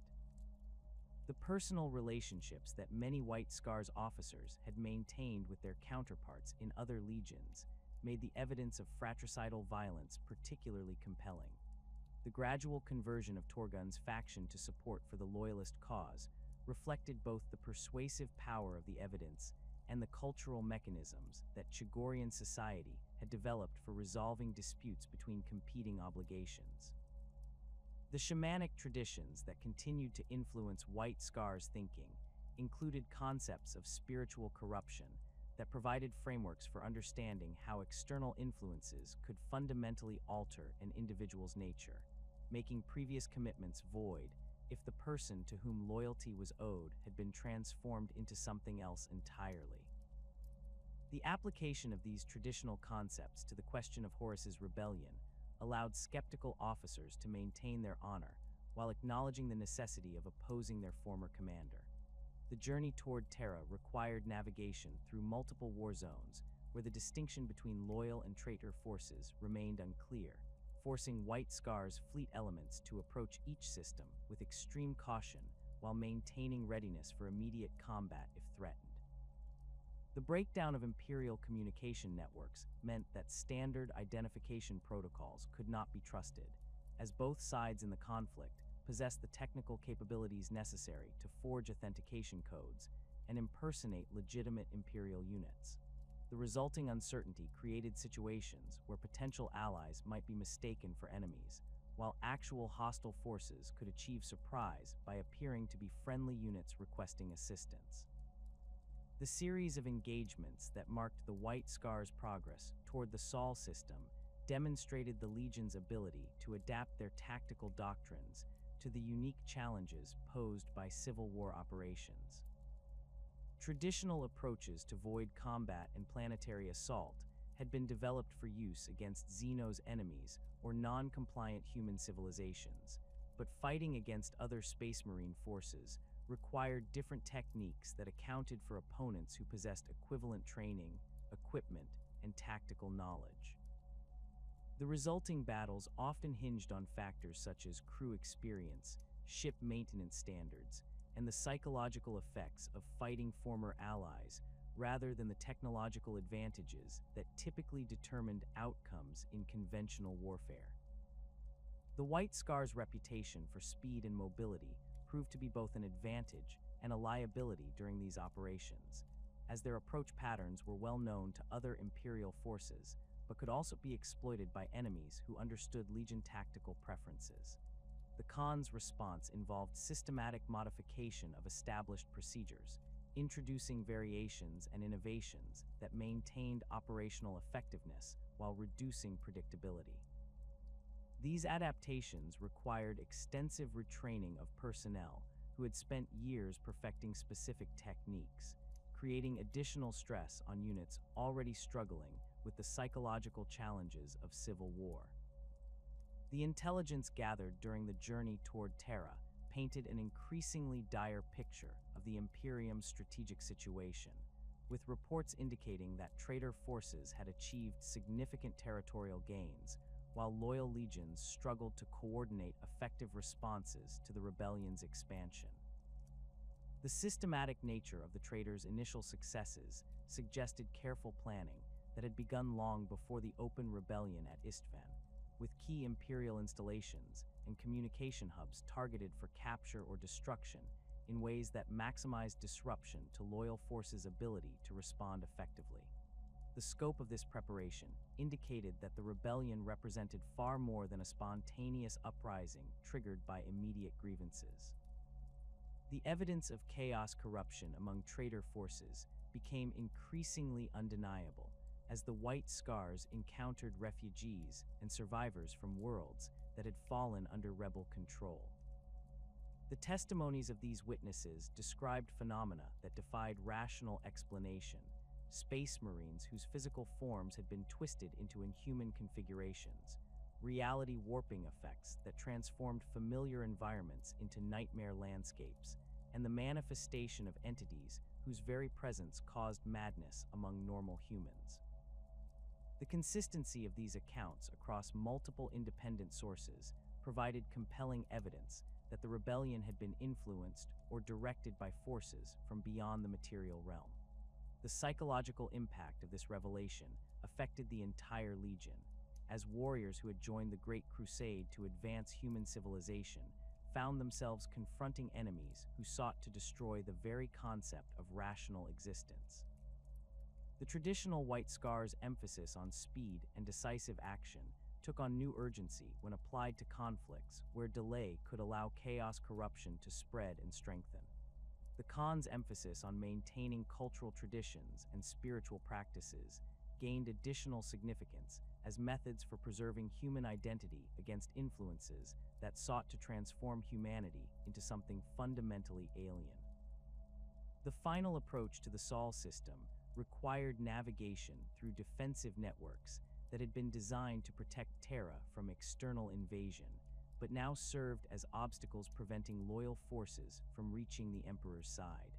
The personal relationships that many White Scar's officers had maintained with their counterparts in other legions made the evidence of fratricidal violence particularly compelling. The gradual conversion of Torgun's faction to support for the loyalist cause reflected both the persuasive power of the evidence and the cultural mechanisms that Chogorian society had developed for resolving disputes between competing obligations. The shamanic traditions that continued to influence White Scar's thinking included concepts of spiritual corruption that provided frameworks for understanding how external influences could fundamentally alter an individual's nature, making previous commitments void if the person to whom loyalty was owed had been transformed into something else entirely. The application of these traditional concepts to the question of Horus's rebellion allowed skeptical officers to maintain their honor while acknowledging the necessity of opposing their former commander. The journey toward Terra required navigation through multiple war zones where the distinction between loyal and traitor forces remained unclear, forcing White Scar's fleet elements to approach each system with extreme caution while maintaining readiness for immediate combat if threatened. The breakdown of Imperial communication networks meant that standard identification protocols could not be trusted, as both sides in the conflict possessed the technical capabilities necessary to forge authentication codes and impersonate legitimate Imperial units. The resulting uncertainty created situations where potential allies might be mistaken for enemies, while actual hostile forces could achieve surprise by appearing to be friendly units requesting assistance. The series of engagements that marked the White Scar's progress toward the Sol system demonstrated the Legion's ability to adapt their tactical doctrines to the unique challenges posed by Civil War operations. Traditional approaches to void combat and planetary assault had been developed for use against Xeno's enemies or non-compliant human civilizations, but fighting against other Space Marine forces required different techniques that accounted for opponents who possessed equivalent training, equipment, and tactical knowledge. The resulting battles often hinged on factors such as crew experience, ship maintenance standards, and the psychological effects of fighting former allies rather than the technological advantages that typically determined outcomes in conventional warfare. The White Scar's reputation for speed and mobility proved to be both an advantage and a liability during these operations, as their approach patterns were well known to other Imperial forces, but could also be exploited by enemies who understood Legion tactical preferences. The Khan's response involved systematic modification of established procedures, introducing variations and innovations that maintained operational effectiveness while reducing predictability. These adaptations required extensive retraining of personnel who had spent years perfecting specific techniques, creating additional stress on units already struggling with the psychological challenges of civil war. The intelligence gathered during the journey toward Terra painted an increasingly dire picture of the Imperium's strategic situation, with reports indicating that traitor forces had achieved significant territorial gains, while loyal legions struggled to coordinate effective responses to the rebellion's expansion. The systematic nature of the traitors' initial successes suggested careful planning that had begun long before the open rebellion at Istvan, with key Imperial installations and communication hubs targeted for capture or destruction in ways that maximized disruption to loyal forces' ability to respond effectively. The scope of this preparation indicated that the rebellion represented far more than a spontaneous uprising triggered by immediate grievances. The evidence of chaos corruption among traitor forces became increasingly undeniable as the White Scars encountered refugees and survivors from worlds that had fallen under rebel control. The testimonies of these witnesses described phenomena that defied rational explanation: space marines whose physical forms had been twisted into inhuman configurations, reality warping effects that transformed familiar environments into nightmare landscapes, and the manifestation of entities whose very presence caused madness among normal humans. The consistency of these accounts across multiple independent sources provided compelling evidence that the rebellion had been influenced or directed by forces from beyond the material realm. The psychological impact of this revelation affected the entire Legion, as warriors who had joined the Great Crusade to advance human civilization found themselves confronting enemies who sought to destroy the very concept of rational existence. The traditional White Scar's emphasis on speed and decisive action took on new urgency when applied to conflicts where delay could allow chaos corruption to spread and strengthen. The Khan's emphasis on maintaining cultural traditions and spiritual practices gained additional significance as methods for preserving human identity against influences that sought to transform humanity into something fundamentally alien. The final approach to the Sol system required navigation through defensive networks that had been designed to protect Terra from external invasion, but now served as obstacles preventing loyal forces from reaching the Emperor's side.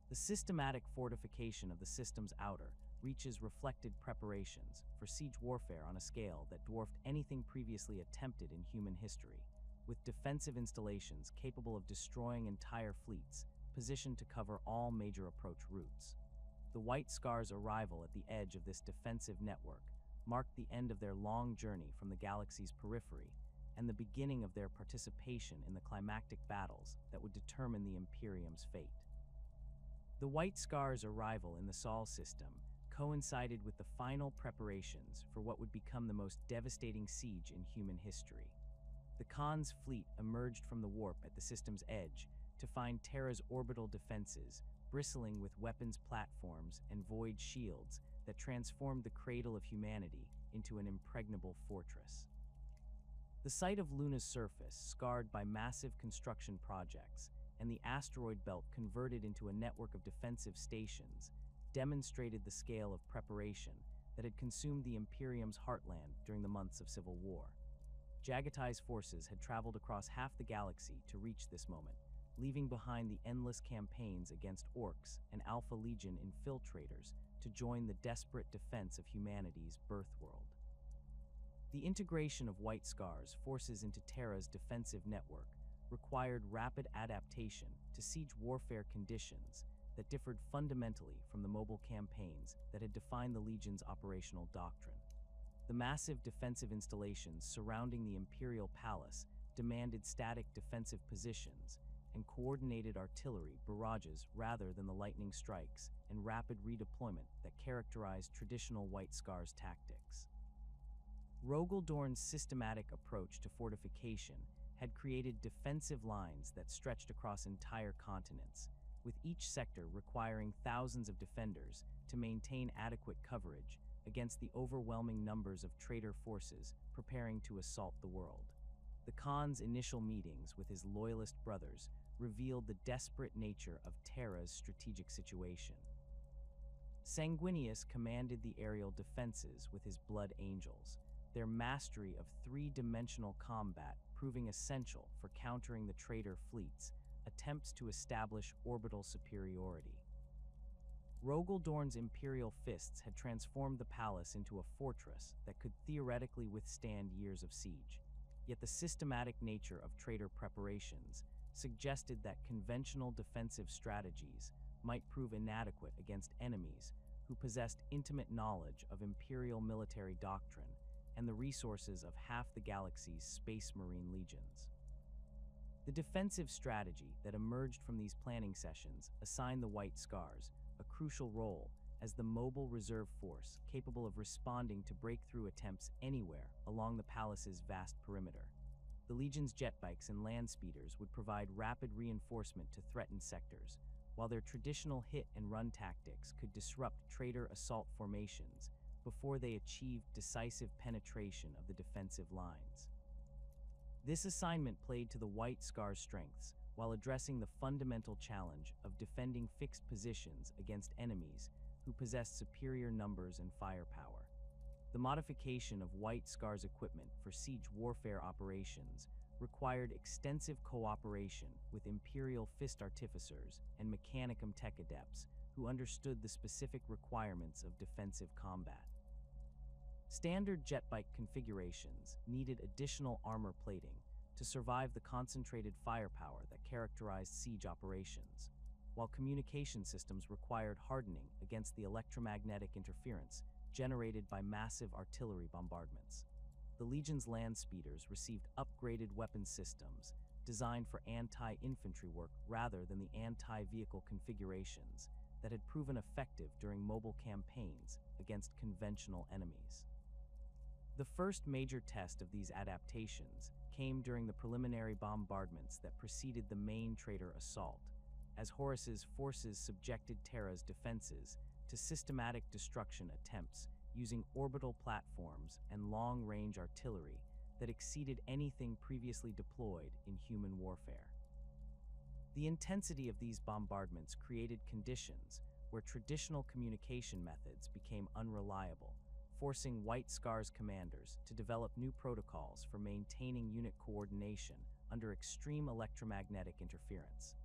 The systematic fortification of the system's outer reaches reflected preparations for siege warfare on a scale that dwarfed anything previously attempted in human history, with defensive installations capable of destroying entire fleets positioned to cover all major approach routes. The White Scar's arrival at the edge of this defensive network marked the end of their long journey from the galaxy's periphery and the beginning of their participation in the climactic battles that would determine the Imperium's fate. The White Scar's arrival in the Sol system coincided with the final preparations for what would become the most devastating siege in human history. The Khan's fleet emerged from the warp at the system's edge to find Terra's orbital defenses bristling with weapons platforms and void shields that transformed the cradle of humanity into an impregnable fortress. The sight of Luna's surface, scarred by massive construction projects, and the asteroid belt converted into a network of defensive stations, demonstrated the scale of preparation that had consumed the Imperium's heartland during the months of civil war. Jaghatai's forces had traveled across half the galaxy to reach this moment, leaving behind the endless campaigns against orcs and Alpha Legion infiltrators to join the desperate defense of humanity's birthworld. The integration of White Scar's forces into Terra's defensive network required rapid adaptation to siege warfare conditions that differed fundamentally from the mobile campaigns that had defined the Legion's operational doctrine. The massive defensive installations surrounding the Imperial Palace demanded static defensive positions and coordinated artillery barrages rather than the lightning strikes and rapid redeployment that characterized traditional White Scar's tactics. Rogaldorn's systematic approach to fortification had created defensive lines that stretched across entire continents, with each sector requiring thousands of defenders to maintain adequate coverage against the overwhelming numbers of traitor forces preparing to assault the world. The Khan's initial meetings with his loyalist brothers revealed the desperate nature of Terra's strategic situation. Sanguinius commanded the aerial defenses with his Blood Angels, their mastery of three-dimensional combat proving essential for countering the traitor fleet's attempts to establish orbital superiority. Rogaldorn's Imperial Fists had transformed the palace into a fortress that could theoretically withstand years of siege, yet the systematic nature of traitor preparations suggested that conventional defensive strategies might prove inadequate against enemies who possessed intimate knowledge of Imperial military doctrine and the resources of half the galaxy's Space Marine legions. The defensive strategy that emerged from these planning sessions assigned the White Scars a crucial role as the mobile reserve force capable of responding to breakthrough attempts anywhere along the palace's vast perimeter. The Legion's jetbikes and land speeders would provide rapid reinforcement to threatened sectors, while their traditional hit-and-run tactics could disrupt traitor assault formations before they achieved decisive penetration of the defensive lines. This assignment played to the White Scar's strengths while addressing the fundamental challenge of defending fixed positions against enemies who possessed superior numbers and firepower. The modification of White Scar's equipment for siege warfare operations required extensive cooperation with Imperial Fist artificers and Mechanicum tech adepts who understood the specific requirements of defensive combat. Standard jetbike configurations needed additional armor plating to survive the concentrated firepower that characterized siege operations, while communication systems required hardening against the electromagnetic interference generated by massive artillery bombardments. The Legion's land speeders received upgraded weapon systems designed for anti-infantry work rather than the anti-vehicle configurations that had proven effective during mobile campaigns against conventional enemies. The first major test of these adaptations came during the preliminary bombardments that preceded the main traitor assault, as Horus's forces subjected Terra's defenses to systematic destruction attempts using orbital platforms and long-range artillery that exceeded anything previously deployed in human warfare. The intensity of these bombardments created conditions where traditional communication methods became unreliable, forcing White Scar's commanders to develop new protocols for maintaining unit coordination under extreme electromagnetic interference.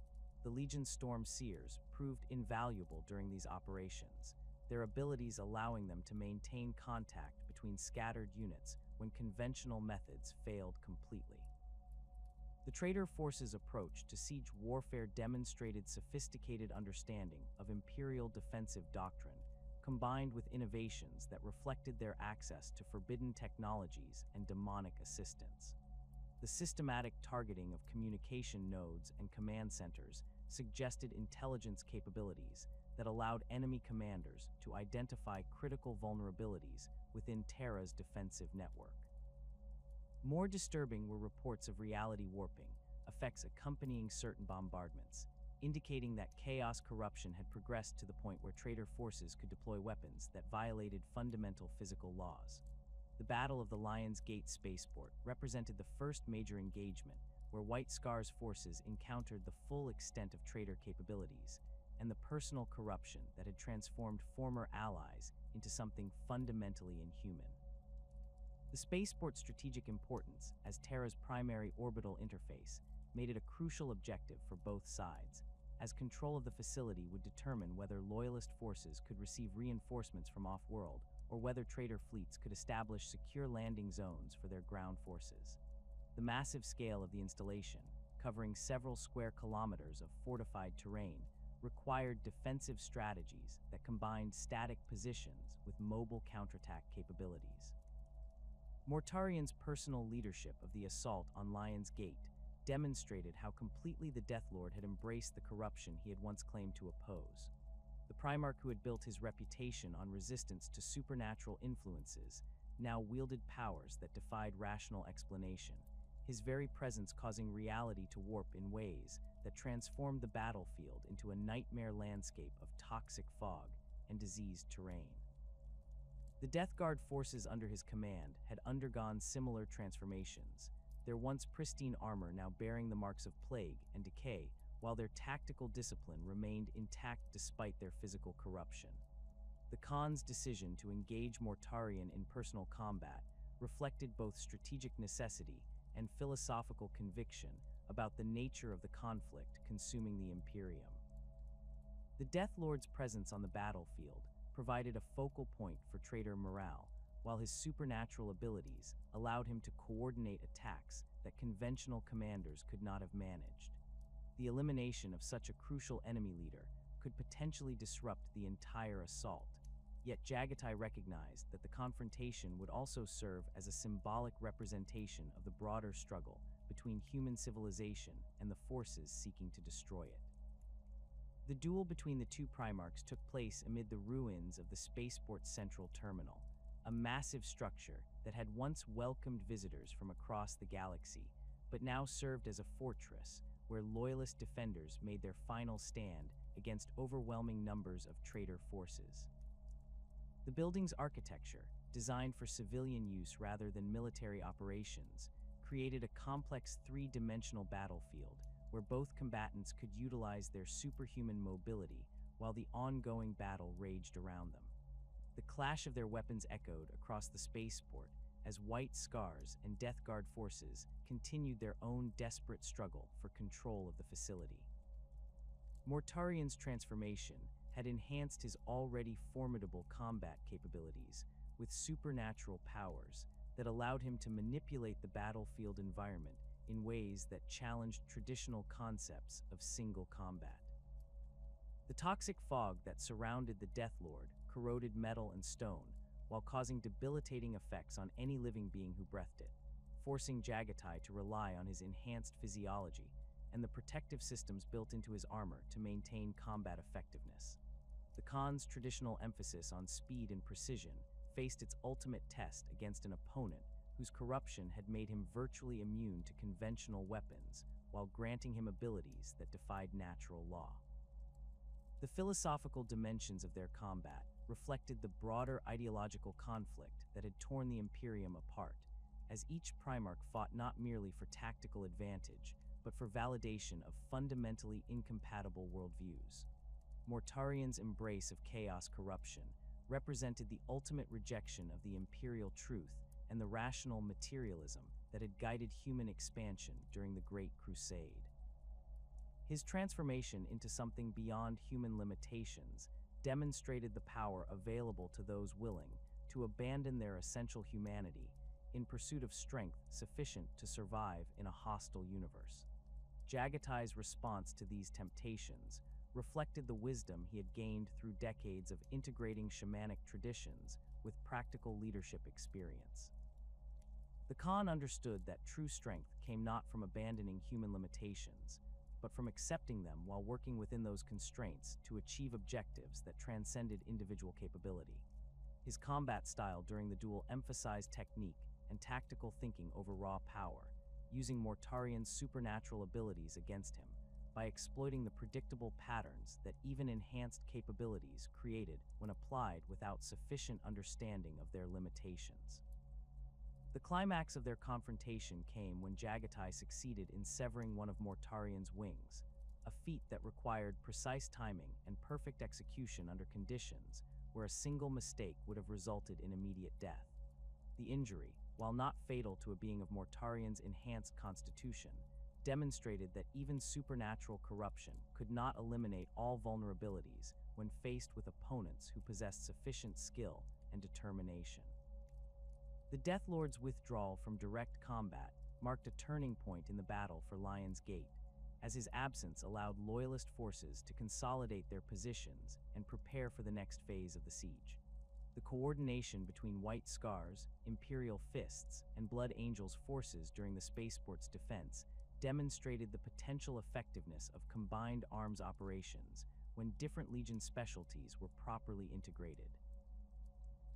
The Legion's Storm Seers proved invaluable during these operations, their abilities allowing them to maintain contact between scattered units when conventional methods failed completely. The traitor forces' approach to siege warfare demonstrated sophisticated understanding of Imperial defensive doctrine, combined with innovations that reflected their access to forbidden technologies and demonic assistance. The systematic targeting of communication nodes and command centers suggested intelligence capabilities that allowed enemy commanders to identify critical vulnerabilities within Terra's defensive network. More disturbing were reports of reality warping, effects accompanying certain bombardments, indicating that chaos corruption had progressed to the point where traitor forces could deploy weapons that violated fundamental physical laws. The Battle of the Lion's Gate spaceport represented the first major engagement where White Scar's forces encountered the full extent of traitor capabilities and the personal corruption that had transformed former allies into something fundamentally inhuman. The spaceport's strategic importance as Terra's primary orbital interface made it a crucial objective for both sides, as control of the facility would determine whether Loyalist forces could receive reinforcements from off-world or whether traitor fleets could establish secure landing zones for their ground forces. The massive scale of the installation, covering several square kilometers of fortified terrain, required defensive strategies that combined static positions with mobile counterattack capabilities. Mortarian's personal leadership of the assault on Lion's Gate demonstrated how completely the Deathlord had embraced the corruption he had once claimed to oppose. The Primarch, who had built his reputation on resistance to supernatural influences, now wielded powers that defied rational explanation, his very presence causing reality to warp in ways that transformed the battlefield into a nightmare landscape of toxic fog and diseased terrain. The Death Guard forces under his command had undergone similar transformations, their once pristine armor now bearing the marks of plague and decay, while their tactical discipline remained intact despite their physical corruption. The Khan's decision to engage Mortarion in personal combat reflected both strategic necessity and philosophical conviction about the nature of the conflict consuming the Imperium. The Death Lord's presence on the battlefield provided a focal point for traitor morale, while his supernatural abilities allowed him to coordinate attacks that conventional commanders could not have managed. The elimination of such a crucial enemy leader could potentially disrupt the entire assault, yet Jaghatai recognized that the confrontation would also serve as a symbolic representation of the broader struggle between human civilization and the forces seeking to destroy it. The duel between the two Primarchs took place amid the ruins of the Spaceport's central terminal, a massive structure that had once welcomed visitors from across the galaxy, but now served as a fortress where Loyalist defenders made their final stand against overwhelming numbers of traitor forces. The building's architecture, designed for civilian use rather than military operations, created a complex three-dimensional battlefield where both combatants could utilize their superhuman mobility while the ongoing battle raged around them. The clash of their weapons echoed across the spaceport as White Scars and Death Guard forces continued their own desperate struggle for control of the facility. Mortarion's transformation had enhanced his already formidable combat capabilities with supernatural powers that allowed him to manipulate the battlefield environment in ways that challenged traditional concepts of single combat. The toxic fog that surrounded the Death Lord corroded metal and stone, while causing debilitating effects on any living being who breathed it, forcing Jaghatai to rely on his enhanced physiology and the protective systems built into his armor to maintain combat effectiveness. The Khan's traditional emphasis on speed and precision faced its ultimate test against an opponent whose corruption had made him virtually immune to conventional weapons while granting him abilities that defied natural law. The philosophical dimensions of their combat reflected the broader ideological conflict that had torn the Imperium apart, as each Primarch fought not merely for tactical advantage, but for validation of fundamentally incompatible worldviews. Mortarion's embrace of chaos corruption represented the ultimate rejection of the imperial truth and the rational materialism that had guided human expansion during the Great Crusade. His transformation into something beyond human limitations demonstrated the power available to those willing to abandon their essential humanity in pursuit of strength sufficient to survive in a hostile universe. Jaghatai's response to these temptations reflected the wisdom he had gained through decades of integrating shamanic traditions with practical leadership experience. The Khan understood that true strength came not from abandoning human limitations, but from accepting them while working within those constraints to achieve objectives that transcended individual capability. His combat style during the duel emphasized technique and tactical thinking over raw power, using Mortarion's supernatural abilities against him by exploiting the predictable patterns that even enhanced capabilities created when applied without sufficient understanding of their limitations. The climax of their confrontation came when Jaghatai succeeded in severing one of Mortarion's wings, a feat that required precise timing and perfect execution under conditions where a single mistake would have resulted in immediate death. The injury, while not fatal to a being of Mortarion's enhanced constitution, demonstrated that even supernatural corruption could not eliminate all vulnerabilities when faced with opponents who possessed sufficient skill and determination. The Death Lord's withdrawal from direct combat marked a turning point in the battle for Lion's Gate, as his absence allowed Loyalist forces to consolidate their positions and prepare for the next phase of the siege. The coordination between White Scars, Imperial Fists, and Blood Angels forces during the spaceport's defense demonstrated the potential effectiveness of combined arms operations when different Legion specialties were properly integrated.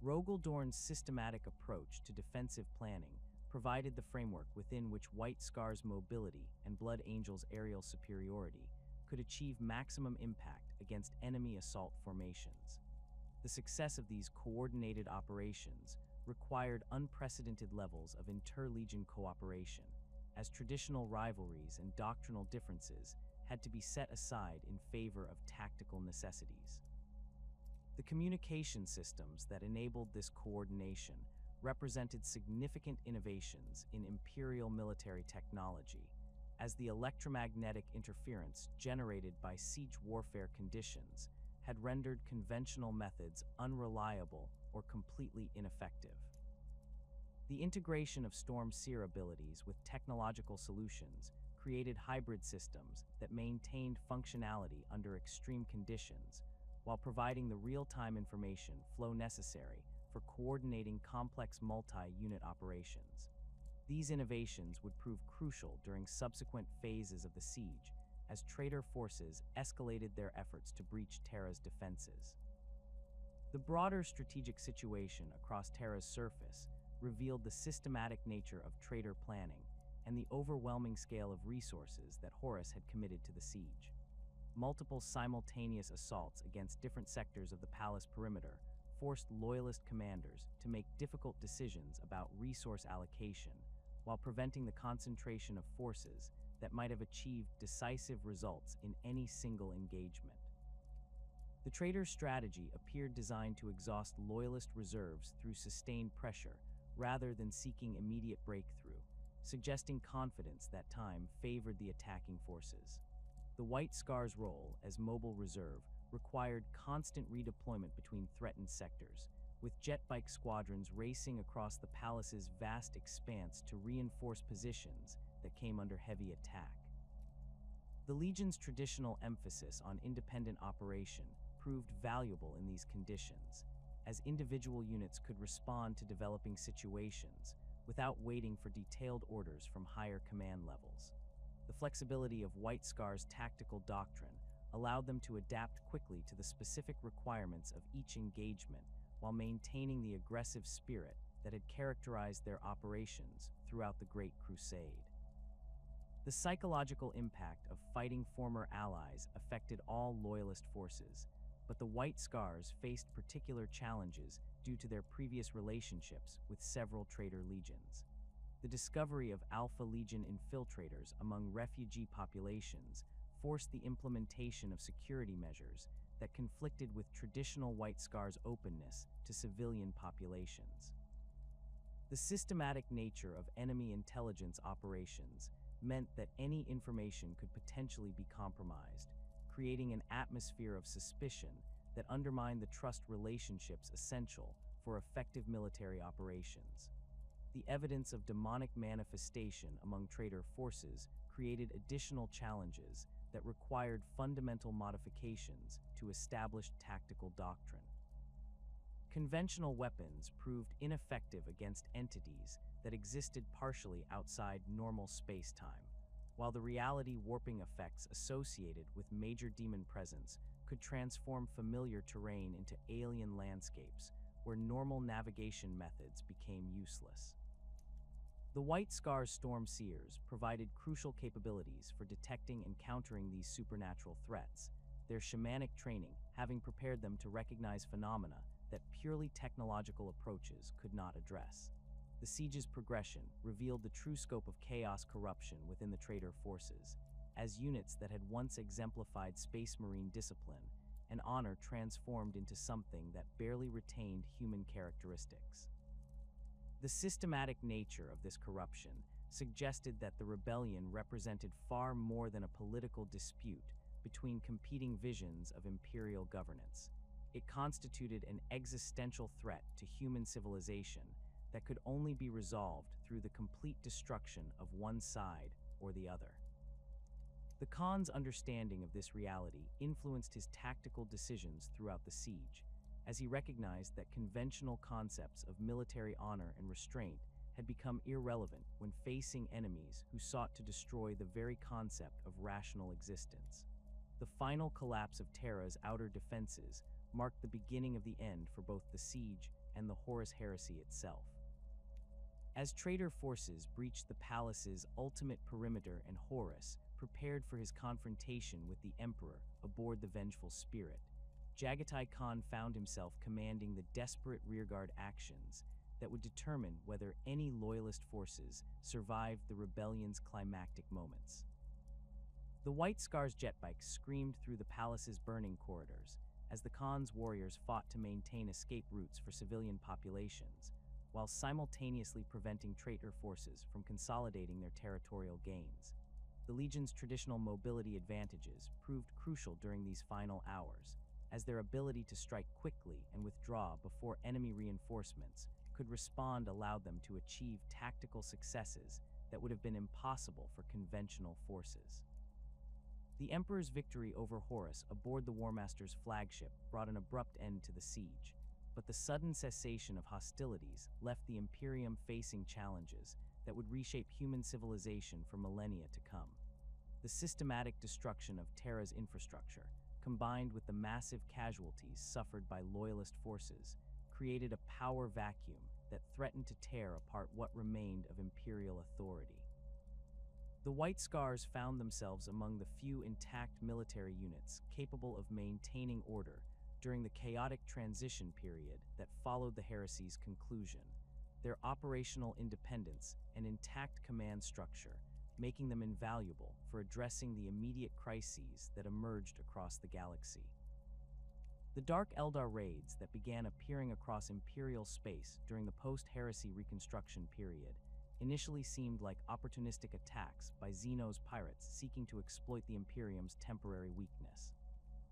Rogel Dorn's systematic approach to defensive planning provided the framework within which White Scar's mobility and Blood Angel's aerial superiority could achieve maximum impact against enemy assault formations. The success of these coordinated operations required unprecedented levels of inter-legion cooperation, as traditional rivalries and doctrinal differences had to be set aside in favor of tactical necessities. The communication systems that enabled this coordination represented significant innovations in Imperial military technology, as the electromagnetic interference generated by siege warfare conditions had rendered conventional methods unreliable or completely ineffective. The integration of Storm Seer abilities with technological solutions created hybrid systems that maintained functionality under extreme conditions, while providing the real-time information flow necessary for coordinating complex multi-unit operations. These innovations would prove crucial during subsequent phases of the siege, as traitor forces escalated their efforts to breach Terra's defenses. The broader strategic situation across Terra's surface revealed the systematic nature of traitor planning and the overwhelming scale of resources that Horus had committed to the siege. Multiple simultaneous assaults against different sectors of the palace perimeter forced Loyalist commanders to make difficult decisions about resource allocation, while preventing the concentration of forces that might have achieved decisive results in any single engagement. The traitor's strategy appeared designed to exhaust Loyalist reserves through sustained pressure rather than seeking immediate breakthrough, suggesting confidence that time favored the attacking forces. The White Scar's role as mobile reserve required constant redeployment between threatened sectors, with jet bike squadrons racing across the palace's vast expanse to reinforce positions that came under heavy attack. The Legion's traditional emphasis on independent operation proved valuable in these conditions, as individual units could respond to developing situations without waiting for detailed orders from higher command levels. The flexibility of White Scar's tactical doctrine allowed them to adapt quickly to the specific requirements of each engagement while maintaining the aggressive spirit that had characterized their operations throughout the Great Crusade. The psychological impact of fighting former allies affected all Loyalist forces, but the White Scars faced particular challenges due to their previous relationships with several traitor legions. The discovery of Alpha Legion infiltrators among refugee populations forced the implementation of security measures that conflicted with traditional White Scars' openness to civilian populations. The systematic nature of enemy intelligence operations meant that any information could potentially be compromised, creating an atmosphere of suspicion that undermined the trust relationships essential for effective military operations. The evidence of demonic manifestation among traitor forces created additional challenges that required fundamental modifications to established tactical doctrine. Conventional weapons proved ineffective against entities that existed partially outside normal space-time, while the reality warping effects associated with major demon presence could transform familiar terrain into alien landscapes where normal navigation methods became useless. The White Scar's Storm Seers provided crucial capabilities for detecting and countering these supernatural threats, their shamanic training having prepared them to recognize phenomena that purely technological approaches could not address. The siege's progression revealed the true scope of chaos corruption within the traitor forces, as units that had once exemplified Space Marine discipline and honor transformed into something that barely retained human characteristics. The systematic nature of this corruption suggested that the rebellion represented far more than a political dispute between competing visions of imperial governance. It constituted an existential threat to human civilization that could only be resolved through the complete destruction of one side or the other. The Khan's understanding of this reality influenced his tactical decisions throughout the siege, as he recognized that conventional concepts of military honor and restraint had become irrelevant when facing enemies who sought to destroy the very concept of rational existence. The final collapse of Terra's outer defenses marked the beginning of the end for both the siege and the Horus Heresy itself. As traitor forces breached the palace's ultimate perimeter and Horus prepared for his confrontation with the Emperor aboard the Vengeful Spirit, Jaghatai Khan found himself commanding the desperate rearguard actions that would determine whether any loyalist forces survived the rebellion's climactic moments. The White Scar's jetbike screamed through the palace's burning corridors as the Khan's warriors fought to maintain escape routes for civilian populations, while simultaneously preventing traitor forces from consolidating their territorial gains. The Legion's traditional mobility advantages proved crucial during these final hours, as their ability to strike quickly and withdraw before enemy reinforcements could respond allowed them to achieve tactical successes that would have been impossible for conventional forces. The Emperor's victory over Horus aboard the War Master's flagship brought an abrupt end to the siege, but the sudden cessation of hostilities left the Imperium facing challenges that would reshape human civilization for millennia to come. The systematic destruction of Terra's infrastructure, combined with the massive casualties suffered by loyalist forces, created a power vacuum that threatened to tear apart what remained of Imperial authority. The White Scars found themselves among the few intact military units capable of maintaining order during the chaotic transition period that followed the heresy's conclusion, their operational independence and intact command structure making them invaluable for addressing the immediate crises that emerged across the galaxy. The Dark Eldar raids that began appearing across Imperial space during the post-heresy reconstruction period initially seemed like opportunistic attacks by Xeno's pirates seeking to exploit the Imperium's temporary weakness.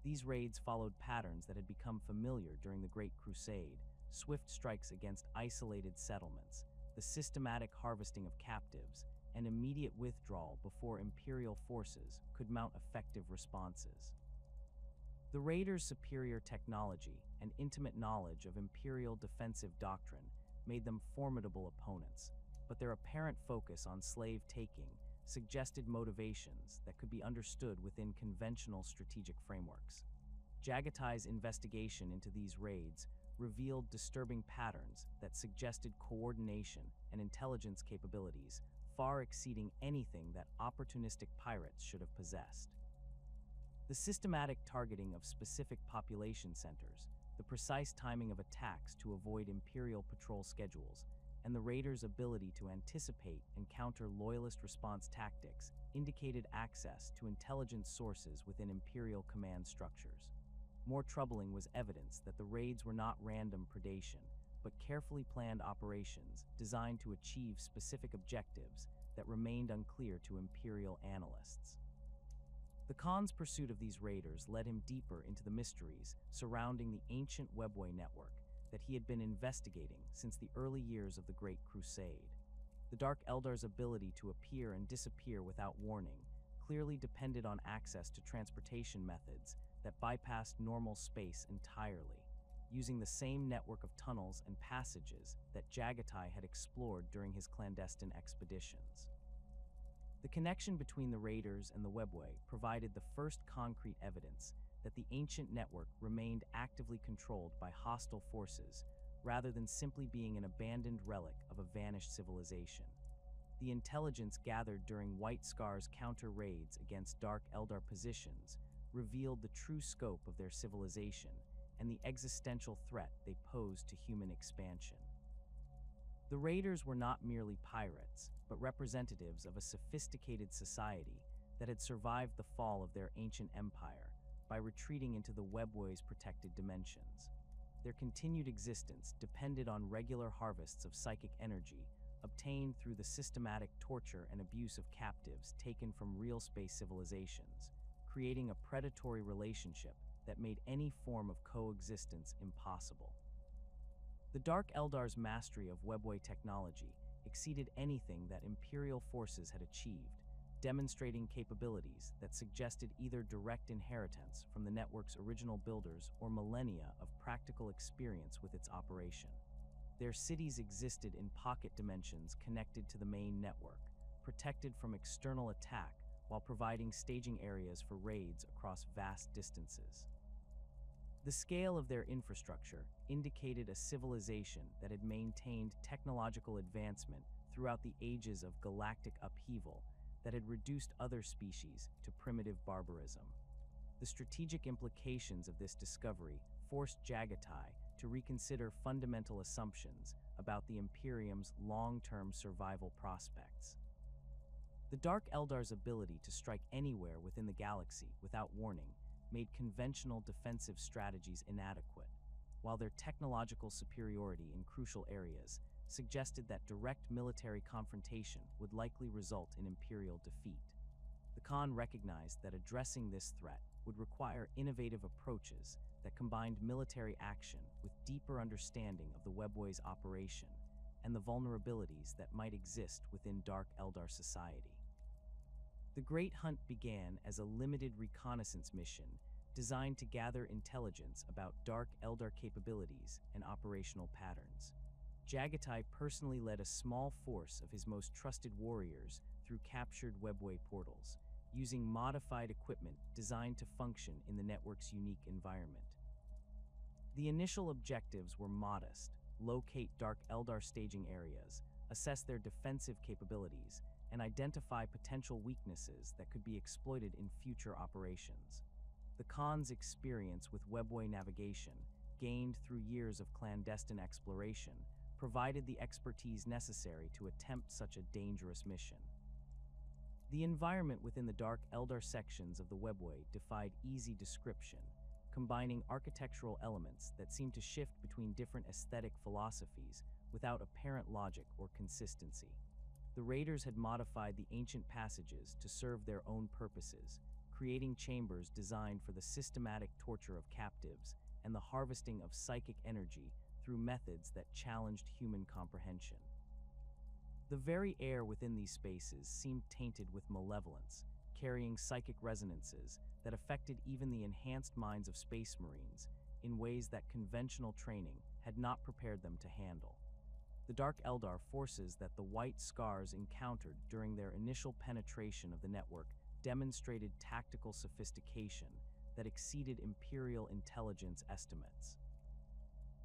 These raids followed patterns that had become familiar during the Great Crusade: swift strikes against isolated settlements, the systematic harvesting of captives, and immediate withdrawal before Imperial forces could mount effective responses. The raiders' superior technology and intimate knowledge of Imperial defensive doctrine made them formidable opponents, but their apparent focus on slave-taking suggested motivations that could be understood within conventional strategic frameworks. Jaghatai's investigation into these raids revealed disturbing patterns that suggested coordination and intelligence capabilities far exceeding anything that opportunistic pirates should have possessed. The systematic targeting of specific population centers, the precise timing of attacks to avoid Imperial patrol schedules, and the raiders' ability to anticipate and counter loyalist response tactics indicated access to intelligence sources within Imperial command structures. More troubling was evidence that the raids were not random predation, but carefully planned operations designed to achieve specific objectives that remained unclear to Imperial analysts. The Khan's pursuit of these raiders led him deeper into the mysteries surrounding the ancient Webway network that he had been investigating since the early years of the Great Crusade. The Dark Eldar's ability to appear and disappear without warning clearly depended on access to transportation methods that bypassed normal space entirely, using the same network of tunnels and passages that Jaghatai had explored during his clandestine expeditions. The connection between the raiders and the Webway provided the first concrete evidence that the ancient network remained actively controlled by hostile forces rather than simply being an abandoned relic of a vanished civilization. The intelligence gathered during White Scar's counter-raids against Dark Eldar positions revealed the true scope of their civilization and the existential threat they posed to human expansion. The raiders were not merely pirates, but representatives of a sophisticated society that had survived the fall of their ancient empire by retreating into the Webway's protected dimensions. Their continued existence depended on regular harvests of psychic energy obtained through the systematic torture and abuse of captives taken from real space civilizations, creating a predatory relationship that made any form of coexistence impossible. The Dark Eldar's mastery of Webway technology exceeded anything that Imperial forces had achieved, demonstrating capabilities that suggested either direct inheritance from the network's original builders or millennia of practical experience with its operation. Their cities existed in pocket dimensions connected to the main network, protected from external attack while providing staging areas for raids across vast distances. The scale of their infrastructure indicated a civilization that had maintained technological advancement throughout the ages of galactic upheaval that had reduced other species to primitive barbarism. The strategic implications of this discovery forced Jaghatai to reconsider fundamental assumptions about the Imperium's long-term survival prospects. The Dark Eldar's ability to strike anywhere within the galaxy without warning made conventional defensive strategies inadequate, while their technological superiority in crucial areas suggested that direct military confrontation would likely result in Imperial defeat. The Khan recognized that addressing this threat would require innovative approaches that combined military action with deeper understanding of the Webway's operation and the vulnerabilities that might exist within Dark Eldar society. The Great Hunt began as a limited reconnaissance mission designed to gather intelligence about Dark Eldar capabilities and operational patterns. Jaghatai personally led a small force of his most trusted warriors through captured Webway portals, using modified equipment designed to function in the network's unique environment. The initial objectives were modest: locate Dark Eldar staging areas, assess their defensive capabilities, and identify potential weaknesses that could be exploited in future operations. The Khan's experience with Webway navigation, gained through years of clandestine exploration, provided the expertise necessary to attempt such a dangerous mission. The environment within the Dark Eldar sections of the Webway defied easy description, combining architectural elements that seemed to shift between different aesthetic philosophies without apparent logic or consistency. The raiders had modified the ancient passages to serve their own purposes, creating chambers designed for the systematic torture of captives and the harvesting of psychic energy through methods that challenged human comprehension. The very air within these spaces seemed tainted with malevolence, carrying psychic resonances that affected even the enhanced minds of space marines in ways that conventional training had not prepared them to handle. The Dark Eldar forces that the White Scars encountered during their initial penetration of the network demonstrated tactical sophistication that exceeded Imperial intelligence estimates.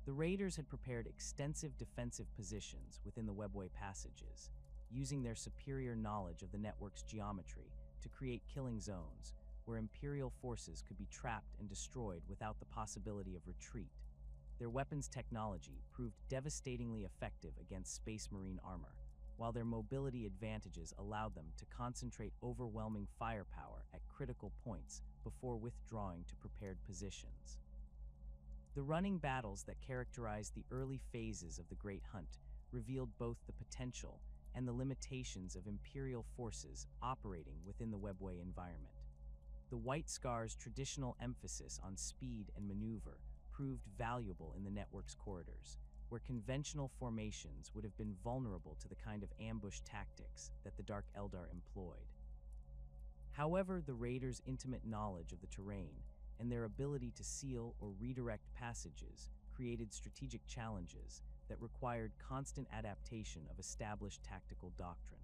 The raiders had prepared extensive defensive positions within the Webway passages, using their superior knowledge of the network's geometry to create killing zones where Imperial forces could be trapped and destroyed without the possibility of retreat. Their weapons technology proved devastatingly effective against Space Marine armor, while their mobility advantages allowed them to concentrate overwhelming firepower at critical points before withdrawing to prepared positions. The running battles that characterized the early phases of the Great Hunt revealed both the potential and the limitations of Imperial forces operating within the Webway environment. The White Scar's traditional emphasis on speed and maneuver proved valuable in the network's corridors, where conventional formations would have been vulnerable to the kind of ambush tactics that the Dark Eldar employed. However, the raiders' intimate knowledge of the terrain and their ability to seal or redirect passages created strategic challenges that required constant adaptation of established tactical doctrine.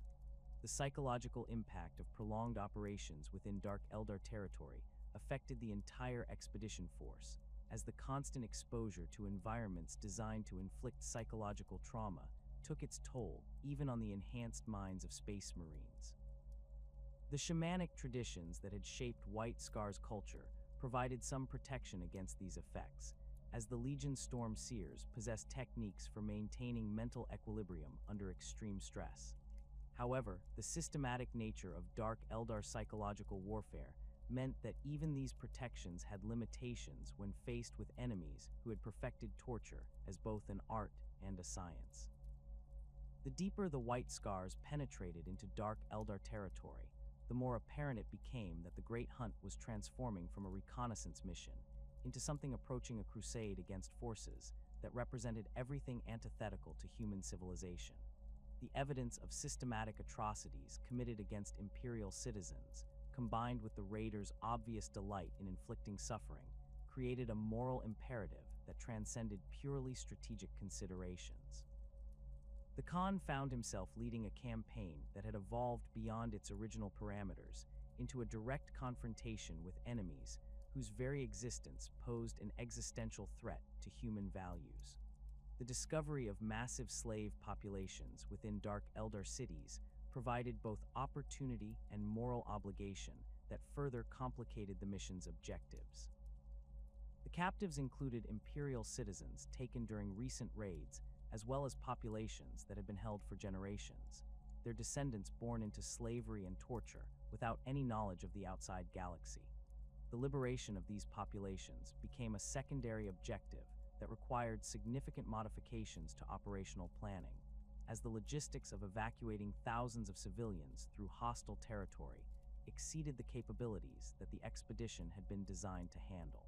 The psychological impact of prolonged operations within Dark Eldar territory affected the entire expedition force, as the constant exposure to environments designed to inflict psychological trauma took its toll even on the enhanced minds of Space Marines. The shamanic traditions that had shaped White Scar's culture provided some protection against these effects, as the Legion Storm Seers possessed techniques for maintaining mental equilibrium under extreme stress. However, the systematic nature of Dark Eldar psychological warfare meant that even these protections had limitations when faced with enemies who had perfected torture as both an art and a science. The deeper the white scars penetrated into Dark Eldar territory, the more apparent it became that the Great Hunt was transforming from a reconnaissance mission into something approaching a crusade against forces that represented everything antithetical to human civilization. The evidence of systematic atrocities committed against imperial citizens, combined with the raiders' obvious delight in inflicting suffering, created a moral imperative that transcended purely strategic considerations. The Khan found himself leading a campaign that had evolved beyond its original parameters into a direct confrontation with enemies whose very existence posed an existential threat to human values. The discovery of massive slave populations within Dark Eldar cities provided both opportunity and moral obligation that further complicated the mission's objectives. The captives included imperial citizens taken during recent raids, as well as populations that had been held for generations, their descendants born into slavery and torture without any knowledge of the outside galaxy. The liberation of these populations became a secondary objective that required significant modifications to operational planning, as the logistics of evacuating thousands of civilians through hostile territory exceeded the capabilities that the expedition had been designed to handle.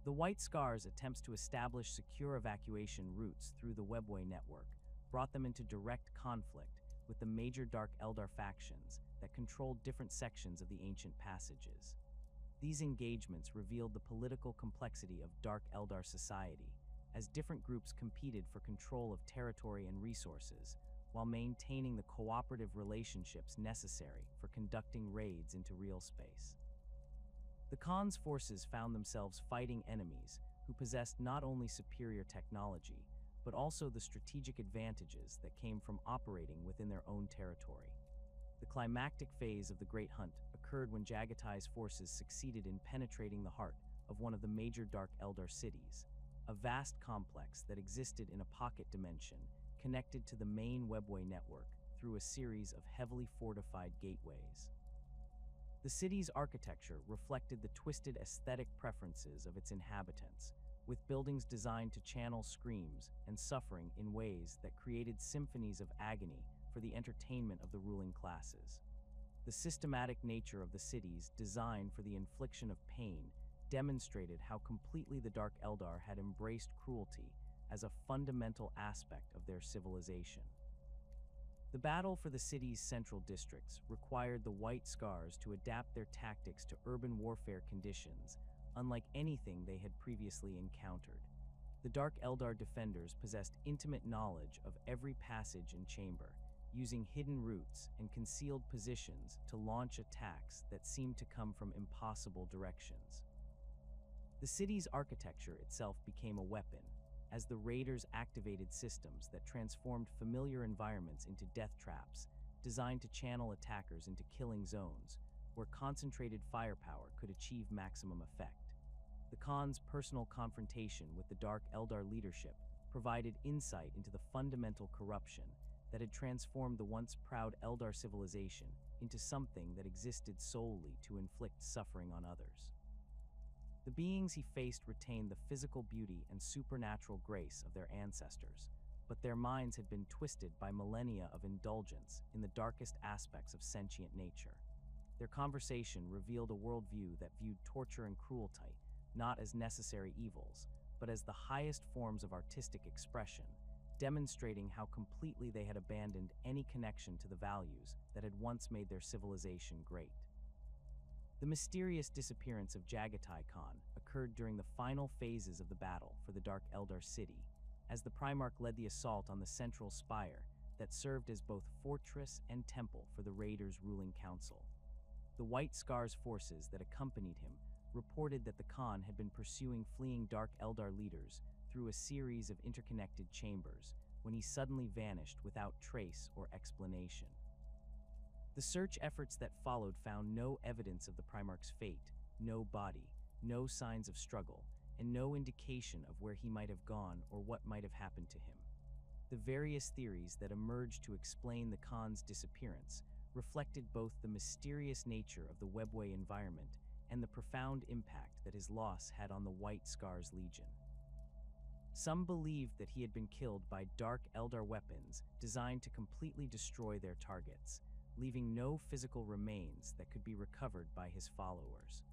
The White Scar's attempts to establish secure evacuation routes through the Webway network brought them into direct conflict with the major Dark Eldar factions that controlled different sections of the ancient passages. These engagements revealed the political complexity of Dark Eldar society, as different groups competed for control of territory and resources, while maintaining the cooperative relationships necessary for conducting raids into real space. The Khan's forces found themselves fighting enemies who possessed not only superior technology, but also the strategic advantages that came from operating within their own territory. The climactic phase of the Great Hunt occurred when Jaghatai's forces succeeded in penetrating the heart of one of the major Dark Eldar cities, a vast complex that existed in a pocket dimension connected to the main Webway network through a series of heavily fortified gateways. The city's architecture reflected the twisted aesthetic preferences of its inhabitants, with buildings designed to channel screams and suffering in ways that created symphonies of agony for the entertainment of the ruling classes. The systematic nature of the cities designed for the infliction of pain demonstrated how completely the Dark Eldar had embraced cruelty as a fundamental aspect of their civilization. The battle for the city's central districts required the White Scars to adapt their tactics to urban warfare conditions, unlike anything they had previously encountered. The Dark Eldar defenders possessed intimate knowledge of every passage and chamber, using hidden routes and concealed positions to launch attacks that seemed to come from impossible directions. The city's architecture itself became a weapon, as the raiders activated systems that transformed familiar environments into death traps, designed to channel attackers into killing zones, where concentrated firepower could achieve maximum effect. The Khan's personal confrontation with the Dark Eldar leadership provided insight into the fundamental corruption that had transformed the once proud Eldar civilization into something that existed solely to inflict suffering on others. The beings he faced retained the physical beauty and supernatural grace of their ancestors, but their minds had been twisted by millennia of indulgence in the darkest aspects of sentient nature. Their conversation revealed a worldview that viewed torture and cruelty not as necessary evils, but as the highest forms of artistic expression, demonstrating how completely they had abandoned any connection to the values that had once made their civilization great. The mysterious disappearance of Jaghatai Khan occurred during the final phases of the battle for the Dark Eldar city, as the Primarch led the assault on the central spire that served as both fortress and temple for the raiders' ruling council. The White Scar's forces that accompanied him reported that the Khan had been pursuing fleeing Dark Eldar leaders through a series of interconnected chambers when he suddenly vanished without trace or explanation. The search efforts that followed found no evidence of the Primarch's fate, no body, no signs of struggle, and no indication of where he might have gone or what might have happened to him. The various theories that emerged to explain the Khan's disappearance reflected both the mysterious nature of the Webway environment and the profound impact that his loss had on the White Scar's legion. Some believed that he had been killed by dark Eldar weapons designed to completely destroy their targets, leaving no physical remains that could be recovered by his followers.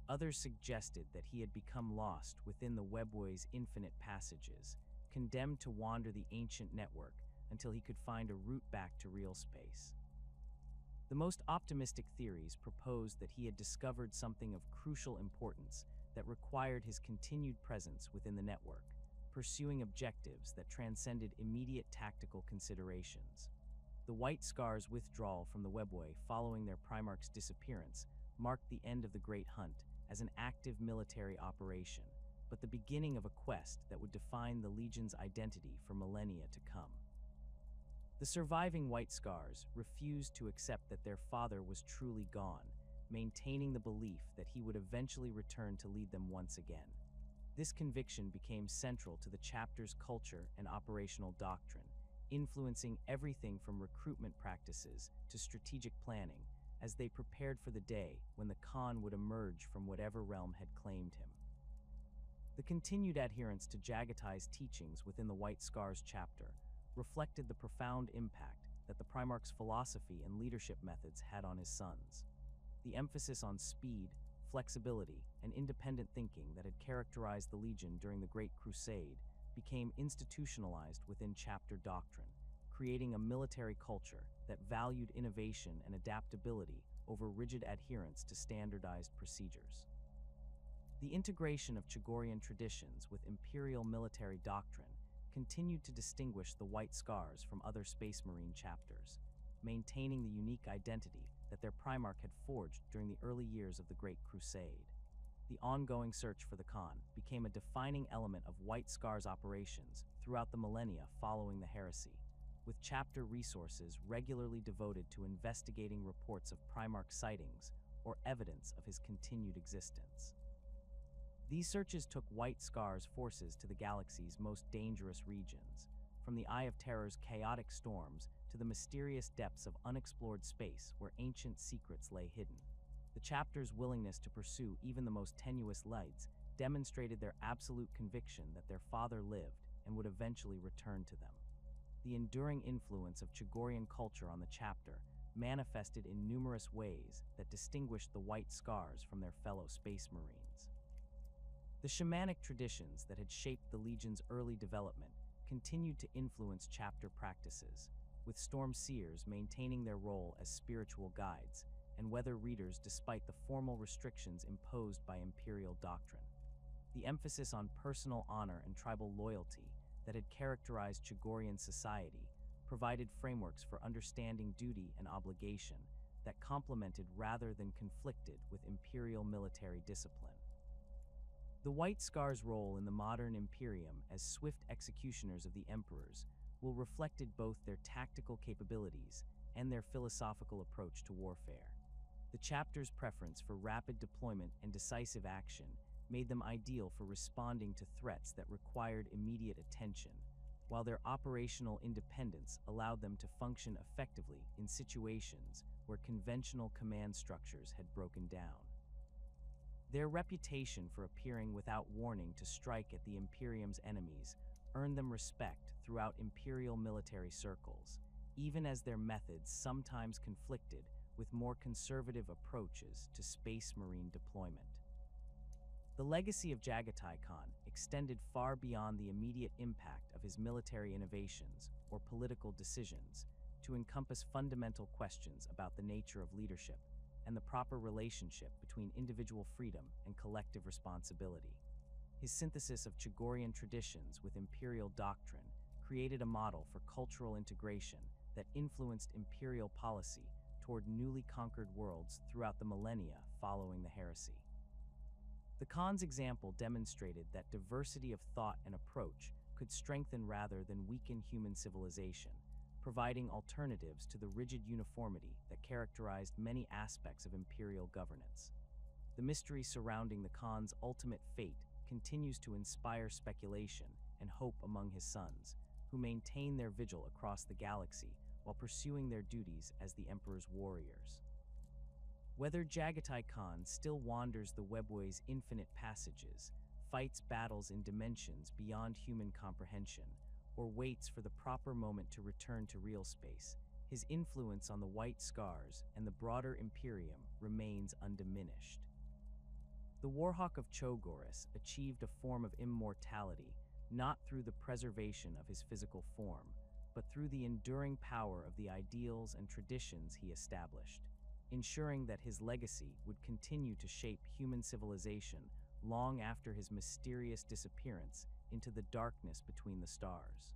Others suggested that he had become lost within the Webway's infinite passages, condemned to wander the ancient network until he could find a route back to real space. The most optimistic theories proposed that he had discovered something of crucial importance that required his continued presence within the network, pursuing objectives that transcended immediate tactical considerations. The White Scar's withdrawal from the Webway following their Primarch's disappearance marked the end of the Great Hunt as an active military operation, but the beginning of a quest that would define the Legion's identity for millennia to come. The surviving White Scars refused to accept that their father was truly gone, maintaining the belief that he would eventually return to lead them once again. This conviction became central to the chapter's culture and operational doctrine, influencing everything from recruitment practices to strategic planning as they prepared for the day when the Khan would emerge from whatever realm had claimed him. The continued adherence to Jaghatai's teachings within the White Scars chapter reflected the profound impact that the Primarch's philosophy and leadership methods had on his sons. The emphasis on speed, flexibility, and independent thinking that had characterized the Legion during the Great Crusade became institutionalized within chapter doctrine, creating a military culture that valued innovation and adaptability over rigid adherence to standardized procedures. The integration of Chogorian traditions with imperial military doctrine continued to distinguish the White Scars from other Space Marine chapters, maintaining the unique identity that their Primarch had forged during the early years of the Great Crusade. The ongoing search for the Khan became a defining element of White Scars operations throughout the millennia following the heresy, with chapter resources regularly devoted to investigating reports of Primarch sightings or evidence of his continued existence. These searches took White Scars forces to the galaxy's most dangerous regions, from the Eye of Terror's chaotic storms to the mysterious depths of unexplored space where ancient secrets lay hidden. The chapter's willingness to pursue even the most tenuous lights demonstrated their absolute conviction that their father lived and would eventually return to them. The enduring influence of Chogorian culture on the chapter manifested in numerous ways that distinguished the White Scars from their fellow Space Marines. The shamanic traditions that had shaped the Legion's early development continued to influence chapter practices, with Storm Seers maintaining their role as spiritual guides and weather readers despite the formal restrictions imposed by imperial doctrine. The emphasis on personal honor and tribal loyalty that had characterized Chogorian society provided frameworks for understanding duty and obligation that complemented rather than conflicted with imperial military discipline. The White Scars' role in the modern Imperium as swift executioners of the emperors will reflected both their tactical capabilities and their philosophical approach to warfare. The chapter's preference for rapid deployment and decisive action made them ideal for responding to threats that required immediate attention, while their operational independence allowed them to function effectively in situations where conventional command structures had broken down. Their reputation for appearing without warning to strike at the Imperium's enemies earned them respect throughout imperial military circles, even as their methods sometimes conflicted with more conservative approaches to Space Marine deployment. The legacy of Jaghatai Khan extended far beyond the immediate impact of his military innovations or political decisions to encompass fundamental questions about the nature of leadership and the proper relationship between individual freedom and collective responsibility. His synthesis of Chogorian traditions with imperial doctrine created a model for cultural integration that influenced imperial policy toward newly conquered worlds throughout the millennia following the heresy. The Khan's example demonstrated that diversity of thought and approach could strengthen rather than weaken human civilization, providing alternatives to the rigid uniformity that characterized many aspects of imperial governance. The mystery surrounding the Khan's ultimate fate continues to inspire speculation and hope among his sons, who maintain their vigil across the galaxy while pursuing their duties as the Emperor's warriors. Whether Jaghatai Khan still wanders the Webway's infinite passages, fights battles in dimensions beyond human comprehension, or waits for the proper moment to return to real space, his influence on the White Scars and the broader Imperium remains undiminished. The Warhawk of Chogoris achieved a form of immortality not through the preservation of his physical form, but through the enduring power of the ideals and traditions he established, ensuring that his legacy would continue to shape human civilization long after his mysterious disappearance into the darkness between the stars.